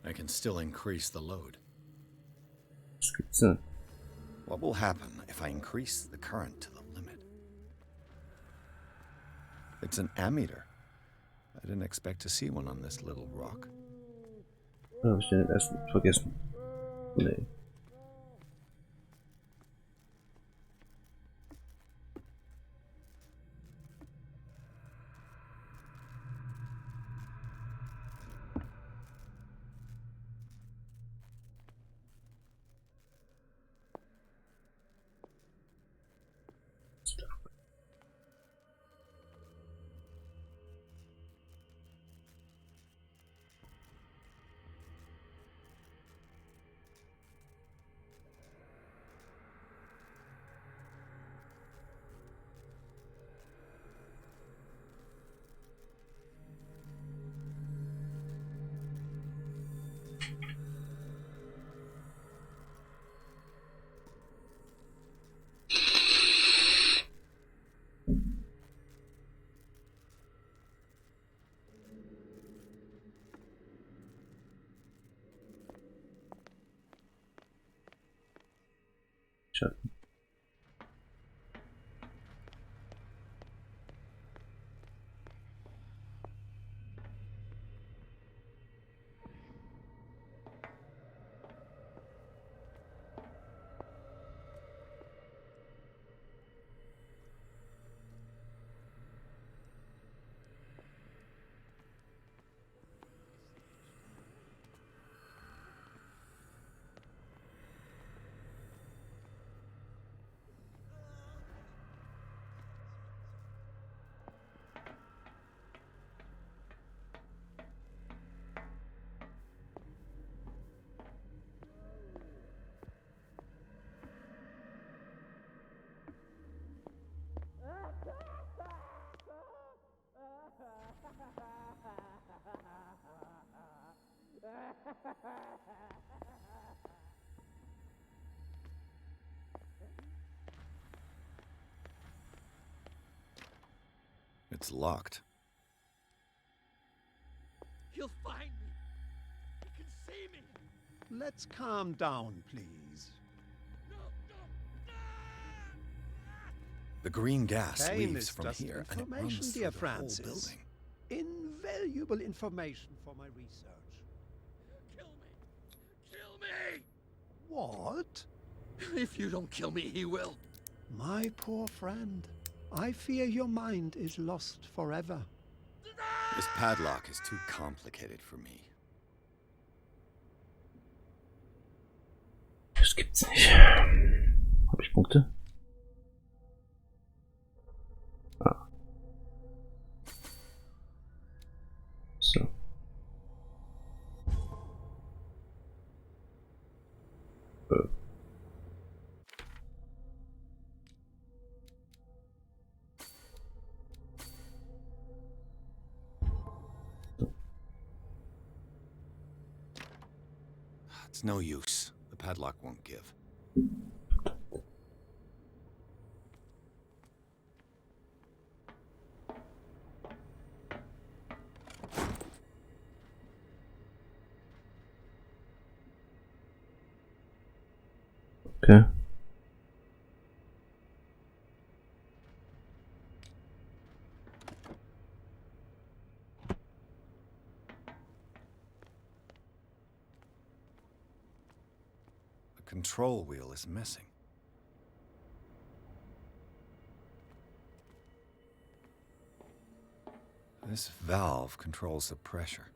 I can still increase the load. Skizze. What will happen if I increase the current to the limit? It's an ammeter. I didn't expect to see one on this little rock. Habe ich den ersten vergessen? Nee. Schatten. It's locked. He'll find me. He can see me. Let's calm down, please. The green gas Pain leaves is from just here and it information, runs dear through the whole Francis. building. Invaluable information for my research. Kill me. Kill me. What? If you don't kill me, he will. My poor friend, I fear your mind is lost forever. This padlock is too complicated for me. Das gibt's nicht. Habe ich Punkte? Ah. So. It's no use. The padlock won't give. Okay. The control wheel is missing. This valve controls the pressure.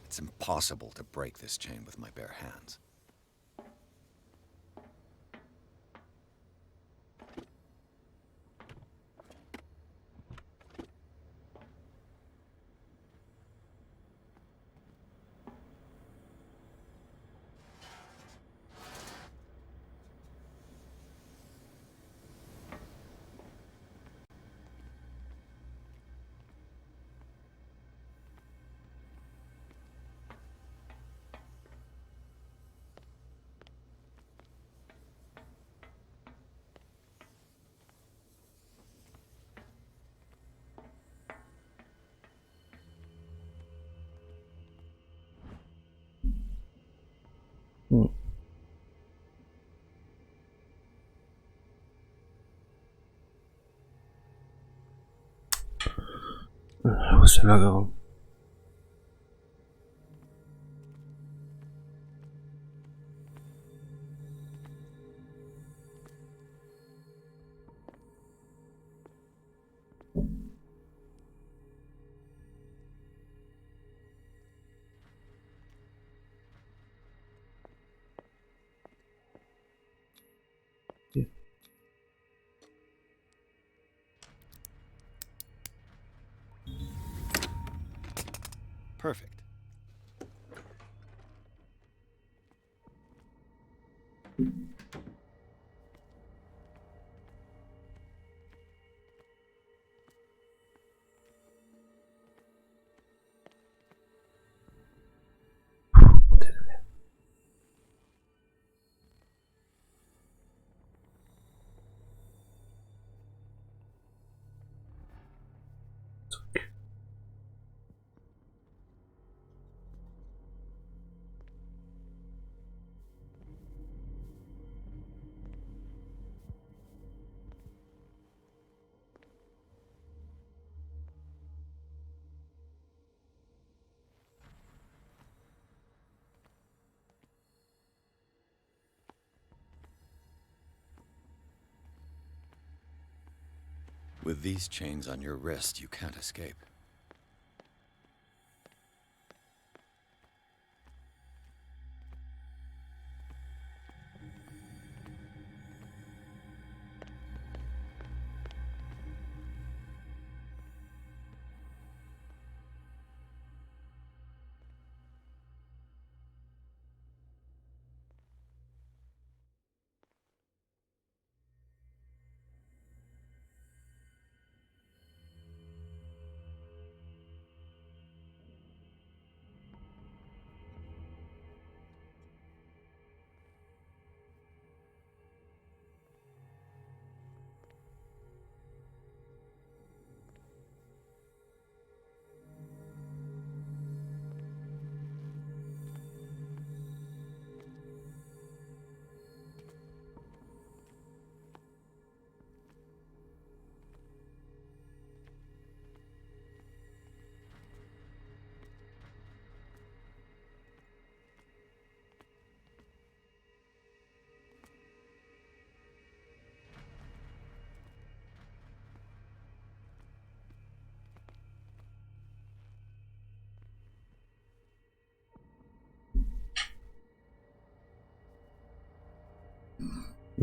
It's impossible to break this chain with my bare hands. Wo ist der Lagerraum? Hier. Perfect. With these chains on your wrist, you can't escape.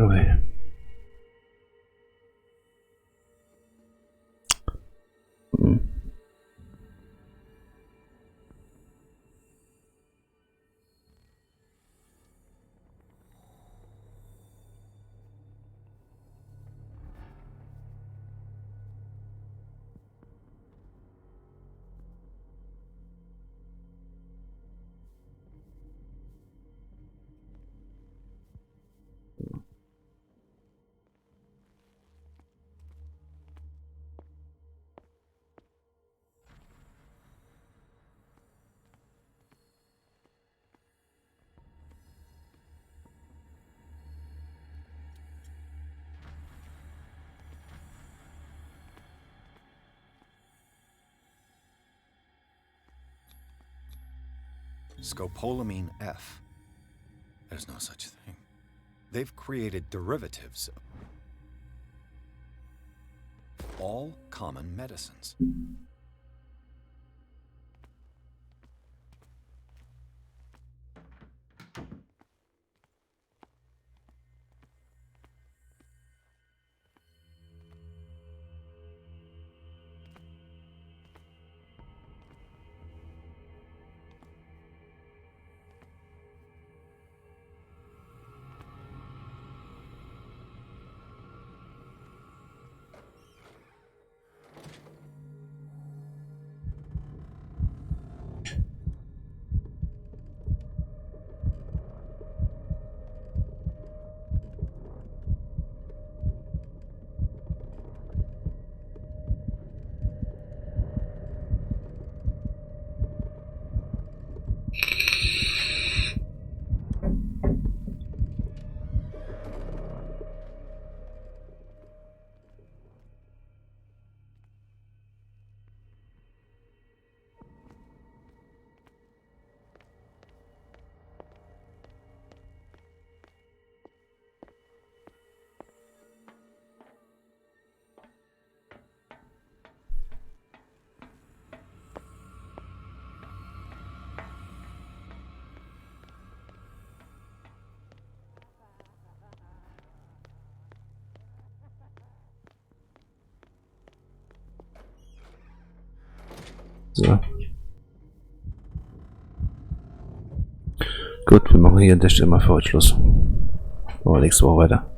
Okay. Scopolamine F. There's no such thing. They've created derivatives of all common medicines. So. Gut, wir machen hier an der Stelle mal für heute Schluss. Machen wir nächste Woche weiter.